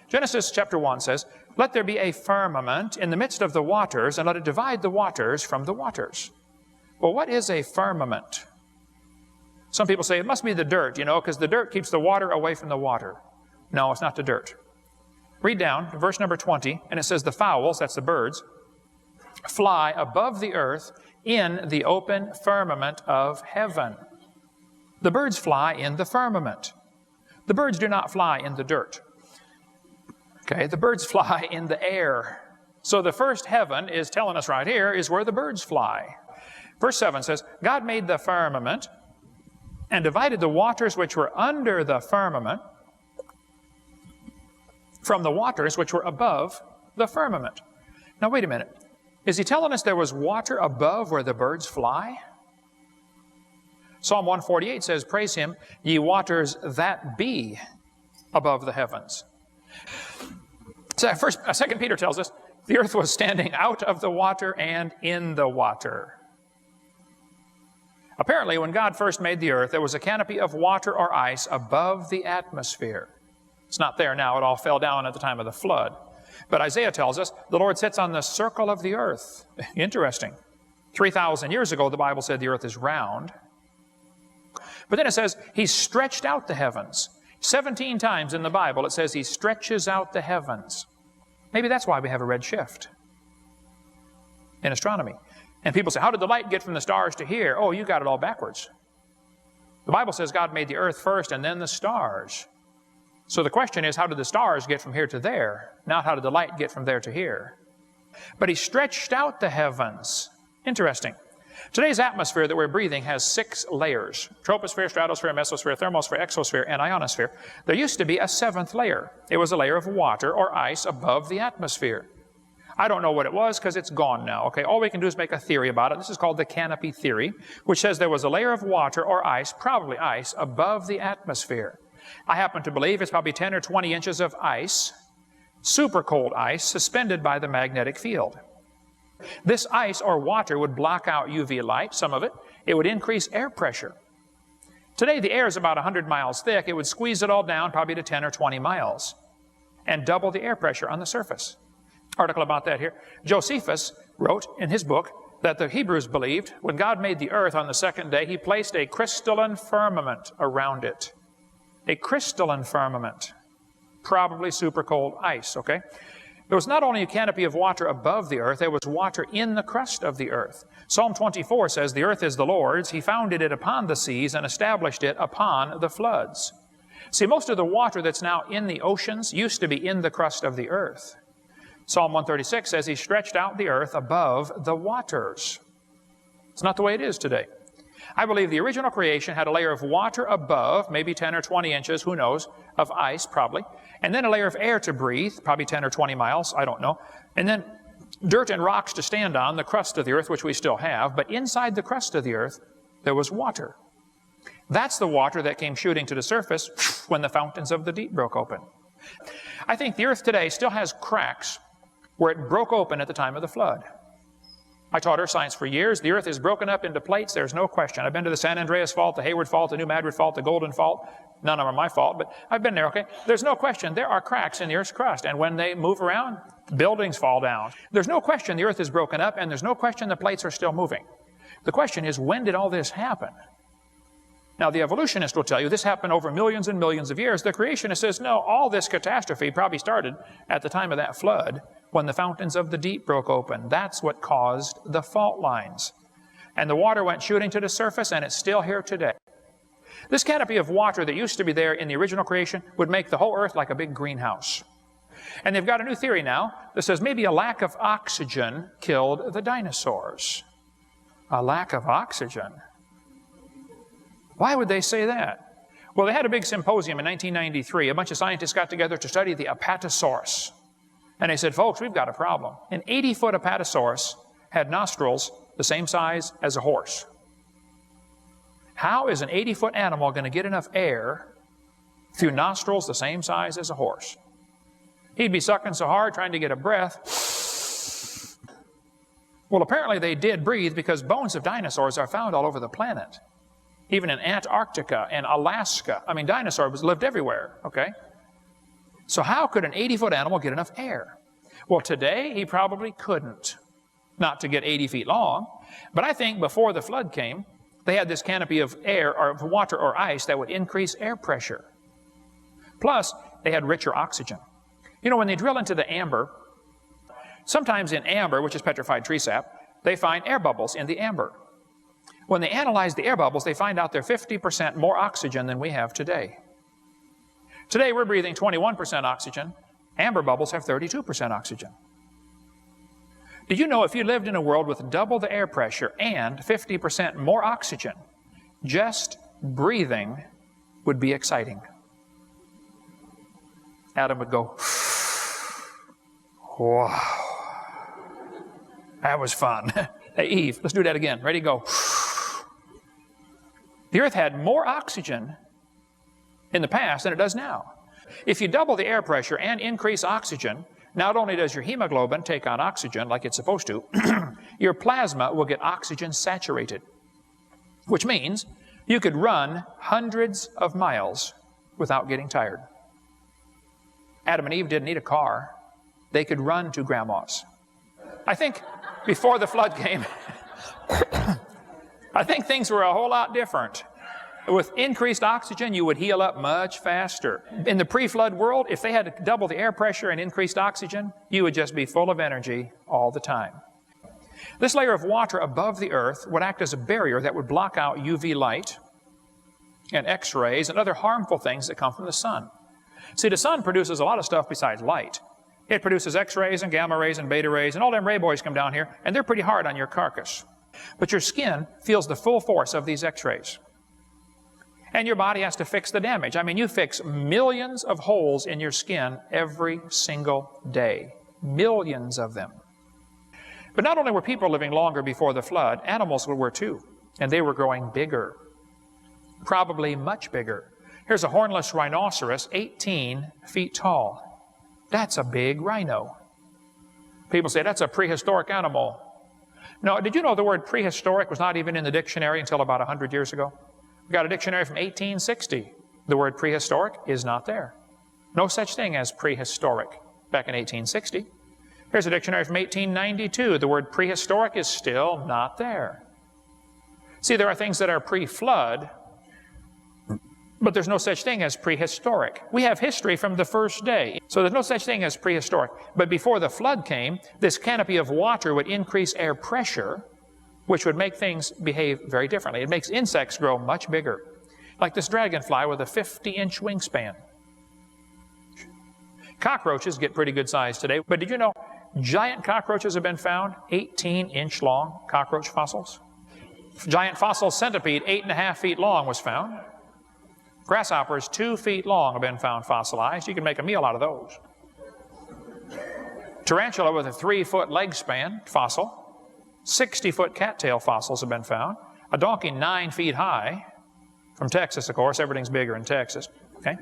Genesis chapter 1 says, "Let there be a firmament in the midst of the waters, and let it divide the waters from the waters." Well, what is a firmament? Some people say it must be the dirt, because the dirt keeps the water away from the water. No, it's not the dirt. Read down to verse number 20, and it says, "The fowls," that's the birds, "fly above the earth in the open firmament of heaven." The birds fly in the firmament. The birds do not fly in the dirt. Okay, the birds fly in the air. So the first heaven is telling us right here is where the birds fly. Verse 7 says, "God made the firmament and divided the waters which were under the firmament from the waters which were above the firmament." Now wait a minute. Is he telling us there was water above where the birds fly? Psalm 148 says, "Praise him, ye waters that be above the heavens." So 2 Peter tells us the earth was standing out of the water and in the water. Apparently, when God first made the earth, there was a canopy of water or ice above the atmosphere. It's not there now. It all fell down at the time of the flood. But Isaiah tells us the Lord sits on the circle of the earth. Interesting. 3,000 years ago, the Bible said the earth is round. But then it says He stretched out the heavens. 17 times in the Bible it says He stretches out the heavens. Maybe that's why we have a red shift in astronomy. And people say, how did the light get from the stars to here? Oh, you got it all backwards. The Bible says God made the earth first and then the stars. So the question is, how did the stars get from here to there? Not how did the light get from there to here? But He stretched out the heavens. Interesting. Today's atmosphere that we're breathing has 6 layers: troposphere, stratosphere, mesosphere, thermosphere, exosphere, and ionosphere. There used to be a 7th layer. It was a layer of water or ice above the atmosphere. I don't know what it was because it's gone now. Okay, all we can do is make a theory about it. This is called the canopy theory, which says there was a layer of water or ice, probably ice, above the atmosphere. I happen to believe it's probably 10 or 20 inches of ice, super cold ice, suspended by the magnetic field. This ice or water would block out UV light, some of it. It would increase air pressure. Today the air is about 100 miles thick. It would squeeze it all down probably to 10 or 20 miles and double the air pressure on the surface. Article about that here. Josephus wrote in his book that the Hebrews believed when God made the earth on the 2nd day, He placed a crystalline firmament around it. A crystalline firmament. Probably super cold ice, okay? There was not only a canopy of water above the earth, there was water in the crust of the earth. Psalm 24 says, "The earth is the Lord's. He founded it upon the seas and established it upon the floods." See, most of the water that's now in the oceans used to be in the crust of the earth. Psalm 136 says He stretched out the earth above the waters. It's not the way it is today. I believe the original creation had a layer of water above, maybe 10 or 20 inches, who knows, of ice probably, and then a layer of air to breathe, probably 10 or 20 miles, I don't know, and then dirt and rocks to stand on, the crust of the earth, which we still have, but inside the crust of the earth, there was water. That's the water that came shooting to the surface when the fountains of the deep broke open. I think the earth today still has cracks where it broke open at the time of the flood. I taught earth science for years. The earth is broken up into plates, there's no question. I've been to the San Andreas Fault, the Hayward Fault, the New Madrid Fault, the Golden Fault. None of them are my fault, but I've been there, okay? There's no question there are cracks in the earth's crust, and when they move around, buildings fall down. There's no question the earth is broken up, and there's no question the plates are still moving. The question is, when did all this happen? Now, the evolutionist will tell you this happened over millions and millions of years. The creationist says, no, all this catastrophe probably started at the time of that flood when the fountains of the deep broke open. That's what caused the fault lines. And the water went shooting to the surface, and it's still here today. This canopy of water that used to be there in the original creation would make the whole earth like a big greenhouse. And they've got a new theory now that says maybe a lack of oxygen killed the dinosaurs. A lack of oxygen. Why would they say that? Well, they had a big symposium in 1993. A bunch of scientists got together to study the Apatosaurus. And they said, folks, we've got a problem. An 80-foot Apatosaurus had nostrils the same size as a horse. How is an 80-foot animal going to get enough air through nostrils the same size as a horse? He'd be sucking so hard trying to get a breath. Well, apparently they did breathe because bones of dinosaurs are found all over the planet. even in Antarctica and Alaska. I mean, dinosaurs lived everywhere, okay? So how could an 80-foot animal get enough air? Well, today he probably couldn't, not to get 80 feet long. But I think before the flood came, they had this canopy of air or of water or ice that would increase air pressure. Plus, they had richer oxygen. You know, when they drill into the amber, sometimes in amber, which is petrified tree sap, they find air bubbles in the amber. When they analyze the air bubbles, they find out they're 50% more oxygen than we have today. Today we're breathing 21% oxygen. Amber bubbles have 32% oxygen. Did you know if you lived in a world with double the air pressure and 50% more oxygen, just breathing would be exciting? Adam would go, wow. That was fun. Hey, Eve, let's do that again. Ready, go. The earth had more oxygen in the past than it does now. If you double the air pressure and increase oxygen, not only does your hemoglobin take on oxygen like it's supposed to, your plasma will get oxygen saturated, which means you could run hundreds of miles without getting tired. Adam and Eve didn't need a car. They could run to grandma's. I think before the flood came, I think things were a whole lot different. With increased oxygen, you would heal up much faster. In the pre-flood world, if they had to double the air pressure and increased oxygen, you would just be full of energy all the time. This layer of water above the earth would act as a barrier that would block out UV light and X-rays and other harmful things that come from the sun. See, the sun produces a lot of stuff besides light. It produces X-rays and gamma rays and beta rays, and all them ray boys come down here, and they're pretty hard on your carcass. But your skin feels the full force of these X-rays. And your body has to fix the damage. I mean, you fix millions of holes in your skin every single day. Millions of them. But not only were people living longer before the flood, animals were too. And they were growing bigger. Probably much bigger. Here's a hornless rhinoceros, 18 feet tall. That's a big rhino. People say that's a prehistoric animal. No, did you know the word prehistoric was not even in the dictionary until about 100 years ago? We got a dictionary from 1860. The word prehistoric is not there. No such thing as prehistoric back in 1860. Here's a dictionary from 1892. The word prehistoric is still not there. See, there are things that are pre-flood, but there's no such thing as prehistoric. We have history from the first day, so there's no such thing as prehistoric. But before the flood came, this canopy of water would increase air pressure, which would make things behave very differently. It makes insects grow much bigger, like this dragonfly with a 50-inch wingspan. Cockroaches get pretty good size today, but did you know giant cockroaches have been found, 18-inch long cockroach fossils? Giant fossil centipede, 8.5 feet long, was found. Grasshoppers, 2 feet long, have been found fossilized. You can make a meal out of those. Tarantula with a 3-foot leg span, fossil. 60-foot cattail fossils have been found. A donkey 9 feet high, from Texas, of course. Everything's bigger in Texas. Okay?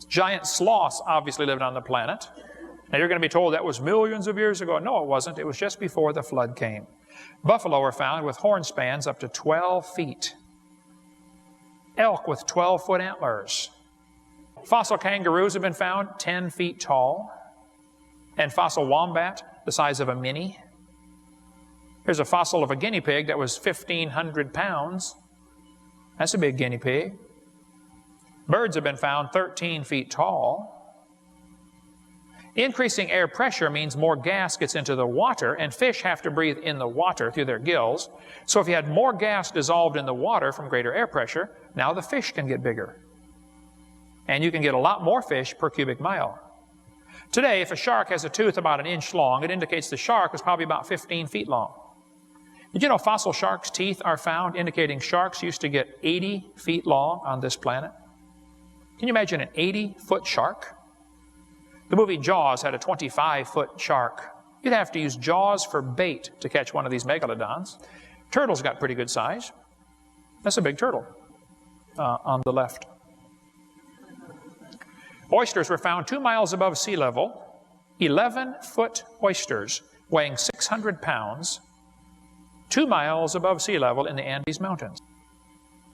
Giant sloths obviously lived on the planet. Now you're going to be told that was millions of years ago. No, it wasn't. It was just before the flood came. Buffalo were found with horn spans up to 12 feet. Elk with 12-foot antlers. Fossil kangaroos have been found 10 feet tall. And fossil wombat, the size of a mini. Here's a fossil of a guinea pig that was 1,500 pounds. That's a big guinea pig. Birds have been found 13 feet tall. Increasing air pressure means more gas gets into the water, and fish have to breathe in the water through their gills. So if you had more gas dissolved in the water from greater air pressure, now the fish can get bigger. And you can get a lot more fish per cubic mile. Today, if a shark has a tooth about 1 inch long, it indicates the shark was probably about 15 feet long. Did you know fossil sharks' teeth are found indicating sharks used to get 80 feet long on this planet? Can you imagine an 80-foot shark? The movie Jaws had a 25-foot shark. You'd have to use Jaws for bait to catch one of these megalodons. Turtles got pretty good size. That's a big turtle on the left. Oysters were found 2 miles above sea level. 11-foot oysters weighing 600 pounds, 2 miles above sea level in the Andes Mountains.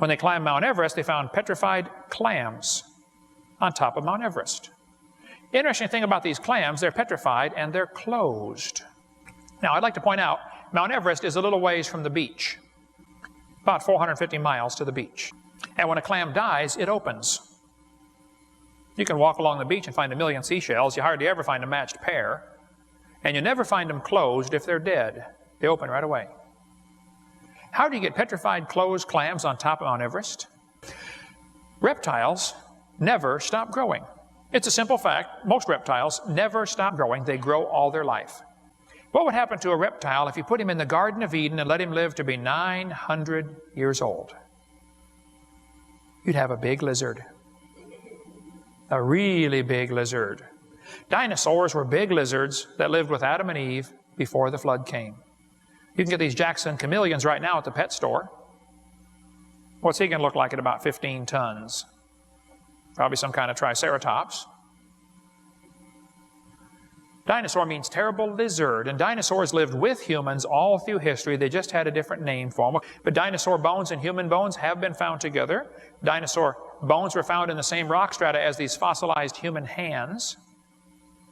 When they climbed Mount Everest, they found petrified clams on top of Mount Everest. Interesting thing about these clams, they're petrified and they're closed. Now, I'd like to point out, Mount Everest is a little ways from the beach, about 450 miles to the beach. And when a clam dies, it opens. You can walk along the beach and find 1 million seashells. You hardly ever find a matched pair. And you never find them closed if they're dead. They open right away. How do you get petrified closed clams on top of Mount Everest? Reptiles never stop growing. It's a simple fact. Most reptiles never stop growing. They grow all their life. What would happen to a reptile if you put him in the Garden of Eden and let him live to be 900 years old? You'd have a big lizard. A really big lizard. Dinosaurs were big lizards that lived with Adam and Eve before the flood came. You can get these Jackson chameleons right now at the pet store. What's he going to look like at about 15 tons? Probably some kind of triceratops. Dinosaur means terrible lizard, and dinosaurs lived with humans all through history. They just had a different name for them. But dinosaur bones and human bones have been found together. Dinosaur bones were found in the same rock strata as these fossilized human hands.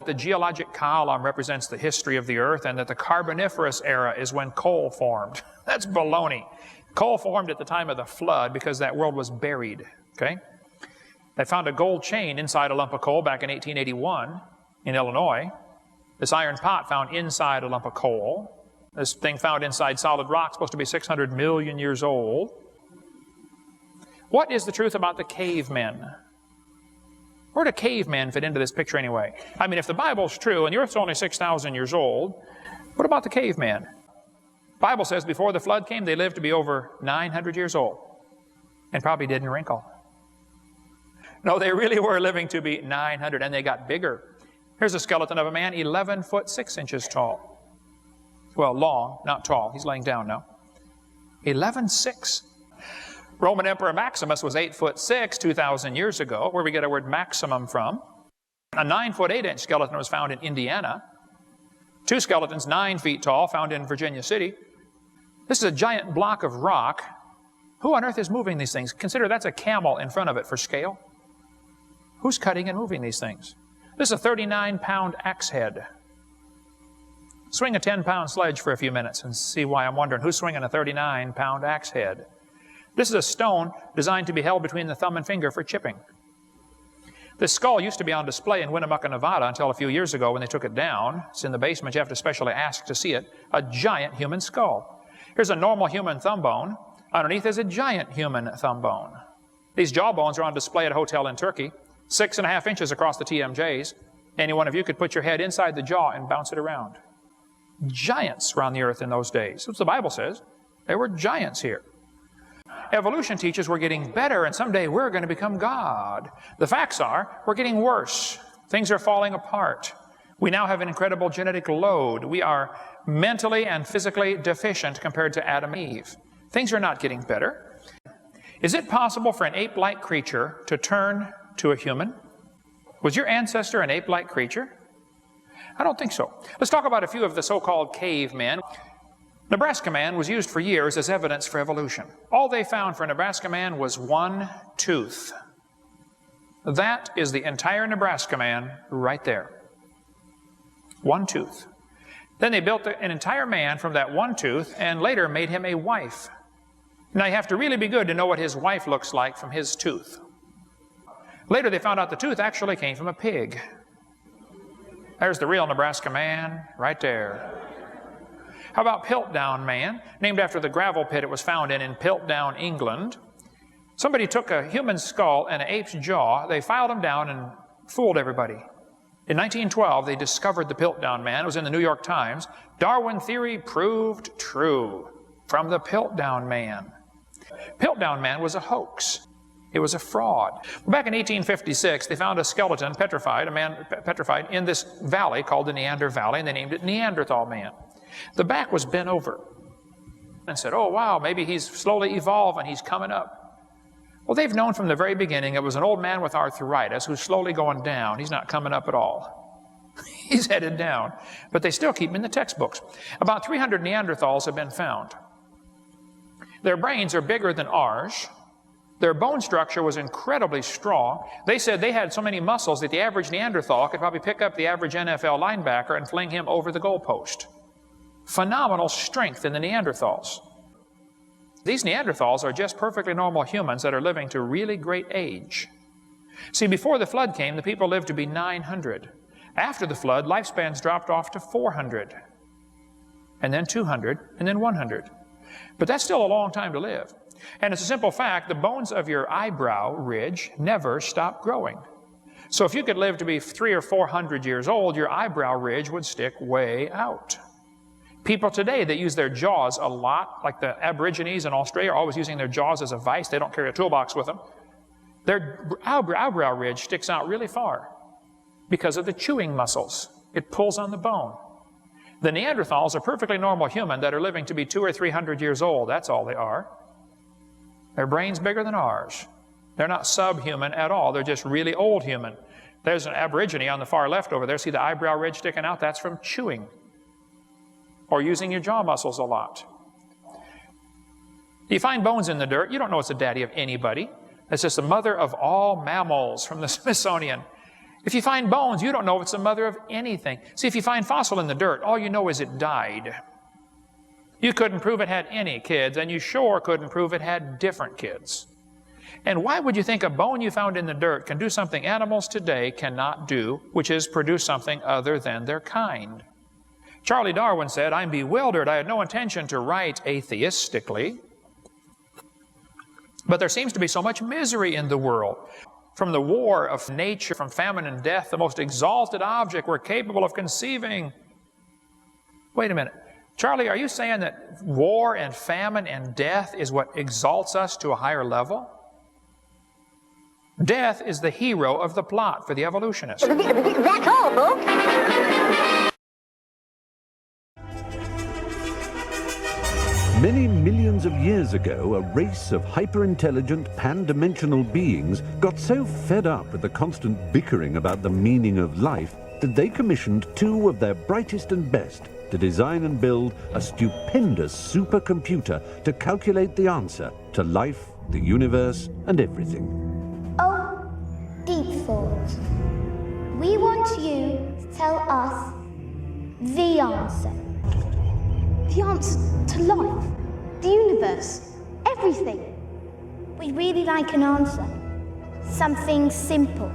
The geologic column represents the history of the earth, and that the Carboniferous era is when coal formed. That's baloney. Coal formed at the time of the flood because that world was buried. Okay? They found a gold chain inside a lump of coal back in 1881 in Illinois. This iron pot found inside a lump of coal. This thing found inside solid rock, supposed to be 600 million years old. What is the truth about the cavemen? Where do cavemen fit into this picture anyway? I mean, if the Bible's true and the earth's only 6,000 years old, what about the cavemen? The Bible says before the flood came, they lived to be over 900 years old and probably didn't wrinkle. No, they really were living to be 900, and they got bigger. Here's a skeleton of a man 11 foot 6 inches tall. Well, long, not tall. He's laying down now. 11'6". Roman Emperor Maximus was 8 foot 6 2,000 years ago, where we get our word maximum from. A 9 foot 8 inch skeleton was found in Indiana. 2 skeletons 9 feet tall found in Virginia City. This is a giant block of rock. Who on earth is moving these things? Consider that's a camel in front of it for scale. Who's cutting and moving these things? This is a 39-pound axe head. Swing a 10-pound sledge for a few minutes and see why I'm wondering who's swinging a 39-pound axe head. This is a stone designed to be held between the thumb and finger for chipping. This skull used to be on display in Winnemucca, Nevada until a few years ago when they took it down. It's in the basement. You have to specially ask to see it. A giant human skull. Here's a normal human thumb bone. Underneath is a giant human thumb bone. These jaw bones are on display at a hotel in Turkey. 6.5 inches across the TMJs. Any one of you could put your head inside the jaw and bounce it around. Giants were on the earth in those days. That's what the Bible says. There were giants here. Evolution teaches we're getting better, and someday we're going to become God. The facts are, we're getting worse. Things are falling apart. We now have an incredible genetic load. We are mentally and physically deficient compared to Adam and Eve. Things are not getting better. Is it possible for an ape-like creature to turn to a human? Was your ancestor an ape-like creature? I don't think so. Let's talk about a few of the so-called cavemen. Nebraska man was used for years as evidence for evolution. All they found for Nebraska man was one tooth. That is the entire Nebraska man right there. One tooth. Then they built an entire man from that one tooth and later made him a wife. Now you have to really be good to know what his wife looks like from his tooth. Later they found out the tooth actually came from a pig. There's the real Nebraska man right there. How about Piltdown Man, named after the gravel pit it was found in Piltdown, England. Somebody took a human skull and an ape's jaw, they filed them down and fooled everybody. In 1912, they discovered the Piltdown Man. It was in the New York Times. Darwin theory proved true from the Piltdown Man. Piltdown Man was a hoax. It was a fraud. Back in 1856, they found a skeleton petrified, a man petrified, in this valley called the Neander Valley, and they named it Neanderthal Man. The back was bent over and said, oh wow, maybe he's slowly evolving, he's coming up. Well, they've known from the very beginning it was an old man with arthritis who's slowly going down. He's not coming up at all. He's headed down. But they still keep him in the textbooks. About 300 Neanderthals have been found. Their brains are bigger than ours. Their bone structure was incredibly strong. They said they had so many muscles that the average Neanderthal could probably pick up the average NFL linebacker and fling him over the goalpost. Phenomenal strength in the Neanderthals. These Neanderthals are just perfectly normal humans that are living to really great age. See, before the flood came, the people lived to be 900. After the flood, lifespans dropped off to 400, and then 200, and then 100. But that's still a long time to live. And it's a simple fact, the bones of your eyebrow ridge never stop growing. So if you could live to be 300 or 400 years old, your eyebrow ridge would stick way out. People today that use their jaws a lot, like the Aborigines in Australia are always using their jaws as a vice. They don't carry a toolbox with them. Their eyebrow ridge sticks out really far because of the chewing muscles. It pulls on the bone. The Neanderthals are perfectly normal human that are living to be 200 or 300 years old. That's all they are. Their brain's bigger than ours. They're not subhuman at all. They're just really old human. There's an Aborigine on the far left over there. See the eyebrow ridge sticking out? That's from chewing or using your jaw muscles a lot. You find bones in the dirt, you don't know it's the daddy of anybody. It's just the mother of all mammals from the Smithsonian. If you find bones, you don't know if it's the mother of anything. See, if you find fossil in the dirt, all you know is it died. You couldn't prove it had any kids, and you sure couldn't prove it had different kids. And why would you think a bone you found in the dirt can do something animals today cannot do, which is produce something other than their kind? Charlie Darwin said, "I'm bewildered. I had no intention to write atheistically. But there seems to be so much misery in the world. From the war of nature, from famine and death, the most exalted object we're capable of conceiving." Wait a minute. Charlie, are you saying that war and famine and death is what exalts us to a higher level? Death is the hero of the plot for the evolutionists. That's all, folks. Many millions of years ago, a race of hyper-intelligent, pan-dimensional beings got so fed up with the constant bickering about the meaning of life that they commissioned two of their brightest and best to design and build a stupendous supercomputer to calculate the answer to life, the universe, and everything. Oh, Deep Thought. We want you to tell us the answer. The answer to life, the universe, everything. We'd really like an answer. Something simple.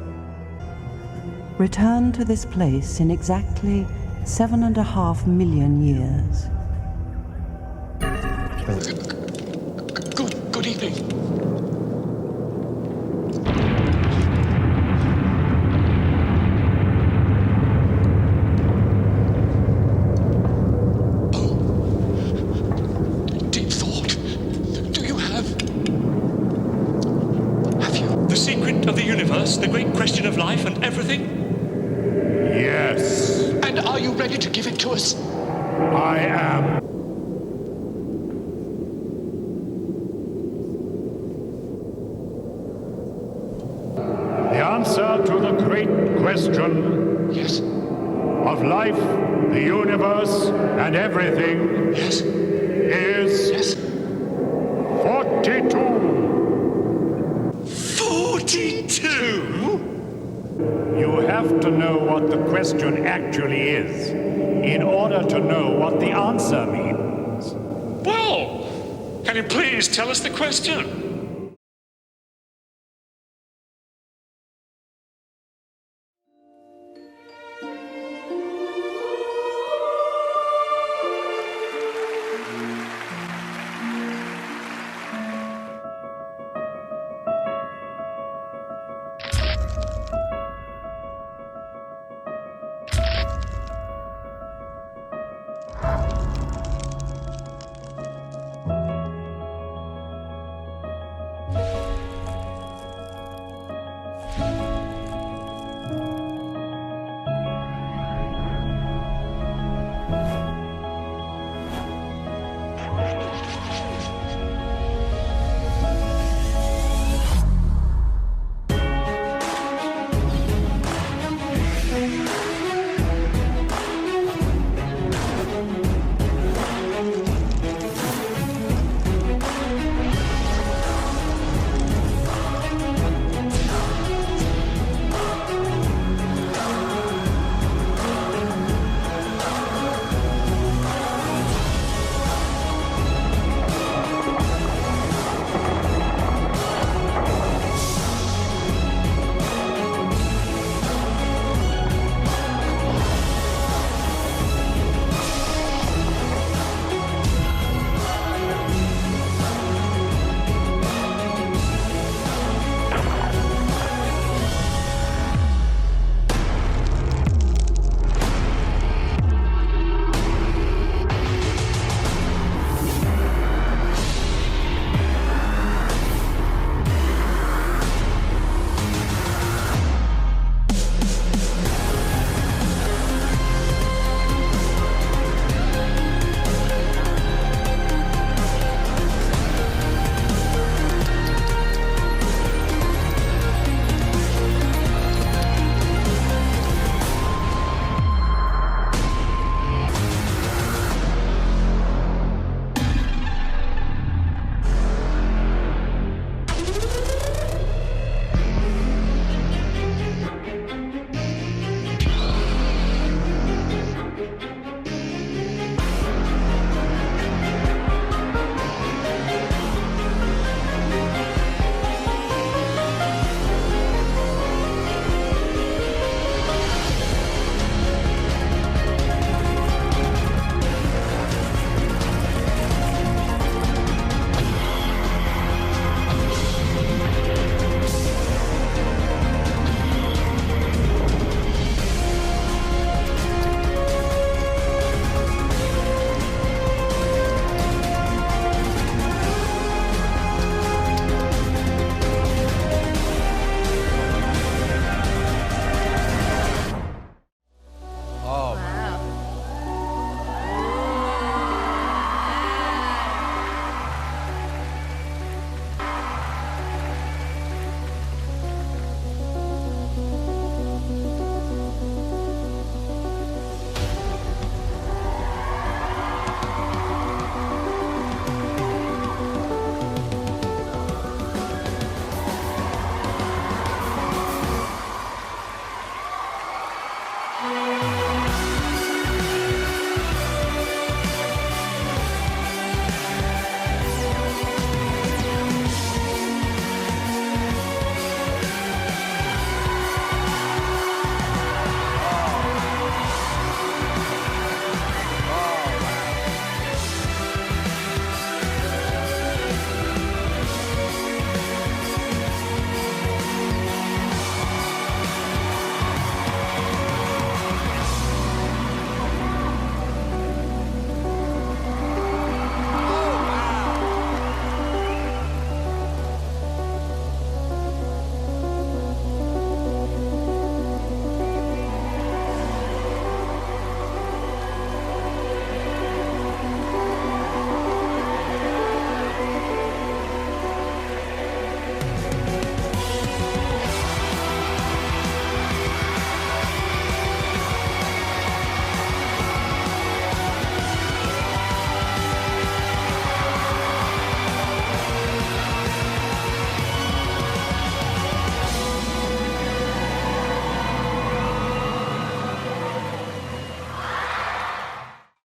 Return to this place in exactly 7.5 million years. Good evening. The great question of life and everything? Yes. And are you ready to give it to us? I am. The answer to the great question, yes, of life, the universe, and everything, yes, is 42. 42? You have to know what the question actually is in order to know what the answer means. Well, can you please tell us the question?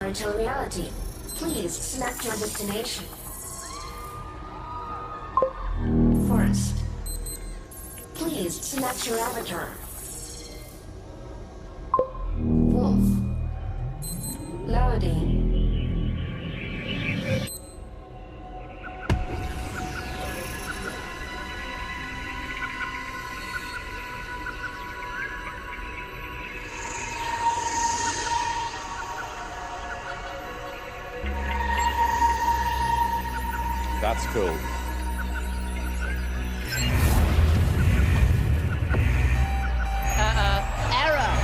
until reality. Please select your destination. Forest. Please select your avatar. Wolf. Loading. That's cool. Error.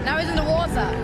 Now he's in the water.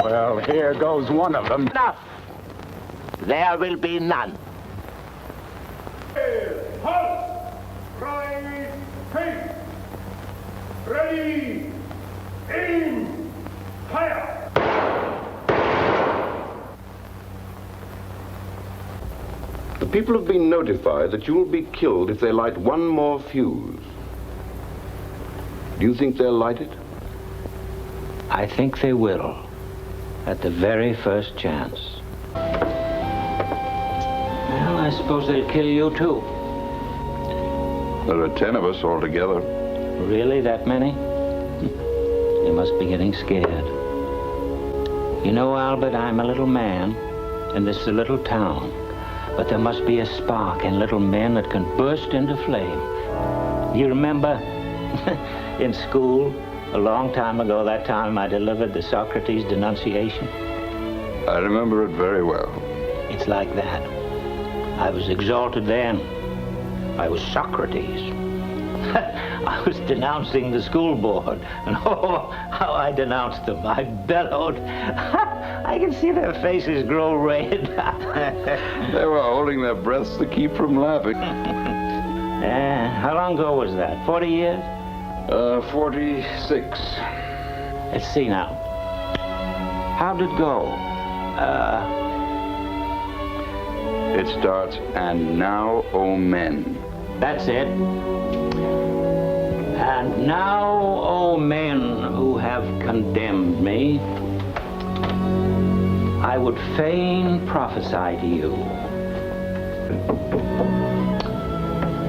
Well, here goes one of them. Enough! There will be none. Halt! Cry, face! Ready! Aim! Fire! The people have been notified that you will be killed if they light one more fuse. Do you think they'll light it? I think they will, at the very first chance. Well, I suppose they'll kill you too. There are 10 of us altogether. Really, that many? You must be getting scared. You know, Albert, I'm a little man, and this is a little town. But there must be a spark in little men that can burst into flame. You remember in school, a long time ago, that time I delivered the Socrates denunciation? I remember it very well. It's like that. I was exalted then. I was Socrates. I was denouncing the school board, and oh, how I denounced them. I bellowed. I can see their faces grow red. They were holding their breaths to keep from laughing. How long ago was that? 40 years? 46. Let's see now. How did it go? It starts, and now, O men. That's it. And now, O men who have condemned me, I would fain prophesy to you.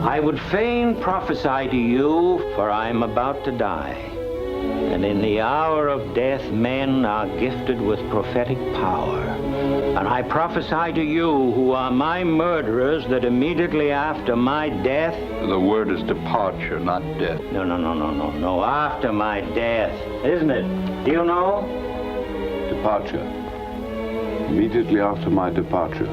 I would fain prophesy to you, for I am about to die. And in the hour of death, men are gifted with prophetic power. And I prophesy to you, who are my murderers, that immediately after my death... The word is departure, not death. No, after my death, isn't it? Do you know? Departure. Immediately after my departure.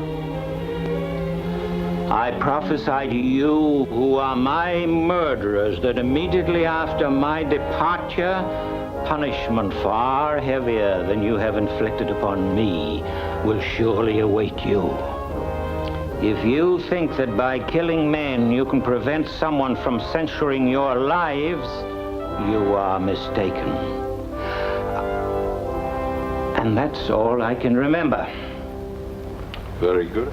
I prophesy to you, who are my murderers, that immediately after my departure, punishment far heavier than you have inflicted upon me will surely await you. If you think that by killing men you can prevent someone from censoring your lives, you are mistaken. And that's all I can remember. Very good.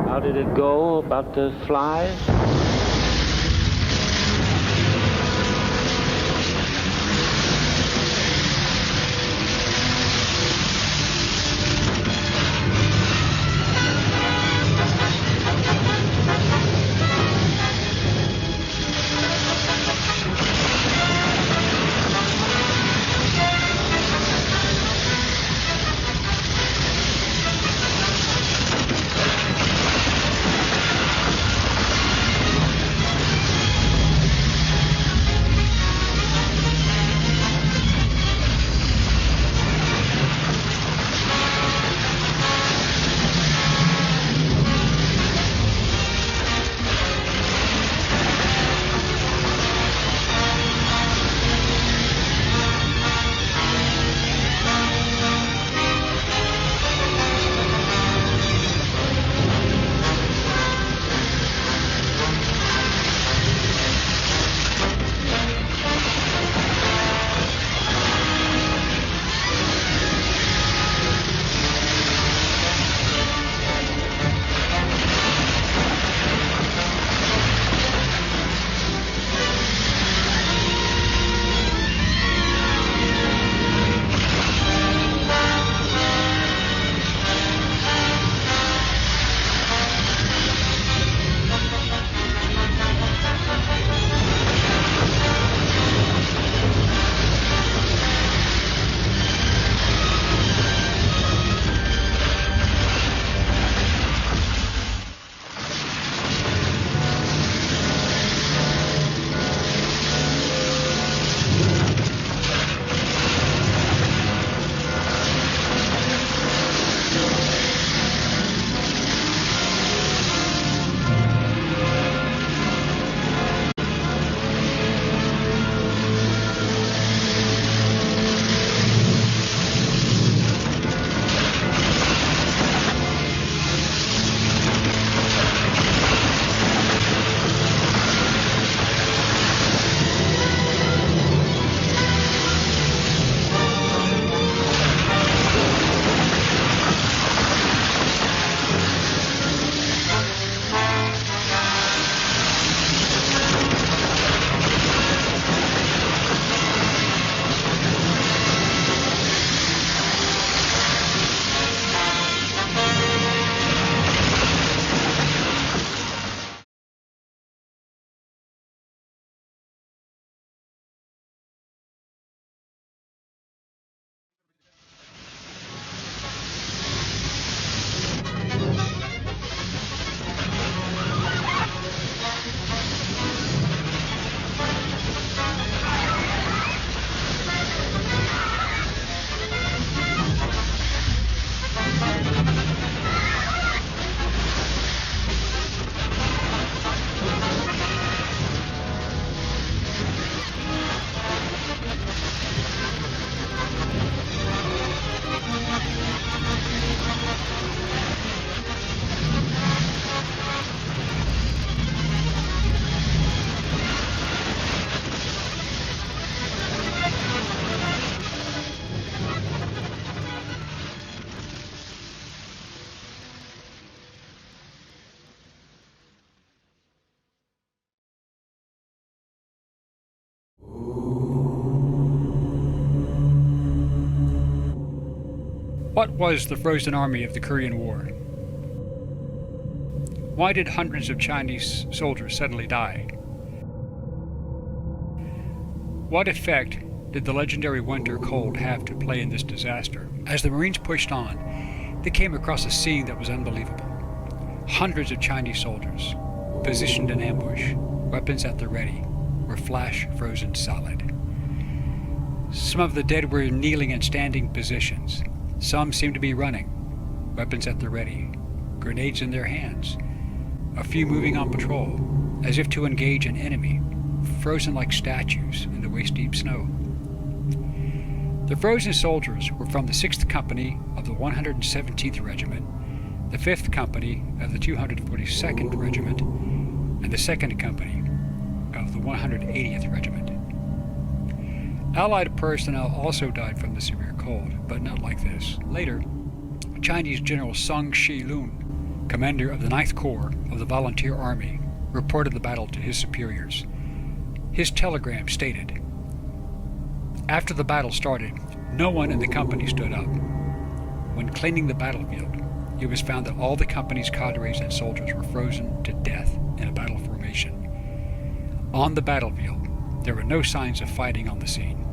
How did it go about the flies? What was the Frozen Army of the Korean War? Why did hundreds of Chinese soldiers suddenly die? What effect did the legendary winter cold have to play in this disaster? As the Marines pushed on, they came across a scene that was unbelievable. Hundreds of Chinese soldiers, positioned in ambush, weapons at the ready, were flash frozen solid. Some of the dead were in kneeling and standing positions. Some seemed to be running, weapons at the ready, grenades in their hands. A few moving on patrol, as if to engage an enemy, frozen like statues in the waist-deep snow. The frozen soldiers were from the 6th Company of the 117th Regiment, the 5th Company of the 242nd Regiment, and the 2nd Company of the 180th Regiment. Allied personnel also died from the severe cold, but not like this. Later, Chinese General Sung Shi-lun, commander of the 9th Corps of the Volunteer Army, reported the battle to his superiors. His telegram stated, "After the battle started, no one in the company stood up. When cleaning the battlefield, it was found that all the company's cadres and soldiers were frozen to death in a battle formation. On the battlefield, there were no signs of fighting on the scene."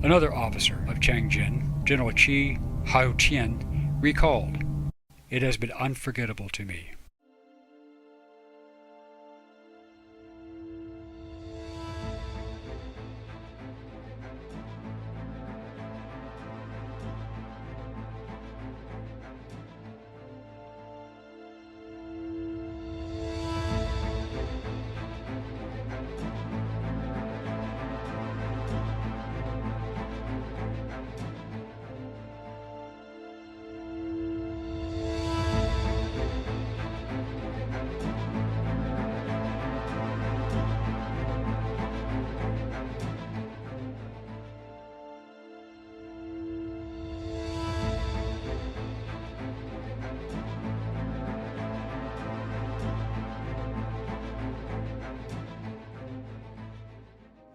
Another officer of Changjin, General Chi Hao-Tien, recalled, "It has been unforgettable to me."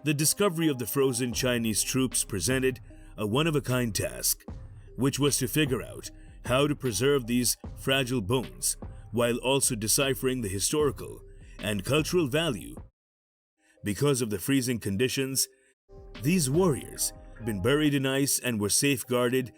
The discovery of the frozen Chinese troops presented a one-of-a-kind task, which was to figure out how to preserve these fragile bones while also deciphering the historical and cultural value. Because of the freezing conditions, these warriors had been buried in ice and were safeguarded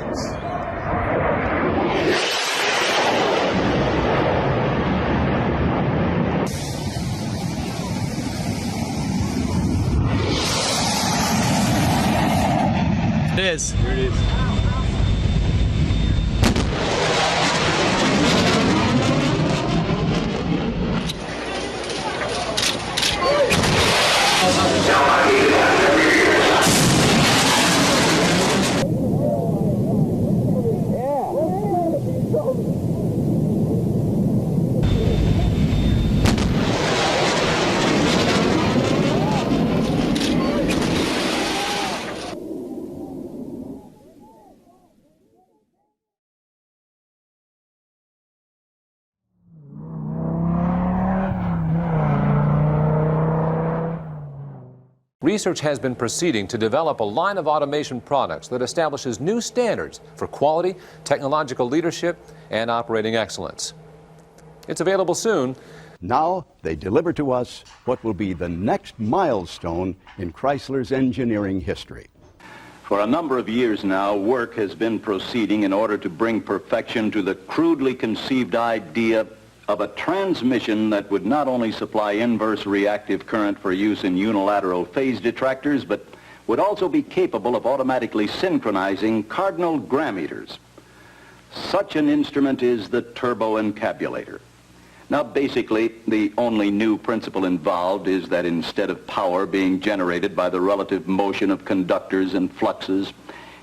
It is. Here it is. Research has been proceeding to develop a line of automation products that establishes new standards for quality, technological leadership, and operating excellence. It's available soon. Now they deliver to us what will be the next milestone in Chrysler's engineering history. For a number of years now, work has been proceeding in order to bring perfection to the crudely conceived idea of a transmission that would not only supply inverse reactive current for use in unilateral phase detractors, but would also be capable of automatically synchronizing cardinal grammeters. Such an instrument is the turboencabulator. Now, basically, the only new principle involved is that instead of power being generated by the relative motion of conductors and fluxes,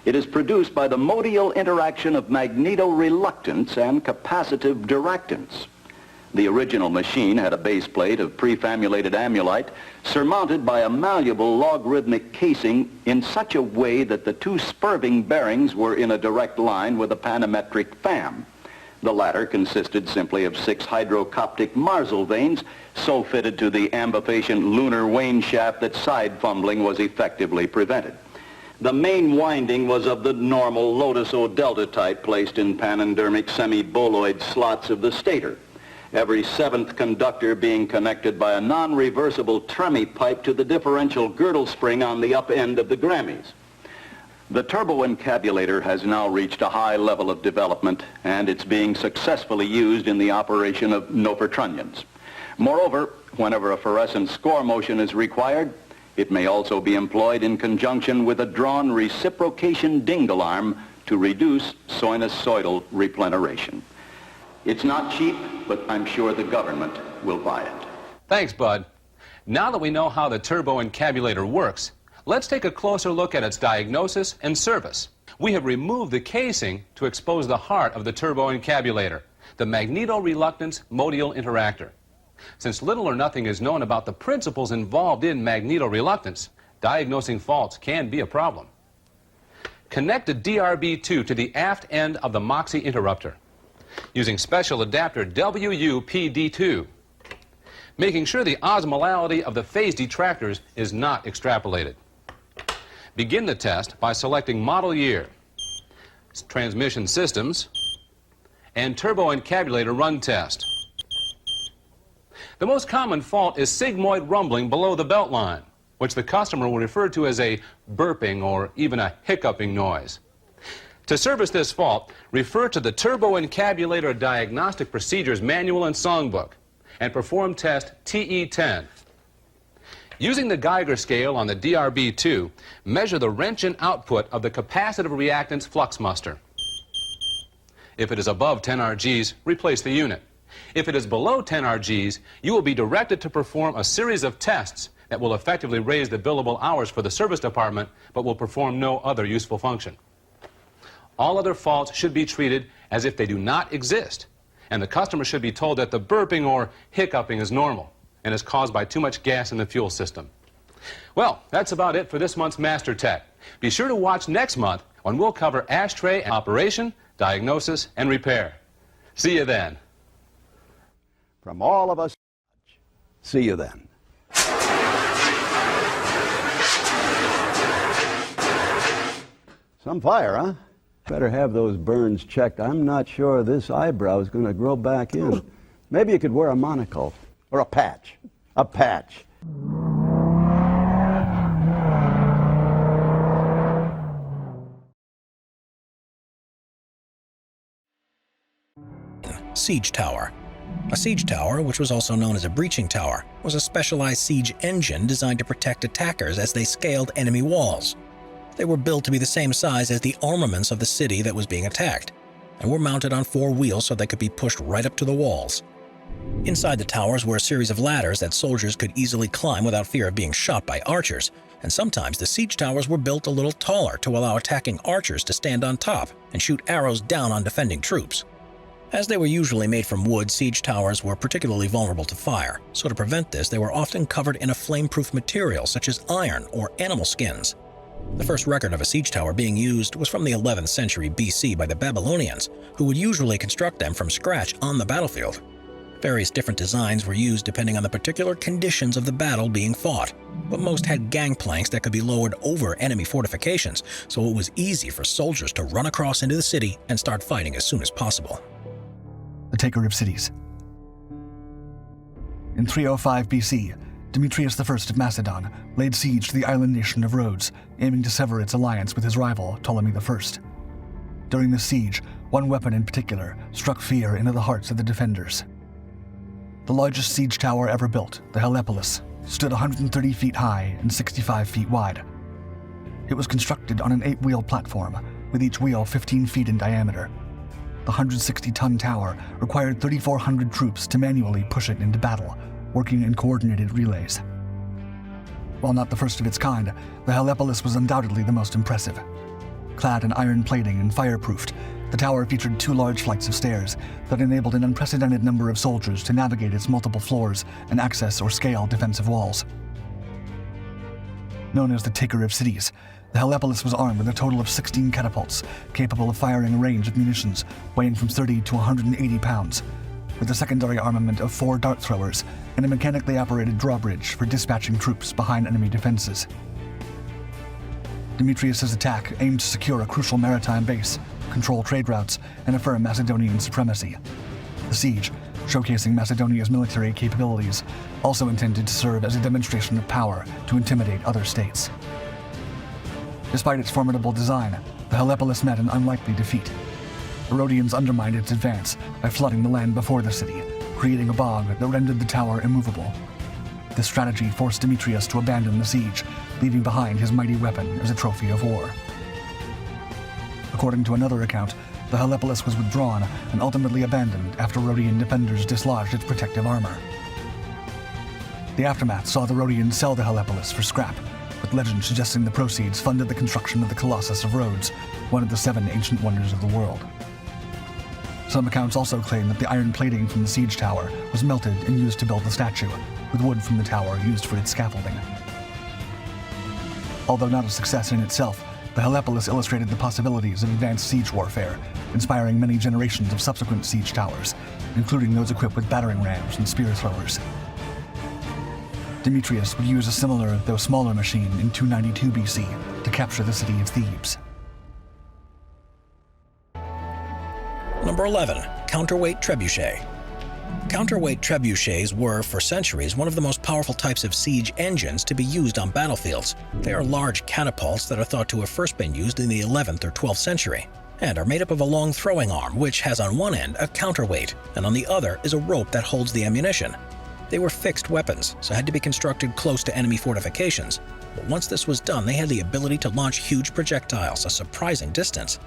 it is produced by the modial interaction of magnetoreluctance and capacitive diractance. The original machine had a base plate of prefamulated amulite surmounted by a malleable logarithmic casing in such a way that the two spurving bearings were in a direct line with a panametric fam. The latter consisted simply of 6 hydrocoptic Marsal vanes so fitted to the ambifacient lunar wane shaft that side fumbling was effectively prevented. The main winding was of the normal Lotus O-delta type placed in panendermic semi-boloid slots of the stator, every 7th conductor being connected by a non-reversible Tremie pipe to the differential girdle spring on the up end of the Grammys. The turboencabulator has now reached a high level of development, and it's being successfully used in the operation of Nofertronians. Moreover, whenever a fluorescent score motion is required, it may also be employed in conjunction with a drawn reciprocation dingle arm to reduce sinusoidal repleneration. It's not cheap, but I'm sure the government will buy it. Thanks, Bud. Now that we know how the turboencabulator works, let's take a closer look at its diagnosis and service. We have removed the casing to expose the heart of the turboencabulator, the magnetoreluctance modial interactor. Since little or nothing is known about the principles involved in magnetoreluctance, diagnosing faults can be a problem. Connect the DRB2 to the aft end of the MOXIE interrupter using special adapter WUPD2, making sure the osmolality of the phase detractors is not extrapolated. Begin the test by selecting model year, transmission systems, and turboencabulator run test. The most common fault is sigmoid rumbling below the belt line, which the customer will refer to as a burping or even a hiccuping noise. To service this fault, refer to the Turboencabulator Diagnostic Procedures Manual and Songbook and perform test TE10. Using the Geiger scale on the DRB2, measure the wrench-in output of the capacitive reactance flux muster. If it is above 10 RGs, replace the unit. If it is below 10 RGs, you will be directed to perform a series of tests that will effectively raise the billable hours for the service department, but will perform no other useful function. All other faults should be treated as if they do not exist, and the customer should be told that the burping or hiccuping is normal and is caused by too much gas in the fuel system. Well, that's about it for this month's Master Tech. Be sure to watch next month when we'll cover ashtray operation, diagnosis, and repair. See you then. From all of us, see you then. Some fire, huh? Better have those burns checked. I'm not sure this eyebrow is going to grow back in. Maybe you could wear a monocle or a patch. A patch. siege tower. A siege tower, which was also known as a breaching tower, was a specialized siege engine designed to protect attackers as they scaled enemy walls. They were built to be the same size as the armaments of the city that was being attacked, and were mounted on 4 wheels so they could be pushed right up to the walls. Inside the towers were a series of ladders that soldiers could easily climb without fear of being shot by archers, and sometimes the siege towers were built a little taller to allow attacking archers to stand on top and shoot arrows down on defending troops. As they were usually made from wood, siege towers were particularly vulnerable to fire, so to prevent this, they were often covered in a flame-proof material such as iron or animal skins. The first record of a siege tower being used was from the 11th century BC by the Babylonians, who would usually construct them from scratch on the battlefield. Various different designs were used depending on the particular conditions of the battle being fought, but most had gangplanks that could be lowered over enemy fortifications, so it was easy for soldiers to run across into the city and start fighting as soon as possible. The taker of cities. In 305 BC, Demetrius I of Macedon laid siege to the island nation of Rhodes, aiming to sever its alliance with his rival, Ptolemy I. During this siege, one weapon in particular struck fear into the hearts of the defenders. The largest siege tower ever built, the Helepolis, stood 130 feet high and 65 feet wide. It was constructed on an 8-wheel platform, with each wheel 15 feet in diameter. The 160-ton tower required 3,400 troops to manually push it into battle, working in coordinated relays. While not the first of its kind, the Helepolis was undoubtedly the most impressive. Clad in iron plating and fireproofed, the tower featured 2 large flights of stairs that enabled an unprecedented number of soldiers to navigate its multiple floors and access or scale defensive walls. Known as the Taker of Cities, the Helepolis was armed with a total of 16 catapults, capable of firing a range of munitions weighing from 30 to 180 pounds, with a secondary armament of 4 dart throwers and a mechanically operated drawbridge for dispatching troops behind enemy defenses. Demetrius' attack aimed to secure a crucial maritime base, control trade routes, and affirm Macedonian supremacy. The siege, showcasing Macedonia's military capabilities, also intended to serve as a demonstration of power to intimidate other states. Despite its formidable design, the Helepolis met an unlikely defeat. The Rhodians undermined its advance by flooding the land before the city, creating a bog that rendered the tower immovable. This strategy forced Demetrius to abandon the siege, leaving behind his mighty weapon as a trophy of war. According to another account, the Helepolis was withdrawn and ultimately abandoned after Rhodian defenders dislodged its protective armor. The aftermath saw the Rhodians sell the Helepolis for scrap, with legend suggesting the proceeds funded the construction of the Colossus of Rhodes, one of the 7 ancient wonders of the world. Some accounts also claim that the iron plating from the siege tower was melted and used to build the statue, with wood from the tower used for its scaffolding. Although not a success in itself, the Helepolis illustrated the possibilities of advanced siege warfare, inspiring many generations of subsequent siege towers, including those equipped with battering rams and spear throwers. Demetrius would use a similar, though smaller machine in 292 BC to capture the city of Thebes. Number 11. Counterweight Trebuchet. Counterweight trebuchets were, for centuries, one of the most powerful types of siege engines to be used on battlefields. They are large catapults that are thought to have first been used in the 11th or 12th century, and are made up of a long throwing arm which has on one end a counterweight, and on the other is a rope that holds the ammunition. They were fixed weapons, so had to be constructed close to enemy fortifications, but once this was done, they had the ability to launch huge projectiles a surprising distance.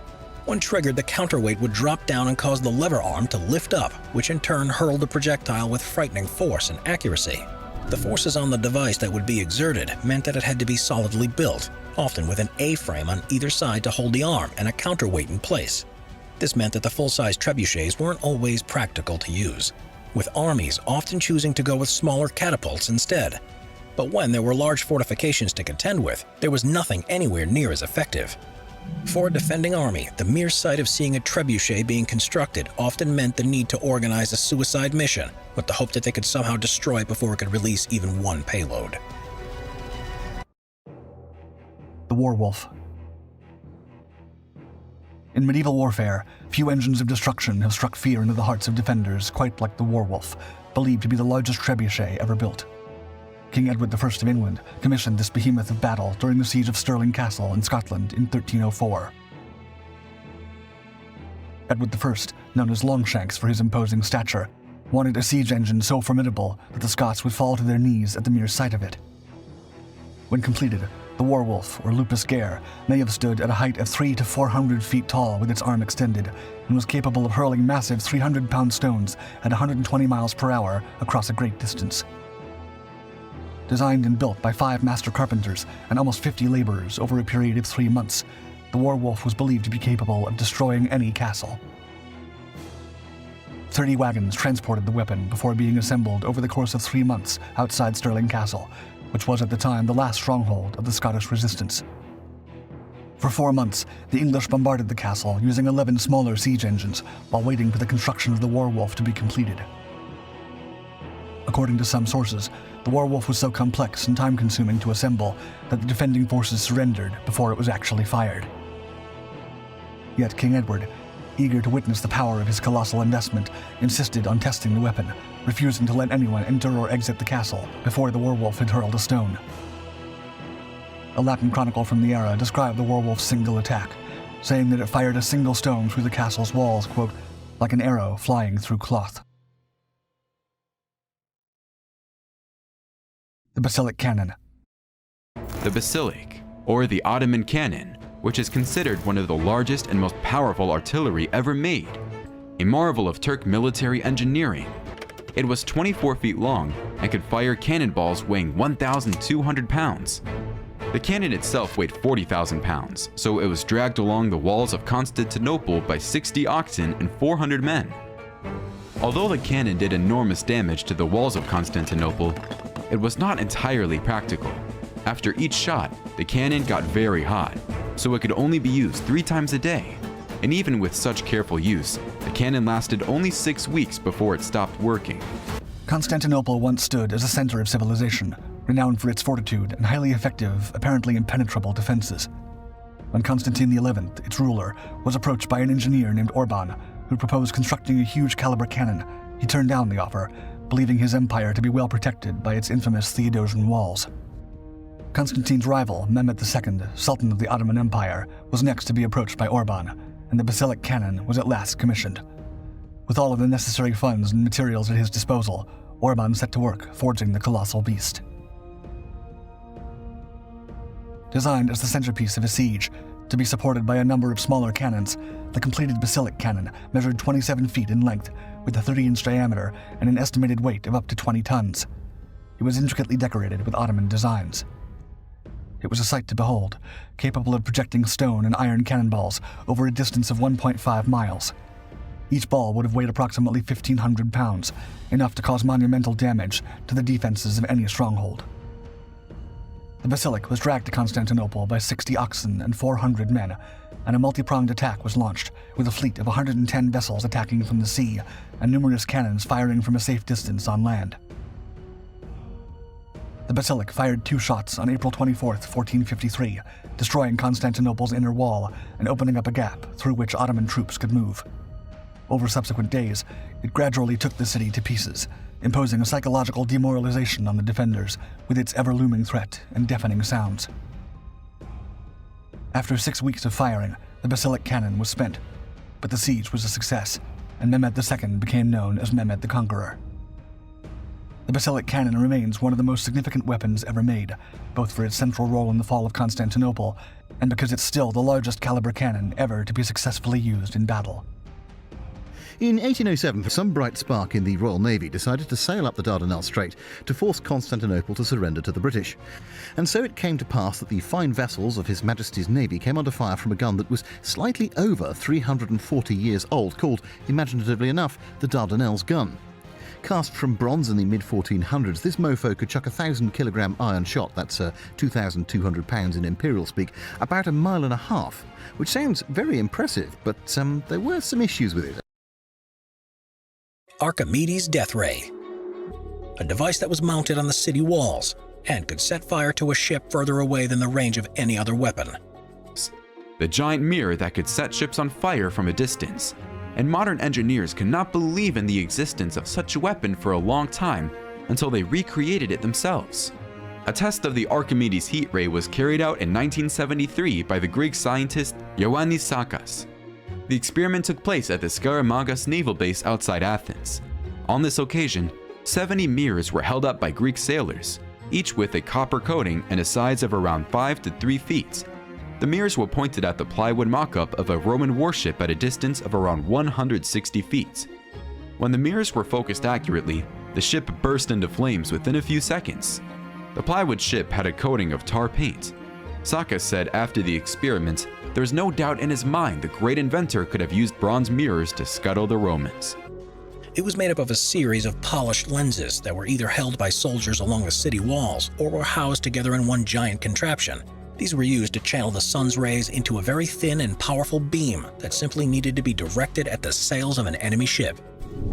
When triggered, the counterweight would drop down and cause the lever arm to lift up, which in turn hurled the projectile with frightening force and accuracy. The forces on the device that would be exerted meant that it had to be solidly built, often with an A-frame on either side to hold the arm and a counterweight in place. This meant that the full-size trebuchets weren't always practical to use, with armies often choosing to go with smaller catapults instead. But when there were large fortifications to contend with, there was nothing anywhere near as effective. For a defending army, the mere sight of seeing a trebuchet being constructed often meant the need to organize a suicide mission, with the hope that they could somehow destroy it before it could release even one payload. The Warwolf. In medieval warfare, few engines of destruction have struck fear into the hearts of defenders quite like the Warwolf, believed to be the largest trebuchet ever built. King Edward I of England commissioned this behemoth of battle during the siege of Stirling Castle in Scotland in 1304. Edward I known as Longshanks for his imposing stature, wanted a siege engine so formidable that the Scots would fall to their knees at the mere sight of it. When completed, the Warwolf, or Lupus Gare, may have stood at a height of 300 to 400 feet tall with its arm extended, and was capable of hurling massive 300-pound stones at 120 miles per hour across a great distance. Designed and built by 5 master carpenters and almost 50 laborers over a period of 3 months, the Warwolf was believed to be capable of destroying any castle. 30 wagons transported the weapon before being assembled over the course of 3 months outside Stirling Castle, which was at the time the last stronghold of the Scottish resistance. For 4 months, the English bombarded the castle using 11 smaller siege engines while waiting for the construction of the Warwolf to be completed. According to some sources, the Warwolf was so complex and time-consuming to assemble that the defending forces surrendered before it was actually fired. Yet King Edward, eager to witness the power of his colossal investment, insisted on testing the weapon, refusing to let anyone enter or exit the castle before the Warwolf had hurled a stone. A Latin chronicle from the era described the Warwolf's single attack, saying that it fired a single stone through the castle's walls, quote, like an arrow flying through cloth. The Basilic Cannon. The Basilic, or the Ottoman cannon, which is considered one of the largest and most powerful artillery ever made, a marvel of Turk military engineering. It was 24 feet long and could fire cannonballs weighing 1,200 pounds. The cannon itself weighed 40,000 pounds, so it was dragged along the walls of Constantinople by 60 oxen and 400 men. Although the cannon did enormous damage to the walls of Constantinople, it was not entirely practical. After each shot, the cannon got very hot, so it could only be used 3 times a day. And even with such careful use, the cannon lasted only 6 weeks before it stopped working. Constantinople once stood as a center of civilization, renowned for its fortitude and highly effective, apparently impenetrable defenses. When Constantine XI, its ruler, was approached by an engineer named Orban, who proposed constructing a huge caliber cannon, he turned down the offer, believing his empire to be well protected by its infamous Theodosian walls. Constantine's rival, Mehmed II, Sultan of the Ottoman Empire, was next to be approached by Orban, and the Basilic Cannon was at last commissioned. With all of the necessary funds and materials at his disposal, Orban set to work forging the colossal beast. Designed as the centerpiece of a siege, to be supported by a number of smaller cannons, the completed Basilic Cannon measured 27 feet in length, with a 30-inch diameter and an estimated weight of up to 20 tons. It was intricately decorated with Ottoman designs. It was a sight to behold, capable of projecting stone and iron cannonballs over a distance of 1.5 miles. Each ball would have weighed approximately 1,500 pounds, enough to cause monumental damage to the defenses of any stronghold. The Basilic was dragged to Constantinople by 60 oxen and 400 men, and a multi-pronged attack was launched, with a fleet of 110 vessels attacking from the sea and numerous cannons firing from a safe distance on land. The Basilic fired 2 shots on April 24, 1453, destroying Constantinople's inner wall and opening up a gap through which Ottoman troops could move. Over subsequent days, it gradually took the city to pieces, imposing a psychological demoralization on the defenders with its ever-looming threat and deafening sounds. After 6 weeks of firing, the Basilic Cannon was spent, but the siege was a success, and Mehmed II became known as Mehmed the Conqueror. The Basilic Cannon remains one of the most significant weapons ever made, both for its central role in the fall of Constantinople and because it's still the largest caliber cannon ever to be successfully used in battle. In 1807, some bright spark in the Royal Navy decided to sail up the Dardanelles Strait to force Constantinople to surrender to the British. And so it came to pass that the fine vessels of His Majesty's Navy came under fire from a gun that was slightly over 340 years old, called, imaginatively enough, the Dardanelles gun. Cast from bronze in the mid-1400s, this mofo could chuck a 1,000-kilogram iron shot, that's 2,200 pounds in imperial speak, about 1.5 miles, which sounds very impressive, but there were some issues with it. Archimedes' Death Ray, a device that was mounted on the city walls and could set fire to a ship further away than the range of any other weapon. The giant mirror that could set ships on fire from a distance, and modern engineers could not believe in the existence of such a weapon for a long time until they recreated it themselves. A test of the Archimedes heat ray was carried out in 1973 by the Greek scientist Ioannis Sakas. The experiment took place at the Skaramangas naval base outside Athens. On this occasion, 70 mirrors were held up by Greek sailors, each with a copper coating and a size of around 5 to 3 feet. The mirrors were pointed at the plywood mock-up of a Roman warship at a distance of around 160 feet. When the mirrors were focused accurately, the ship burst into flames within a few seconds. The plywood ship had a coating of tar paint. Saka said after the experiment, there was no doubt in his mind the great inventor could have used bronze mirrors to scuttle the Romans. It was made up of a series of polished lenses that were either held by soldiers along the city walls or were housed together in one giant contraption. These were used to channel the sun's rays into a very thin and powerful beam that simply needed to be directed at the sails of an enemy ship.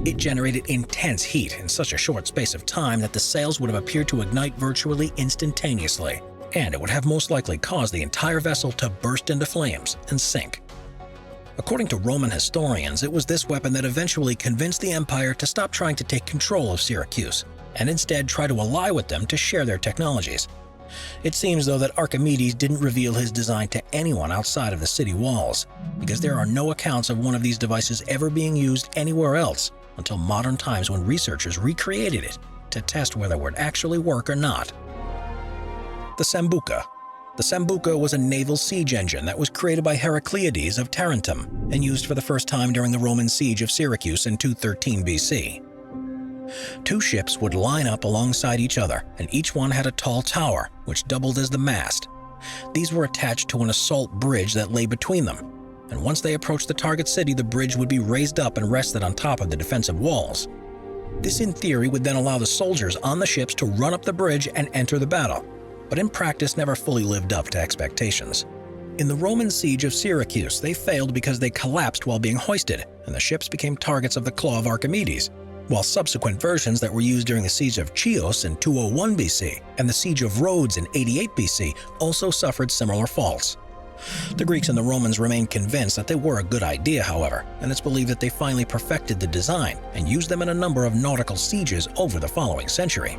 It generated intense heat in such a short space of time that the sails would have appeared to ignite virtually instantaneously, and it would have most likely caused the entire vessel to burst into flames and sink. According to Roman historians, it was this weapon that eventually convinced the empire to stop trying to take control of Syracuse, and instead try to ally with them to share their technologies. It seems, though, that Archimedes didn't reveal his design to anyone outside of the city walls, because there are no accounts of one of these devices ever being used anywhere else until modern times when researchers recreated it to test whether it would actually work or not. The Sambuca. The Sambuca was a naval siege engine that was created by Heracliades of Tarentum and used for the first time during the Roman siege of Syracuse in 213 BC. 2 ships would line up alongside each other, and each one had a tall tower, which doubled as the mast. These were attached to an assault bridge that lay between them, and once they approached the target city, the bridge would be raised up and rested on top of the defensive walls. This, in theory, would then allow the soldiers on the ships to run up the bridge and enter the battle, but in practice never fully lived up to expectations. In the Roman siege of Syracuse, they failed because they collapsed while being hoisted, and the ships became targets of the claw of Archimedes, while subsequent versions that were used during the siege of Chios in 201 BC and the siege of Rhodes in 88 BC also suffered similar faults. The Greeks and the Romans remained convinced that they were a good idea, however, and it's believed that they finally perfected the design and used them in a number of nautical sieges over the following century.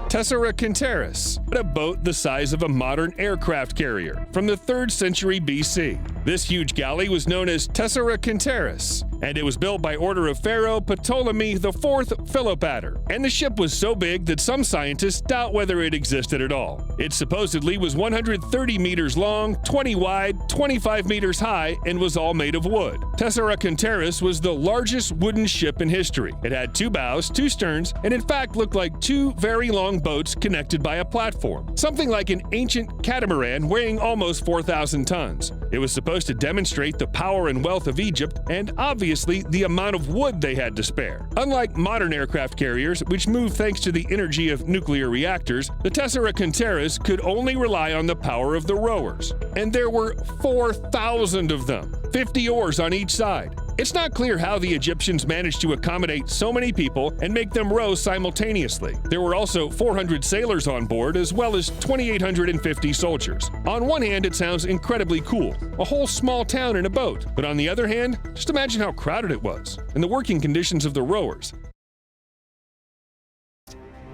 Tessera Centaurus, a boat the size of a modern aircraft carrier from the 3rd century BC. This huge galley was known as Tessera Centaurus, and it was built by order of Pharaoh Ptolemy IV Philopator, and the ship was so big that some scientists doubt whether it existed at all. It supposedly was 130 meters long, 20 wide, 25 meters high, and was all made of wood. Tessera Centaurus was the largest wooden ship in history. It had 2 bows, 2 sterns, and in fact looked like 2 very long boats connected by a platform, something like an ancient catamaran weighing almost 4,000 tons. It was supposed to demonstrate the power and wealth of Egypt and obviously the amount of wood they had to spare. Unlike modern aircraft carriers, which move thanks to the energy of nuclear reactors, the Tessera Centaurus could only rely on the power of the rowers. And there were 4,000 of them, 50 oars on each side. It's not clear how the Egyptians managed to accommodate so many people and make them row simultaneously. There were also 400 sailors on board, as well as 2,850 soldiers. On one hand, it sounds incredibly cool, a whole small town in a boat. But on the other hand, just imagine how crowded it was, and the working conditions of the rowers.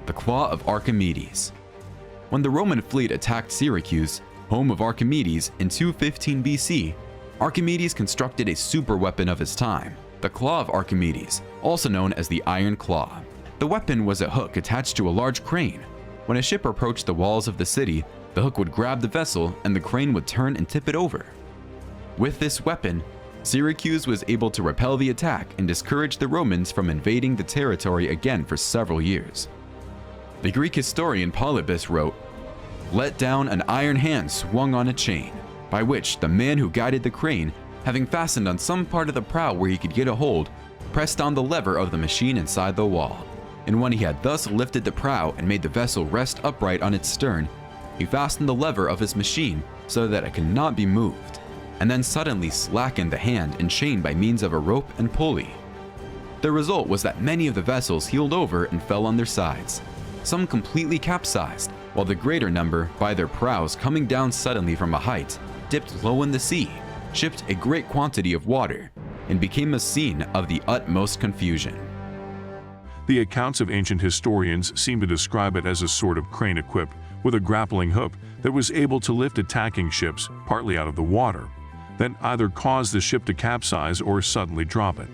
The Claw of Archimedes. When the Roman fleet attacked Syracuse, home of Archimedes, in 215 BC, Archimedes constructed a superweapon of his time, the Claw of Archimedes, also known as the Iron Claw. The weapon was a hook attached to a large crane. When a ship approached the walls of the city, the hook would grab the vessel and the crane would turn and tip it over. With this weapon, Syracuse was able to repel the attack and discourage the Romans from invading the territory again for several years. The Greek historian Polybus wrote, "Let down an iron hand swung on a chain, by which the man who guided the crane, having fastened on some part of the prow where he could get a hold, pressed on the lever of the machine inside the wall. And when he had thus lifted the prow and made the vessel rest upright on its stern, he fastened the lever of his machine so that it could not be moved, and then suddenly slackened the hand and chain by means of a rope and pulley. The result was that many of the vessels heeled over and fell on their sides. Some completely capsized, while the greater number, by their prows coming down suddenly from a height, dipped low in the sea, shipped a great quantity of water, and became a scene of the utmost confusion." The accounts of ancient historians seem to describe it as a sort of crane equipped with a grappling hook that was able to lift attacking ships partly out of the water. that either cause the ship to capsize or suddenly drop it.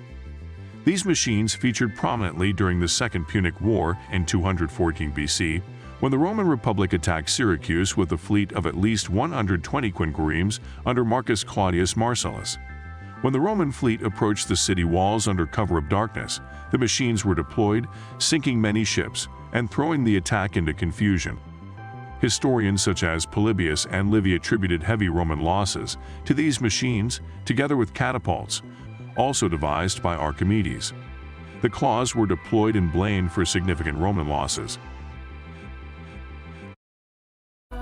These machines featured prominently during the Second Punic War in 214 BC, when the Roman Republic attacked Syracuse with a fleet of at least 120 quinqueremes under Marcus Claudius Marcellus. When the Roman fleet approached the city walls under cover of darkness, the machines were deployed, sinking many ships and throwing the attack into confusion. Historians such as Polybius and Livy attributed heavy Roman losses to these machines, together with catapults, also devised by Archimedes. The claws were deployed and blamed for significant Roman losses.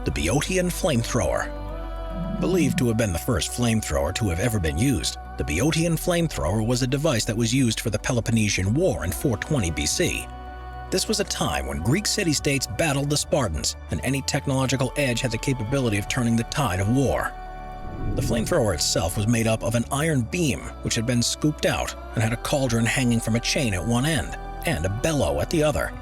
The Boeotian flamethrower. Believed to have been the first flamethrower to have ever been used, the Boeotian flamethrower was a device that was used for the Peloponnesian War in 420 BC. This was a time when Greek city-states battled the Spartans, and any technological edge had the capability of turning the tide of war. The flamethrower itself was made up of an iron beam which had been scooped out and had a cauldron hanging from a chain at one end and a bellow at the other.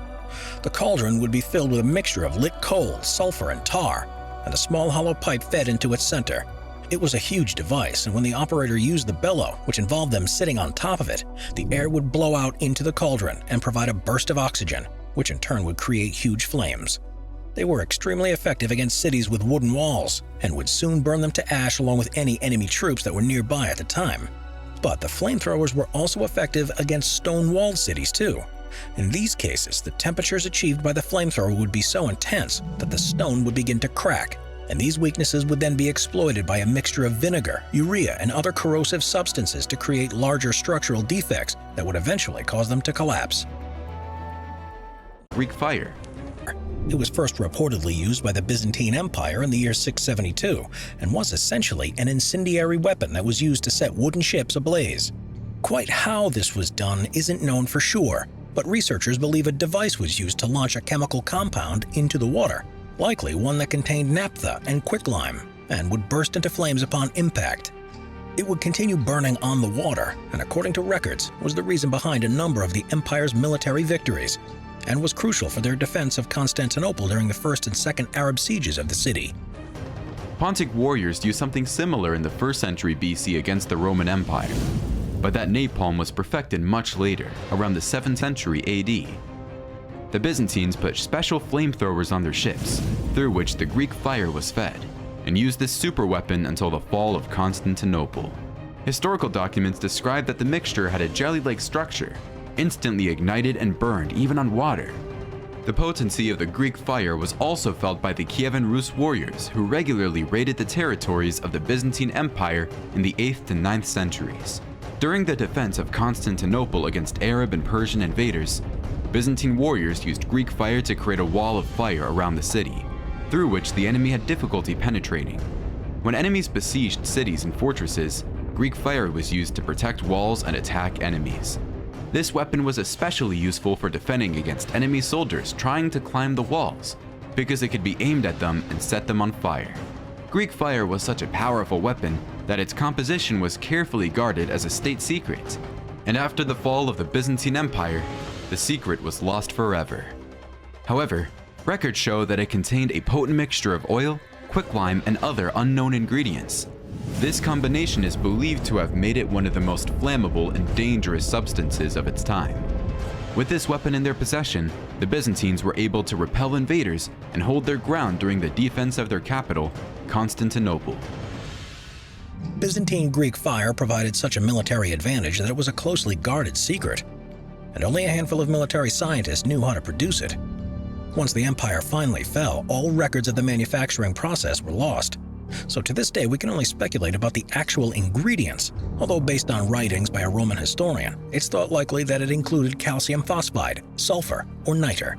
The cauldron would be filled with a mixture of lit coal, sulfur, and tar, and a small hollow pipe fed into its center. It was a huge device, and when the operator used the bellow, which involved them sitting on top of it, the air would blow out into the cauldron and provide a burst of oxygen, which in turn would create huge flames. They were extremely effective against cities with wooden walls, and would soon burn them to ash along with any enemy troops that were nearby at the time. But the flamethrowers were also effective against stone-walled cities too. In these cases, the temperatures achieved by the flamethrower would be so intense that the stone would begin to crack, and these weaknesses would then be exploited by a mixture of vinegar, urea, and other corrosive substances to create larger structural defects that would eventually cause them to collapse. Greek fire. It was first reportedly used by the Byzantine Empire in the year 672 and was essentially an incendiary weapon that was used to set wooden ships ablaze. Quite how this was done isn't known for sure, but researchers believe a device was used to launch a chemical compound into the water, likely one that contained naphtha and quicklime, and would burst into flames upon impact. It would continue burning on the water, and according to records, was the reason behind a number of the empire's military victories, and was crucial for their defense of Constantinople during the first and second Arab sieges of the city. Pontic warriors used something similar in the 1st century BC against the Roman Empire, but that napalm was perfected much later, around the 7th century AD. The Byzantines put special flamethrowers on their ships, through which the Greek fire was fed, and used this superweapon until the fall of Constantinople. Historical documents describe that the mixture had a jelly-like structure, instantly ignited and burned even on water. The potency of the Greek fire was also felt by the Kievan Rus warriors who regularly raided the territories of the Byzantine Empire in the 8th to 9th centuries. During the defense of Constantinople against Arab and Persian invaders, Byzantine warriors used Greek fire to create a wall of fire around the city, through which the enemy had difficulty penetrating. When enemies besieged cities and fortresses, Greek fire was used to protect walls and attack enemies. This weapon was especially useful for defending against enemy soldiers trying to climb the walls, because it could be aimed at them and set them on fire. Greek fire was such a powerful weapon that its composition was carefully guarded as a state secret, and after the fall of the Byzantine Empire, the secret was lost forever. However, records show that it contained a potent mixture of oil, quicklime, and other unknown ingredients. This combination is believed to have made it one of the most flammable and dangerous substances of its time. With this weapon in their possession, the Byzantines were able to repel invaders and hold their ground during the defense of their capital, Constantinople. Byzantine Greek fire provided such a military advantage that it was a closely guarded secret, and only a handful of military scientists knew how to produce it. Once the empire finally fell, all records of the manufacturing process were lost. So to this day, we can only speculate about the actual ingredients, although based on writings by a Roman historian, it's thought likely that it included calcium phosphide, sulfur, or niter.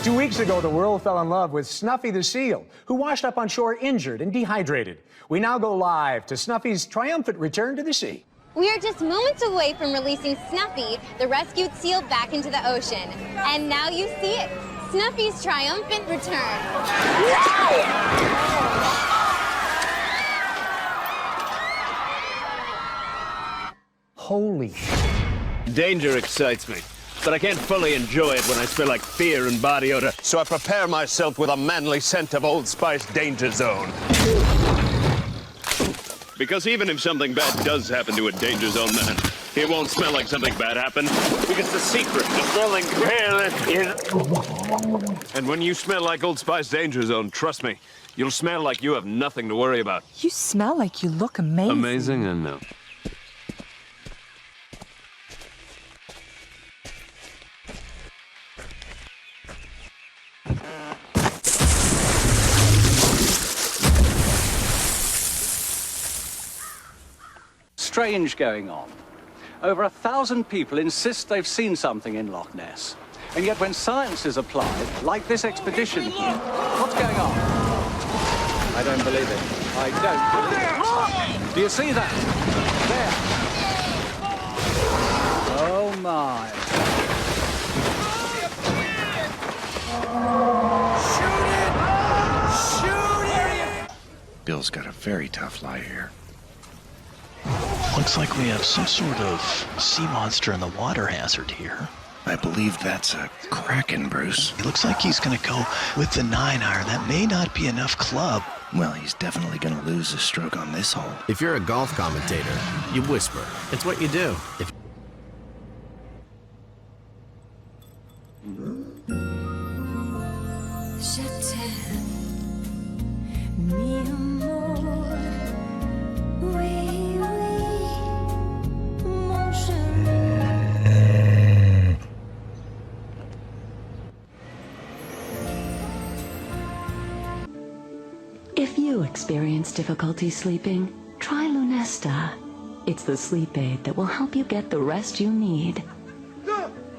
2 weeks ago, the world fell in love with Snuffy the seal, who washed up on shore injured and dehydrated. We now go live to Snuffy's triumphant return to the sea. We are just moments away from releasing Snuffy, the rescued seal, back into the ocean. And now you see it, Snuffy's triumphant return. Holy Danger excites me, but I can't fully enjoy it when I smell like fear and body odor, so I prepare myself with a manly scent of Old Spice Danger Zone. Because even if something bad does happen to a Danger Zone man, it won't smell like something bad happened, because the secret to smelling is... And when you smell like Old Spice Danger Zone, trust me, you'll smell like you have nothing to worry about. You smell like you look amazing. Amazing, and no. Strange going on. Over 1,000 people insist they've seen something in Loch Ness. And yet when science is applied, like this expedition here, what's going on? I don't believe it. I don't believe it. Do you see that? There. Oh my. Shoot it! Bill's got a very tough lie here. Looks like we have some sort of sea monster in the water hazard here. I believe that's a kraken, Bruce. It looks like he's going to go with the 9-iron. That may not be enough club. Well, he's definitely going to lose a stroke on this hole. If you're a golf commentator, you whisper. It's what you do. If If you experience difficulty sleeping, try Lunesta. It's the sleep aid that will help you get the rest you need.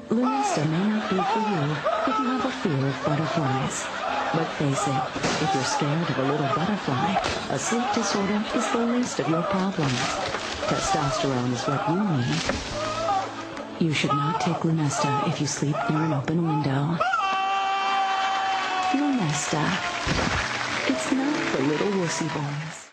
Lunesta may not be for you if you have a fear of butterflies. But face it, if you're scared of a little butterfly, a sleep disorder is the least of your problems. Testosterone is what you need. You should not take Lunesta if you sleep near an open window. Lunesta. It's not for little wussy boys.